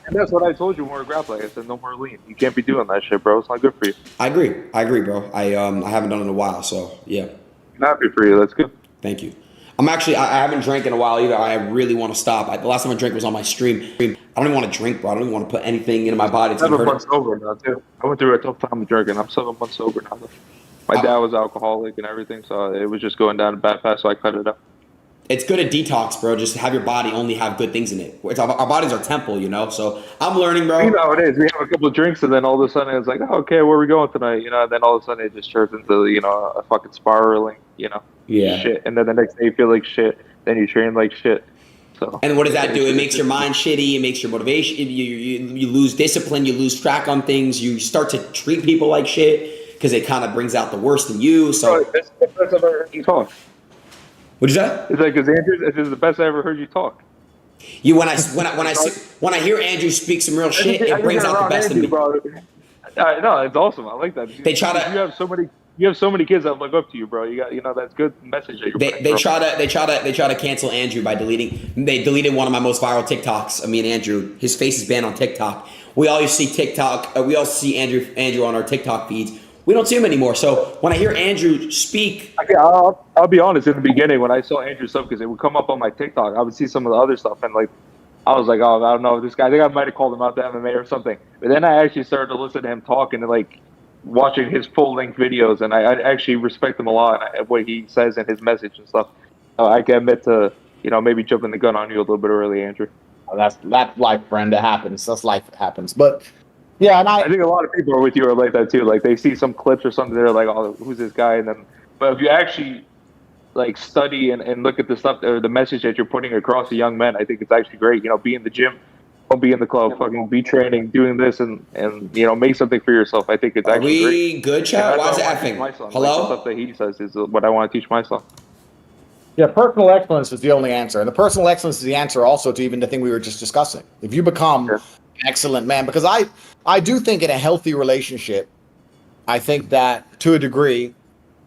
and that's what I told you when we were grappling. I said, no more lean. You can't be doing that shit, bro. It's not good for you. I agree, bro. I haven't done it in a while, so yeah. I'm happy for you. That's good. Thank you. I haven't drank in a while either. I really want to stop. The last time I drank was on my stream. I don't even want to drink, bro. I don't even want to put anything into my body. I'm 7 months sober now, too. I went through a tough time of drinking. I'm 7 months sober now. My dad was alcoholic and everything, so it was just going down a bad path, so I cut it up. It's good at detox, bro. Just have your body only have good things in it. Our bodies are temple, you know? So I'm learning, bro. You know how it is. We have a couple of drinks, and then all of a sudden it's like, oh, okay, where are we going tonight? You know, and then all of a sudden it just turns into, you know, a fucking spiraling, you know, shit. And then the next day you feel like shit. Then you train like shit. So. And what does that do? It makes your mind shitty. It makes your motivation. You lose discipline. You lose track on things. You start to treat people like shit because it kind of brings out the worst in you. So that's the best I've ever heard you talk. What is that? It's like, because Andrew, this is the best I ever heard you talk. When I hear Andrew speak some real shit, it brings out the best in me. Bro. No, it's awesome. I like that. They try to. You have so many kids that look up to you, bro. You got, you know, that's good message that you're putting, they try to cancel Andrew by deleting. They deleted one of my most viral TikToks of me and Andrew. His face is banned on TikTok. We always see TikTok. We all see Andrew on our TikTok feeds. We don't see him anymore. So when I hear Andrew speak, I'll be honest. In the beginning, when I saw Andrew's stuff, because it would come up on my TikTok, I would see some of the other stuff, and like, I was like, oh, I don't know this guy. I think I might have called him out to MMA or something. But then I actually started to listen to him talk and like watching his full length videos, and I actually respect him a lot and what he says in his message and stuff. I can admit to, you know, maybe jumping the gun on you a little bit early, Andrew. That's life, friend. It happens. That's life. It happens. But yeah, and I think a lot of people are with you are like that too. Like they see some clips or something, they're like, "Oh, who's this guy?" And then, but if you actually like study and look at the stuff or the message that you're putting across to young men, I think it's actually great. You know, be in the gym, don't be in the club, fucking be training, doing this, and you know, make something for yourself. I think it's actually great. Are we good, chat? Why is it effing? Hello? Like, the stuff that he says is what I want to teach my son. Yeah, personal excellence is the only answer. And the personal excellence is the answer also to even the thing we were just discussing. If you become an excellent man, because I do think in a healthy relationship, I think that to a degree,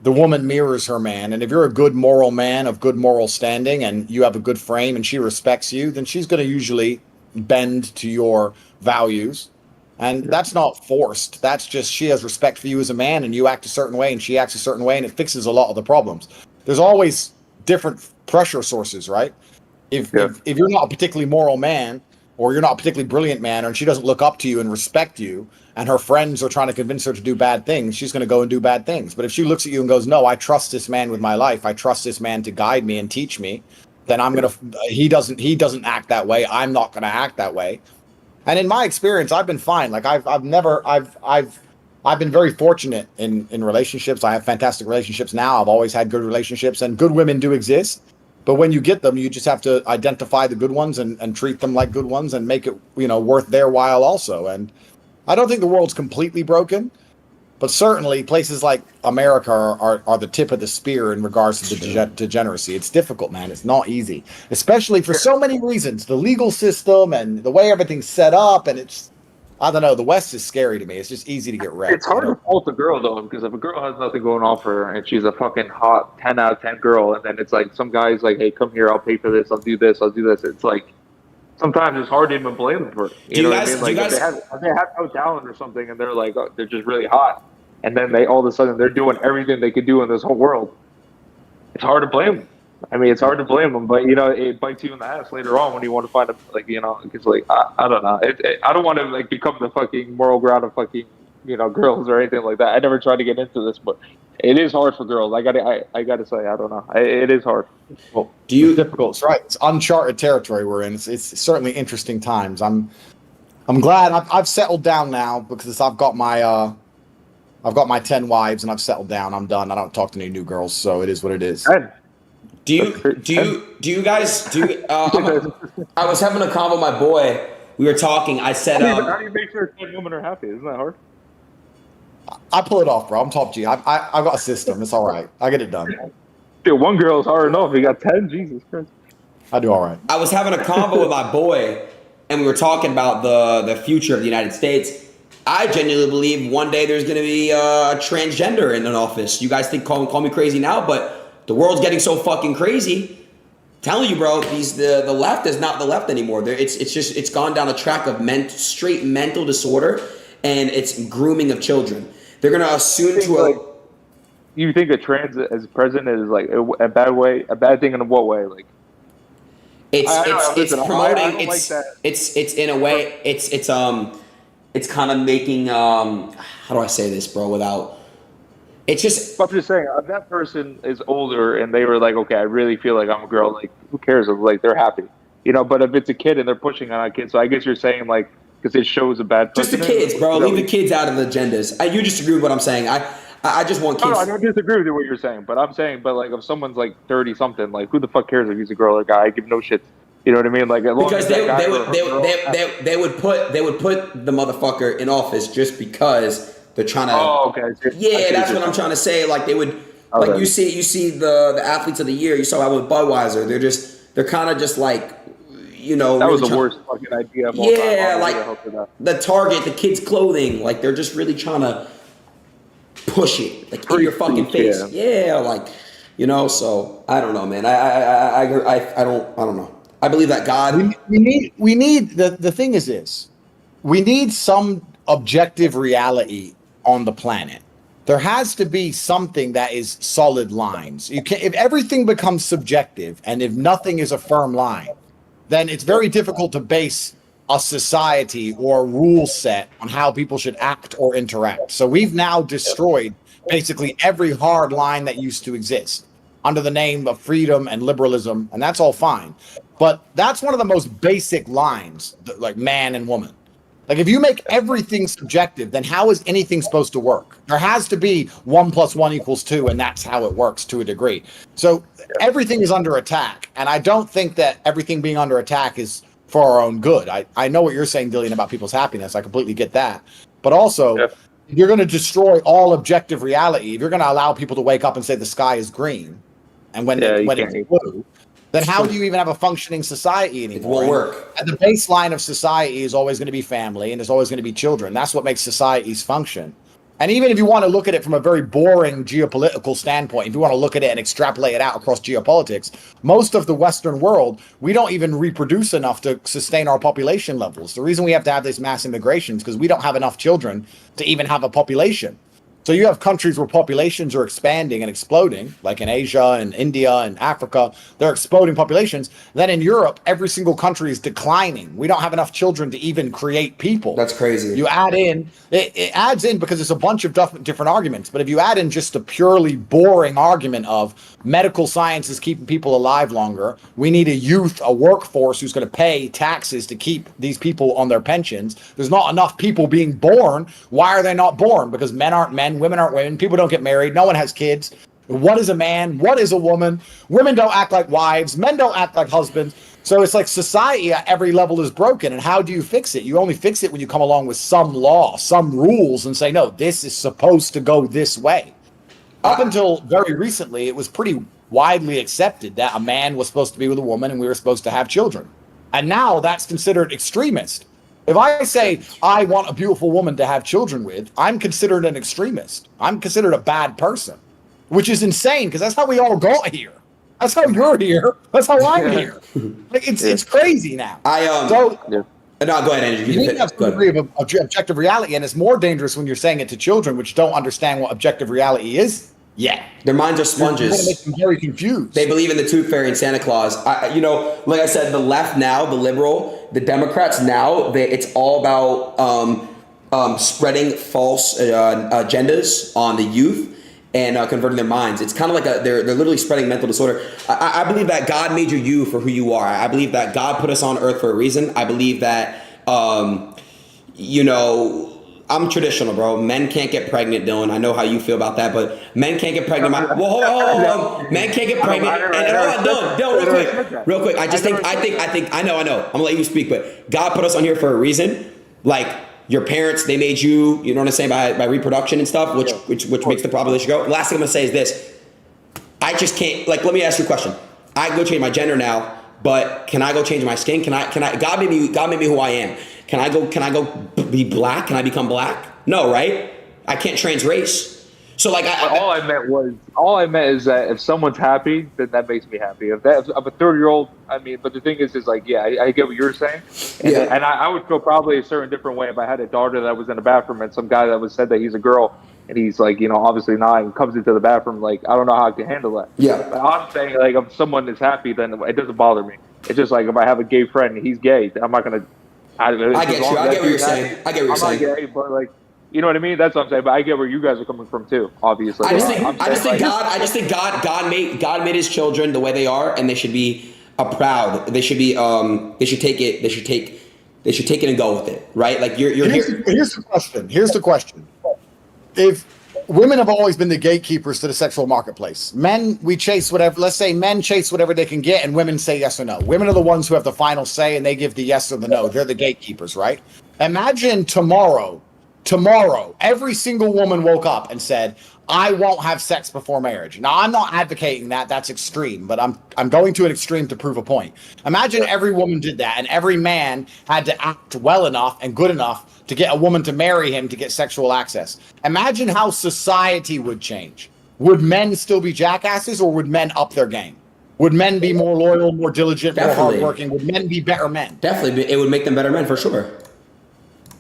the woman mirrors her man. And if you're a good moral man of good moral standing and you have a good frame and she respects you, then she's going to usually bend to your values. And that's not forced. That's just she has respect for you as a man and you act a certain way and she acts a certain way and it fixes a lot of the problems. There's always different pressure sources, right? If you're not a particularly moral man or you're not a particularly brilliant man and she doesn't look up to you and respect you and her friends are trying to convince her to do bad things, she's going to go and do bad things. But if she looks at you and goes, no, I trust this man with my life, I trust this man to guide me and teach me, then he doesn't act that way, I'm not going to act that way. And in my experience, I've been fine. Like I've been very fortunate in relationships. I have fantastic relationships now. I've always had good relationships, and good women do exist. But when you get them, you just have to identify the good ones and treat them like good ones and make it, you know, worth their while also. And I don't think the world's completely broken, but certainly places like America are the tip of the spear in regards to the degeneracy. It's difficult, man. It's not easy, especially for so many reasons. The legal system and the way everything's set up, and it's, I don't know, the West is scary to me. It's just easy to get wrecked. It's hard to fault a girl, though, because if a girl has nothing going on for her and she's a fucking hot 10 out of 10 girl, and then it's like some guy's like, hey, come here, I'll pay for this, I'll do this. It's like, sometimes it's hard to even blame them for it. You know what I mean? Like, if they have no talent or something and they're like, oh, they're just really hot, and then they all of a sudden they're doing everything they could do in this whole world, it's hard to blame them. I mean, it's hard to blame them, but, you know, it bites you in the ass later on when you want to find a, like, you know, it's like, I don't know. I don't want to, like, become the fucking moral ground of fucking, you know, girls or anything like that. I never tried to get into this, but it is hard for girls. I gotta say, I don't know. It is hard. Well, it's difficult. It's right. It's uncharted territory we're in. It's certainly interesting times. I'm glad I've settled down now because I've got my I've got my 10 wives and I've settled down. I'm done. I don't talk to any new girls, so it is what it is. Do you guys I was having a convo with my boy. We were talking. I said, how do you make sure 10 women are happy? Isn't that hard? I pull it off, bro. I'm top G. I've got a system. It's all right. I get it done. Dude, one girl is hard enough. You got 10? Jesus Christ. I do all right. I was having a convo with my boy, and we were talking about the future of the United States. I genuinely believe one day there's going to be a transgender in an office. You guys think call me crazy now, but the world's getting so fucking crazy. Telling you, bro, the left is not the left anymore. It's gone down a track of straight mental disorder, and it's grooming of children. They're gonna assume you think a trans as president is like a bad thing in what way? Like it's promoting. It's in a way it's kind of making how do I say this, bro? Without it's just. I'm just saying, if that person is older and they were like, okay, I really feel like I'm a girl. Like, who cares? Like, they're happy, you know. But if it's a kid and they're pushing on a kid, so I guess you're saying like because it shows a bad. Just the kids, bro. Leave the kids out of the agendas. You disagree with what I'm saying. I just want kids. No, I don't disagree with what you're saying, but I'm saying, like, if someone's like 30 something, like, who the fuck cares if he's a girl or a guy? I give no shits. You know what I mean? Like, because they would put the motherfucker in office just because they're trying to. Oh, okay. Yeah, that's what I'm trying to say. Like they would, like you see the athletes of the year. You saw that with Budweiser. They're kind of just like, you know. That was the worst fucking idea of all time. Yeah, like the Target, the kids' clothing. Like they're just really trying to push it like in your fucking face. Yeah, like you know. So I don't know, man. I don't know. I believe that God. We need the thing is this. We need some objective reality on the planet. There has to be something that is solid lines. You can if everything becomes subjective and if nothing is a firm line, then it's very difficult to base a society or a rule set on how people should act or interact. So we've now destroyed basically every hard line that used to exist under the name of freedom and liberalism, and that's all fine. But that's one of the most basic lines, like man and woman. Like if you make everything subjective, then how is anything supposed to work? There has to be 1 + 1 = 2, and that's how it works to a degree. So everything is under attack, and I don't think that everything being under attack is for our own good. I know what you're saying, Dillion, about people's happiness. I completely get that. But also, if you're going to destroy all objective reality, if you're going to allow people to wake up and say the sky is green, and when it's blue, then how do you even have a functioning society anymore? It won't work. And the baseline of society is always going to be family, and there's always going to be children. That's what makes societies function. And even if you want to look at it from a very boring geopolitical standpoint, if you want to look at it and extrapolate it out across geopolitics, most of the Western world, we don't even reproduce enough to sustain our population levels. The reason we have to have this mass immigration is because we don't have enough children to even have a population. So you have countries where populations are expanding and exploding, like in Asia and India and Africa, they're exploding populations. Then in Europe, every single country is declining. We don't have enough children to even create people. That's crazy. You add in, it adds in because it's a bunch of different arguments. But if you add in just a purely boring argument of medical science is keeping people alive longer, we need a workforce who's going to pay taxes to keep these people on their pensions. There's not enough people being born. Why are they not born? Because men aren't men. Women aren't women. People don't get married. No one has kids. What is a man? What is a woman? Women don't act like wives. Men don't act like husbands. So it's like society at every level is broken. And how do you fix it? You only fix it when you come along with some law, some rules, and say, no, this is supposed to go this way. Up until very recently, it was pretty widely accepted that a man was supposed to be with a woman and we were supposed to have children. And now that's considered extremist. If I say I want a beautiful woman to have children with, I'm considered an extremist. I'm considered a bad person, which is insane because that's how we all got here. That's how you're here. That's how I'm here. Like it's crazy now. No, go ahead, Andrew. You need to have some degree of objective reality, and it's more dangerous when you're saying it to children, which don't understand what objective reality is. Yeah, their minds are sponges. You're make them very confused. They believe in the Tooth Fairy and Santa Claus. Like I said, the left now, the liberal, the Democrats now, it's all about spreading false agendas on the youth and converting their minds. It's kind of like they're literally spreading mental disorder. I believe that God made you for who you are. I believe that God put us on earth for a reason. I believe that I'm traditional, bro. Men can't get pregnant, Dylan. I know how you feel about that, but men can't get pregnant. Well, hold on. Men can't get pregnant. And hold on, Dylan, real quick. I know. I'm gonna let you speak, but God put us on here for a reason. Like your parents, they made you. You know what I'm saying, by reproduction and stuff, which makes the population go. Last thing I'm gonna say is this: I just can't. Like, let me ask you a question. I can go change my gender now, but can I go change my skin? Can I? God made me who I am. Can I go be black? Can I become black? No, right? I can't trans race. So like, all I meant is that if someone's happy, then that makes me happy. If I'm a 30-year-old, I mean, but the thing is like, yeah, I get what you're saying, and I would feel probably a certain different way if I had a daughter that was in the bathroom and some guy that said that he's a girl and he's like, you know, obviously not, and comes into the bathroom, like, I don't know how I can handle that. Yeah. But I'm saying, like, if someone is happy, then it doesn't bother me. It's just like if I have a gay friend and he's gay, I'm not gonna. I get what you're saying. I'm not gay, but like, you know what I mean? That's what I'm saying. But I get where you guys are coming from too. Obviously, I just think God made His children the way they are, and they should be proud. They should be they should take it and go with it, right? Like Here's the question. If women have always been the gatekeepers to the sexual marketplace. Men, we chase whatever, let's say men chase whatever they can get and women say yes or no. Women are the ones who have the final say and they give the yes or the no. They're the gatekeepers, right? Imagine tomorrow, every single woman woke up and said, I won't have sex before marriage. Now, I'm not advocating that. That's extreme, but I'm going to an extreme to prove a point. Imagine every woman did that and every man had to act well enough and good enough to get a woman to marry him to get sexual access. Imagine how society would change. Would men still be jackasses or would men up their game? Would men be more loyal, more diligent, more hardworking? Would men be better men? Definitely. It would make them better men for sure.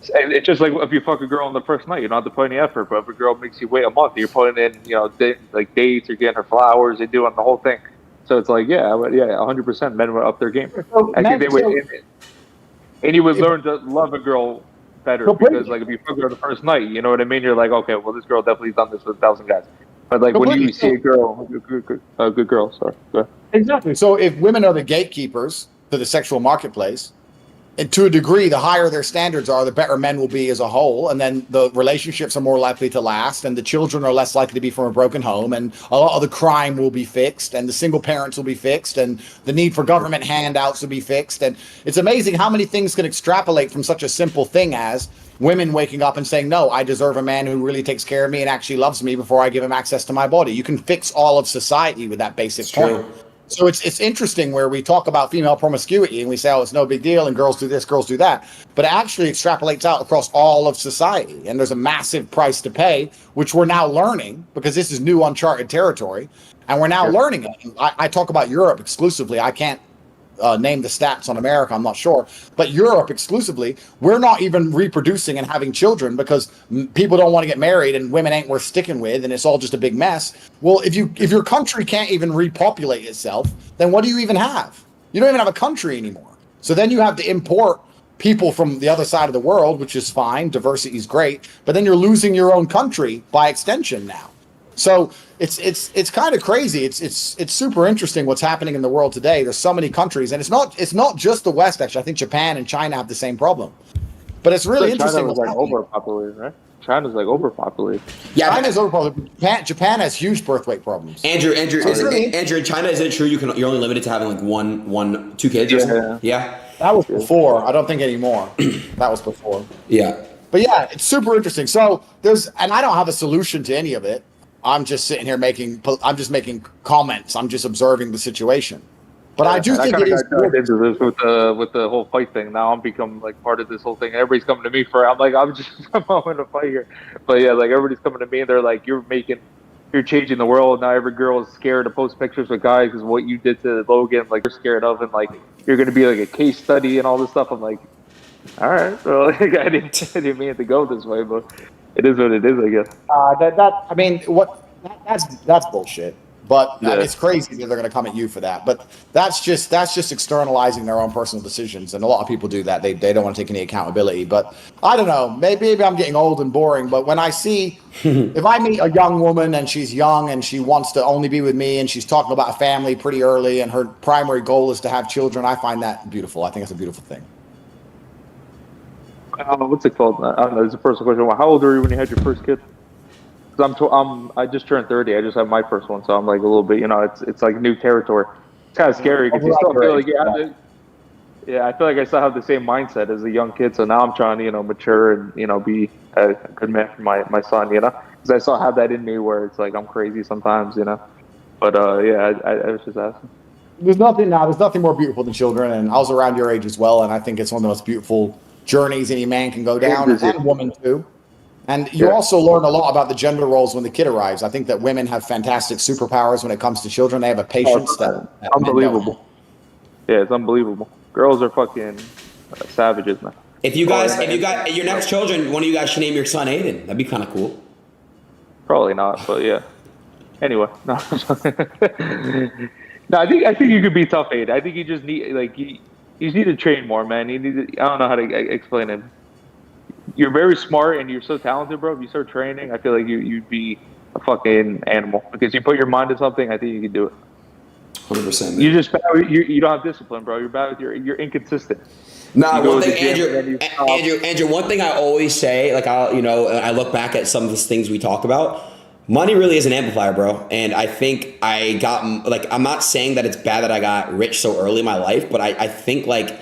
It's just like if you fuck a girl on the first night, you don't have to put any effort. But if a girl makes you wait a month, you're putting in, you know, like dates, you're getting her flowers, you're doing the whole thing. So it's like, 100% men would up their game. I think they would, and you would learn to love a girl better because, like, if you fuck her the first night, you know what I mean? You're like, okay, well, this girl definitely done this with 1,000 guys. But like when you see a girl, a good girl, sorry, go ahead. Exactly. So if women are the gatekeepers to the sexual marketplace, and to a degree, the higher their standards are, the better men will be as a whole. And then the relationships are more likely to last, and the children are less likely to be from a broken home, and a lot of the crime will be fixed, and the single parents will be fixed, and the need for government handouts will be fixed. And it's amazing how many things can extrapolate from such a simple thing as women waking up and saying, no, I deserve a man who really takes care of me and actually loves me before I give him access to my body. You can fix all of society with that basic point. So it's interesting where we talk about female promiscuity and we say, oh, it's no big deal and girls do this, girls do that. But it actually extrapolates out across all of society. And there's a massive price to pay, which we're now learning because this is new uncharted territory. And we're now learning it. I talk about Europe exclusively. I can't name the stats on America, I'm not sure. But Europe exclusively, we're not even reproducing and having children because people don't want to get married and women ain't worth sticking with and it's all just a big mess. Well, if your country can't even repopulate itself, then what do you even have? You don't even have a country anymore. So then you have to import people from the other side of the world, which is fine. Diversity is great. But then you're losing your own country by extension now. So it's kind of crazy. It's super interesting what's happening in the world today. There's so many countries, and it's not just the West. Actually, I think Japan and China have the same problem. But it's really interesting. China's like overpopulated, right? China's like overpopulated. Yeah, China's overpopulated. Japan has huge birth weight problems. Andrew, Andrew, in China, is it true you're only limited to having like two kids? Yeah. That was before. I don't think anymore. That was before. Yeah. But yeah, it's super interesting. So and I don't have a solution to any of it. I'm just sitting here making comments. I'm just observing the situation. But I do think it is good. Into this with the whole fight thing. Now I'm become like part of this whole thing. Everybody's coming to me I'm in a fight here. But yeah, like everybody's coming to me and they're like, you're changing the world. Now every girl is scared to post pictures with guys because what you did to Logan, like you're scared of, and like you're gonna be like a case study and all this stuff. I'm like, all right, well, like, I didn't mean it to go this way, but it is what it is, I guess. That's bullshit. But it's crazy that they're going to come at you for that. But that's just externalizing their own personal decisions, and a lot of people do that. They don't want to take any accountability. But I don't know. Maybe I'm getting old and boring. But when I see, if I meet a young woman and she's young and she wants to only be with me and she's talking about a family pretty early and her primary goal is to have children, I find that beautiful. I think it's a beautiful thing. What's it called? I don't know. It's a personal question. How old were you when you had your first kid? 'Cause I just turned 30. I just had my first one, so I'm like a little bit, it's like new territory. It's kind of scary because you still feel like yeah, I feel like I still have the same mindset as a young kid. So now I'm trying to, mature and be a good man for my son, because I still have that in me where it's like I'm crazy sometimes, But yeah, I was just asking. There's nothing more beautiful than children, and I was around your age as well, and I think it's one of the most beautiful journeys any man can go down, and woman too. And you also learn a lot about the gender roles when the kid arrives. I think that women have fantastic superpowers when it comes to children. They have a patience that unbelievable. Yeah, it's unbelievable. Girls are fucking savages, man. If you got your next children, one of you guys should name your son Aiden. That'd be kind of cool. Probably not, but yeah. Anyway, no. No, I think you could be tough, Aiden. I think you just need you just need to train more, man. I don't know how to explain it. You're very smart and you're so talented, bro. If you start training, I feel like you'd be a fucking animal because you put your mind to something. I think you can do it. 100%. You just you don't have discipline, bro. You're bad with you're inconsistent. Nah, one thing, Andrew. One thing I always say, I look back at some of the things we talk about. Money really is an amplifier, bro. And I think I got I'm not saying that it's bad that I got rich so early in my life, but I think Andrew,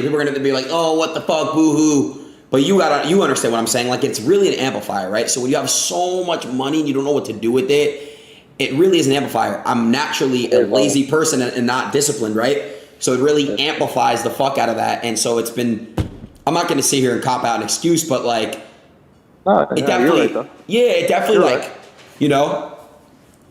people are gonna be like, oh, what the fuck, boo-hoo. But you understand what I'm saying. Like, it's really an amplifier, right? So when you have so much money and you don't know what to do with it, it really is an amplifier. I'm naturally a lazy person and not disciplined, right? So it really amplifies the fuck out of that. And so it's been, I'm not gonna sit here and cop out an excuse, but it definitely,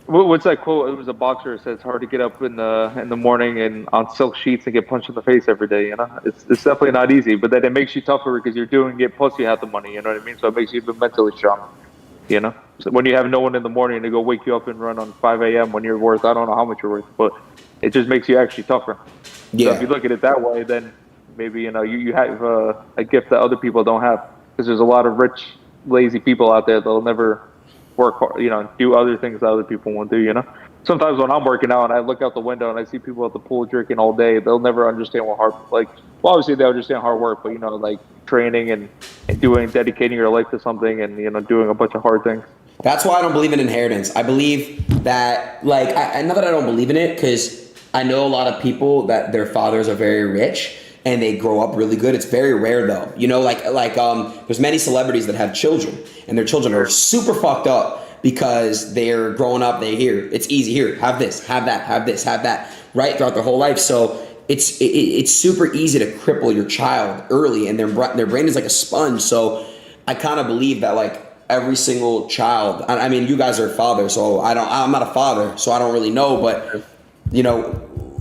What's that quote? It was a boxer that said it's hard to get up in the morning and on silk sheets and get punched in the face every day. It's definitely not easy, but then it makes you tougher because you're doing it. Plus, you have the money. You know what I mean? So it makes you even mentally strong. So when you have no one in the morning to go wake you up and run on 5 a.m. when you're worth, I don't know how much you're worth, but it just makes you actually tougher. Yeah. So if you look at it that way, then maybe you have a gift that other people don't have because there's a lot of rich, lazy people out there that'll never work hard, do other things that other people won't do, Sometimes when I'm working out and I look out the window and I see people at the pool drinking all day, they'll never understand what obviously they understand hard work, but training and dedicating your life to something and doing a bunch of hard things. That's why I don't believe in inheritance. I believe that not that I don't believe in it, because I know a lot of people that their fathers are very rich and they grow up really good. It's very rare though. There's many celebrities that have children and their children are super fucked up because they're growing up, they hear it's easy, here, have this, have that, have this, have that, right, throughout their whole life. So it's super easy to cripple your child early, and their brain is like a sponge. So I kind of believe that every single child, I mean, you guys are fathers, so I'm not a father, so I don't really know, but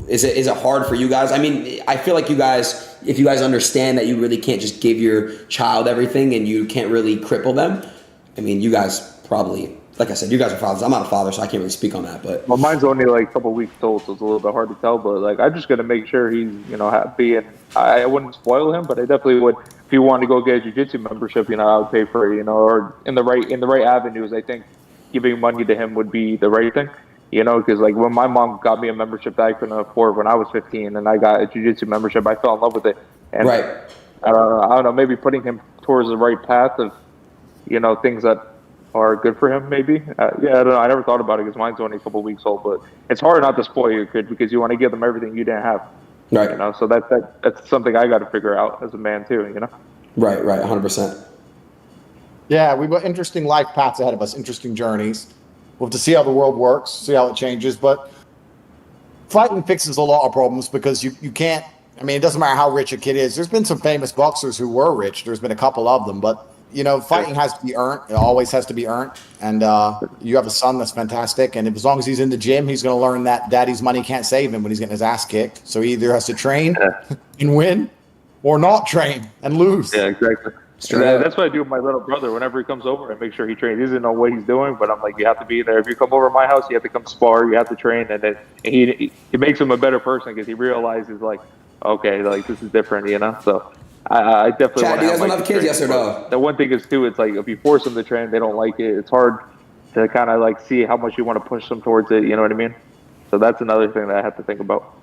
is it hard for you guys? I mean, I feel like if you guys understand that you really can't just give your child everything and you can't really cripple them, I mean, you guys probably, like I said, you guys are fathers. I'm not a father, so I can't really speak on that. But well, mine's only a couple weeks old, so it's a little bit hard to tell. But I'm just gonna make sure he's happy, and I wouldn't spoil him, but I definitely would. If he wanted to go get a jiu-jitsu membership, I would pay for it, or in the right avenues. I think giving money to him would be the right thing. Because when my mom got me a membership that I couldn't afford when I was 15, and I got a jiu-jitsu membership, I fell in love with it. And right. I don't know, maybe putting him towards the right path of, things that are good for him, maybe. I don't know. I never thought about it because mine's only a couple weeks old, but it's hard not to spoil your kid because you want to give them everything you didn't have. Right. So that's something I got to figure out as a man too. Right. 100%. Yeah, we've got interesting life paths ahead of us, interesting journeys. We'll have to see how the world works, see how it changes. But fighting fixes a lot of problems because you can't, it doesn't matter how rich a kid is. There's been some famous boxers who were rich. There's been a couple of them. But, fighting has to be earned. It always has to be earned. And you have a son that's fantastic. And as long as he's in the gym, he's going to learn that daddy's money can't save him when he's getting his ass kicked. So he either has to train and win or not train and lose. Yeah, exactly. That's what I do with my little brother. Whenever he comes over, I make sure he trains. He doesn't know what he's doing, but I'm like, you have to be there. If you come over to my house, you have to come spar. You have to train, and then he makes him a better person because he realizes okay, this is different, So I definitely. Chad, do you guys want to have kids? Yes or no? The one thing is too, it's if you force them to train, they don't like it. It's hard to kind of see how much you want to push them towards it. You know what I mean? So that's another thing that I have to think about.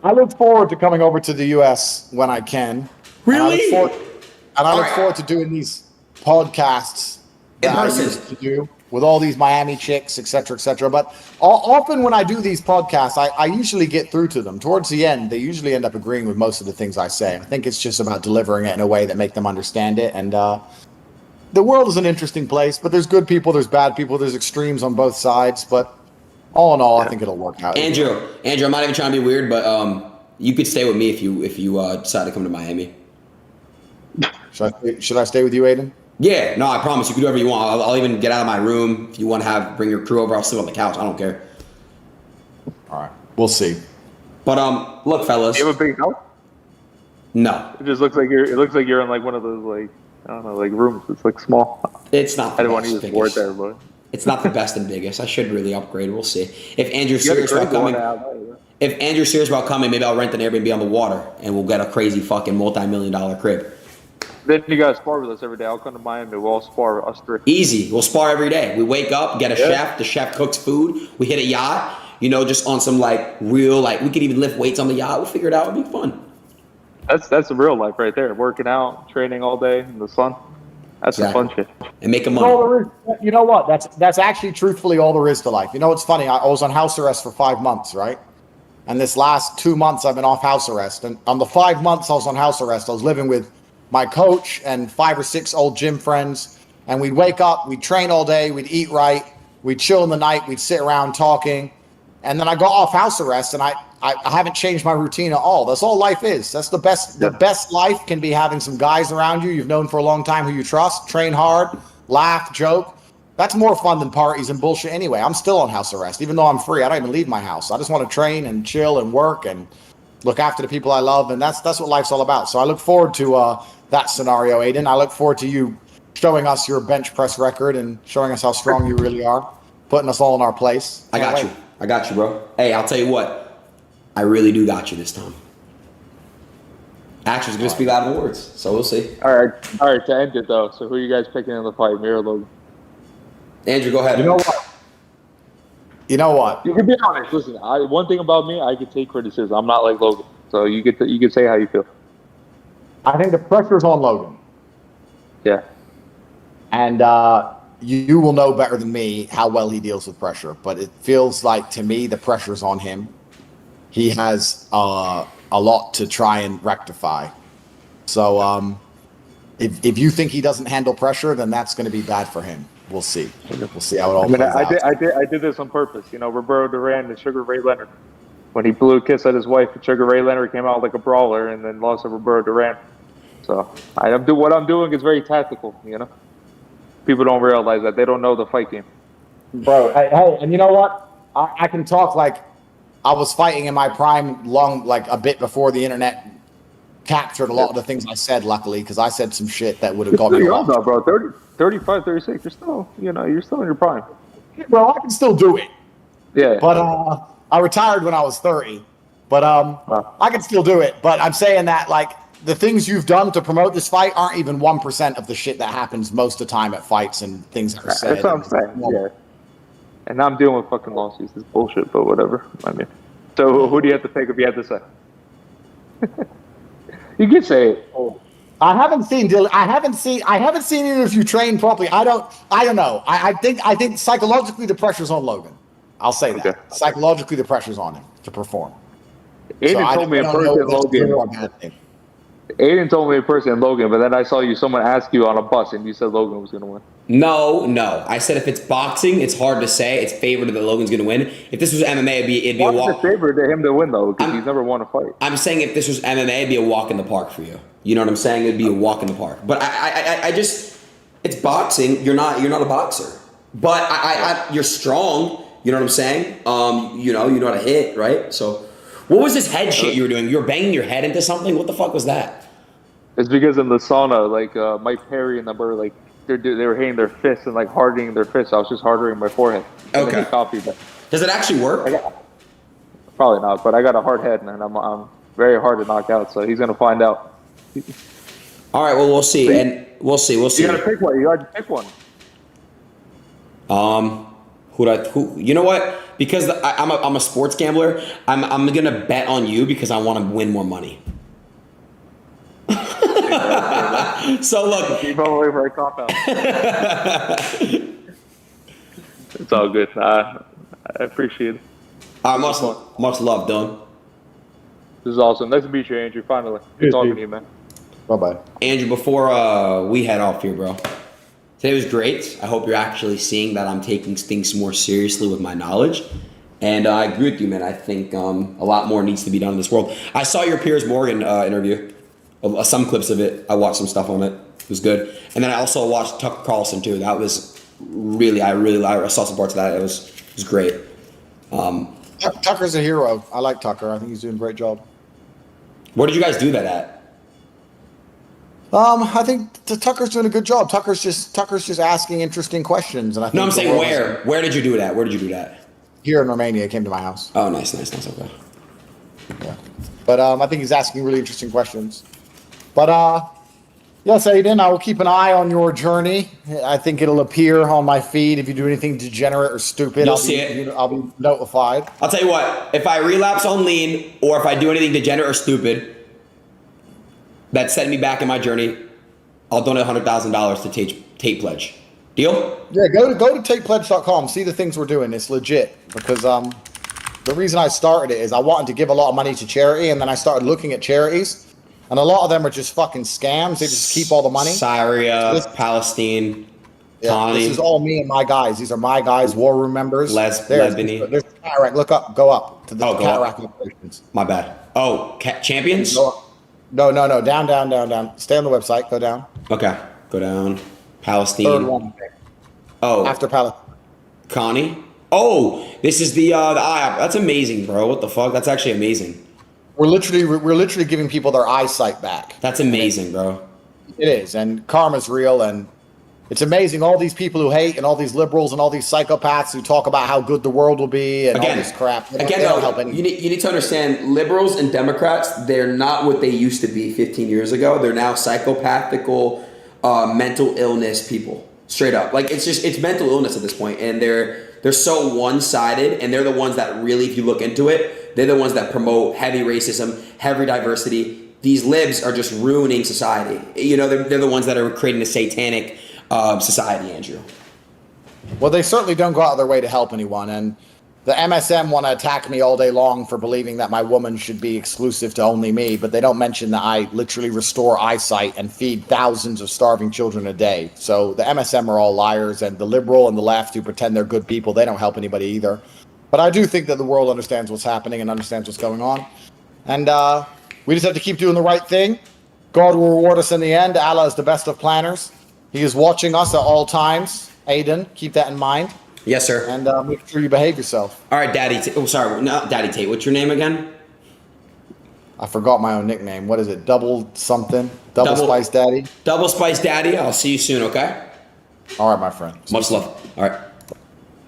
I look forward to coming over to the U.S. when I can. Really? And I look Alright. forward to doing these podcasts that In I person. used to do with all these Miami chicks, et cetera, et cetera. But often when I do these podcasts, I usually get through to them. Towards the end, they usually end up agreeing with most of the things I say. I think it's just about delivering it in a way that make them understand it. And the world is an interesting place, but there's good people, there's bad people, there's extremes on both sides. But all in all, I think it'll work out. Andrew, I'm not even trying to be weird, but you could stay with me if you decide to come to Miami. Should I stay with you, Aiden? Yeah, no, I promise you can do whatever you want. I'll even get out of my room if you want to bring your crew over. I'll sit on the couch. I don't care. All right, we'll see. But look, fellas. You have a big house? No, It just looks like you're. It looks like you're in like one of those like I don't know like rooms. It's like small. it's not. I The don't want to best, use the word biggest. there, but It's not the best and biggest. I should really upgrade. We'll see. If Andrew's you got a serious about crazy one coming, out. if Andrew's serious about coming, maybe I'll rent an Airbnb on the water and we'll get a crazy fucking multi-million-dollar crib. Then you guys spar with us every day. I'll come to Miami. We'll all spar us three. Easy. We'll spar every day. We wake up, get a Yeah. chef. The chef cooks food. We hit a yacht. You know, just on some like real like we could even lift weights on the yacht. We'll figure it out. It'll be fun. That's the real life right there. Working out, training all day in the sun. That's some fun shit. And make a That's money. all there is. You know what? That's actually truthfully all there is to life. You know what's funny? I was on house arrest for 5 months, right? And this last 2 months I've been off house arrest. And on the 5 months I was on house arrest, I was living with my coach and 5 or 6 old gym friends. And we'd wake up, we'd train all day, we'd eat right, we'd chill in the night, we'd sit around talking. And then I got off house arrest and I haven't changed my routine at all. That's all life is. That's the best. The best life can be having some guys around you you've known for a long time who you trust, train hard, laugh, joke. That's more fun than parties and bullshit anyway. I'm still on house arrest. Even though I'm free, I don't even leave my house. I just want to train and chill and work and look after the people I love. And that's what life's all about. So I look forward to that scenario, Aiden. I look forward to you showing us your bench press record and showing us how strong you really are, putting us all in our place. I got you. I got you, bro. Hey, I'll tell you what. I really do got you this time. Actions gonna speak louder than words, so we'll see. All right. To end it though. So who are you guys picking in the fight, me or Logan? Andrew, go ahead. You know what? You know what? You can be honest. Listen, one thing about me, I can take criticism. I'm not like Logan, so you can say how you feel. I think the pressure's on Logan. Yeah. And you will know better than me how well he deals with pressure. But it feels like to me the pressure's on him. He has a lot to try and rectify. So if you think he doesn't handle pressure, then that's going to be bad for him. We'll see. We'll see how it all plays out. I did this on purpose. You know, Roberto Duran and Sugar Ray Leonard. When he blew a kiss at his wife, Sugar Ray Leonard came out like a brawler and then lost to Roberto Duran. So what I'm doing is very tactical. You know, people don't realize that. They don't know the fight game. Bro, hey, and you know what? I can talk like I was fighting in my prime like a bit before the internet captured a lot of the things I said, luckily, because I said some shit that would have got me You're off. young, bro. 30, 35, 36. You're still in your prime. Well, I can still do it. Yeah. But I retired when I was 30. But I can still do it. But I'm saying that, like, the things you've done to promote this fight aren't even 1% of the shit that happens most of the time at fights and things that are said. That's what I'm saying. Yeah. And I'm dealing with fucking lawsuits. It's bullshit, but whatever. I mean, so who do you have to pick if you had to say? You can say it. I haven't seen either of you train properly. I don't know. I think psychologically the pressure's on Logan. I'll say that. Okay. Psychologically the pressure's on him to perform. Aiden told me in person, Logan. Aiden told me in person, Logan, but then I saw someone ask you on a bus, and you said Logan was going to win. No. I said if it's boxing, it's hard to say. It's favored that Logan's going to win. If this was MMA, it'd be a What's walk. the favorite to him to win, though? Because he's never won a fight. I'm saying if this was MMA, it'd be a walk in the park for you. You know what I'm saying? It'd be a walk in the park. But I just, it's boxing. You're not a boxer. But you're strong. You know what I'm saying? You know how to hit, right? So, what was this head shit you were doing? You were banging your head into something? What the fuck was that? It's because in the sauna, like Mike Perry and them were like they were hitting their fists and like hardening their fists. I was just hardening my forehead. And Okay. then he copied that. Does it actually work? Probably not, but I got a hard head and I'm very hard to knock out. So he's gonna find out. All right. Well, we'll see, and we'll see. You gotta pick one. You gotta pick one. Who? You know what? Because I'm a sports gambler. I'm gonna bet on you because I want to win more money. So look, Keep on away for a cop out. It's all good. I appreciate it. much love, Don. This is awesome. Nice to meet you, Andrew. Finally, good talking to you, man. Bye-bye. Andrew, before we head off here, bro. Today was great. I hope you're actually seeing that I'm taking things more seriously with my knowledge. And I agree with you, man. I think a lot more needs to be done in this world. I saw your Piers Morgan interview, some clips of it. I watched some stuff on it. It was good. And then I also watched Tucker Carlson too. That was really, I saw some parts of that. It was great. Tucker's a hero. I like Tucker. I think he's doing a great job. Where did you guys do that at? I think Tucker's doing a good job. Tucker's just asking interesting questions, and I think No, I'm saying where. Where did you do it at? Where did you do that? here in Romania. He came to my house. Oh, nice. Okay. Yeah, but I think he's asking really interesting questions. But yes, Aiden, I will keep an eye on your journey. I think it'll appear on my feed if you do anything degenerate or stupid. You'll see it. I'll be notified. I'll tell you what. If I relapse on lean, or if I do anything degenerate or stupid that set me back in my journey, I'll donate $100,000 to TATE Pledge. Deal? Yeah, go to takepledge.com. See the things we're doing. It's legit because the reason I started it is I wanted to give a lot of money to charity, and then I started looking at charities, and a lot of them are just fucking scams. They just keep all the money. Syria, Palestine, Connie. This is all me and my guys. These are my guys, war room members. Lesbini. There's cataract. Look up. Go up to the Oh, go cataract up. operations. My bad. Oh, champions? Go up. No. Down. Stay on the website. Go down. Okay. Go down. Palestine. Third one. Oh. After Palestine. Connie. Oh, this is the IOP. That's amazing, bro. What the fuck? That's actually amazing. We're literally giving people their eyesight back. That's amazing, bro. It is, and karma's real, and it's amazing. All these people who hate, and all these liberals, and all these psychopaths who talk about how good the world will be, and all this crap. They don't help anyone. You need to understand, liberals and Democrats, they're not what they used to be 15 years ago. They're now psychopathical, mental illness people. Straight up. Like, it's mental illness at this point, and they're so one-sided, and they're the ones that really, if you look into it, they're the ones that promote heavy racism, heavy diversity. These libs are just ruining society. You know, they're the ones that are creating a satanic society, Andrew. Well, they certainly don't go out of their way to help anyone, and the MSM want to attack me all day long for believing that my woman should be exclusive to only me, but they don't mention that I literally restore eyesight and feed thousands of starving children a day. So the MSM are all liars, and the liberal and the left who pretend they're good people, they don't help anybody either. But I do think that the world understands what's happening and understands what's going on. And we just have to keep doing the right thing. God will reward us in the end. Allah is the best of planners. He is watching us at all times. Aiden, keep that in mind. Yes, sir. And make sure you behave yourself. All right, Daddy. Not Daddy Tate. What's your name again? I forgot my own nickname. What is it? Double something? Double Spice Daddy? Double Spice Daddy. I'll see you soon, okay? All right, my friend. Much love. All right.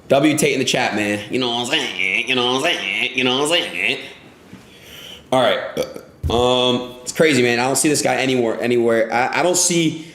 W Tate in the chat, man. You know what I'm saying? You know what I'm saying? You know what I'm saying? All right. It's crazy, man. I don't see this guy anywhere. I don't see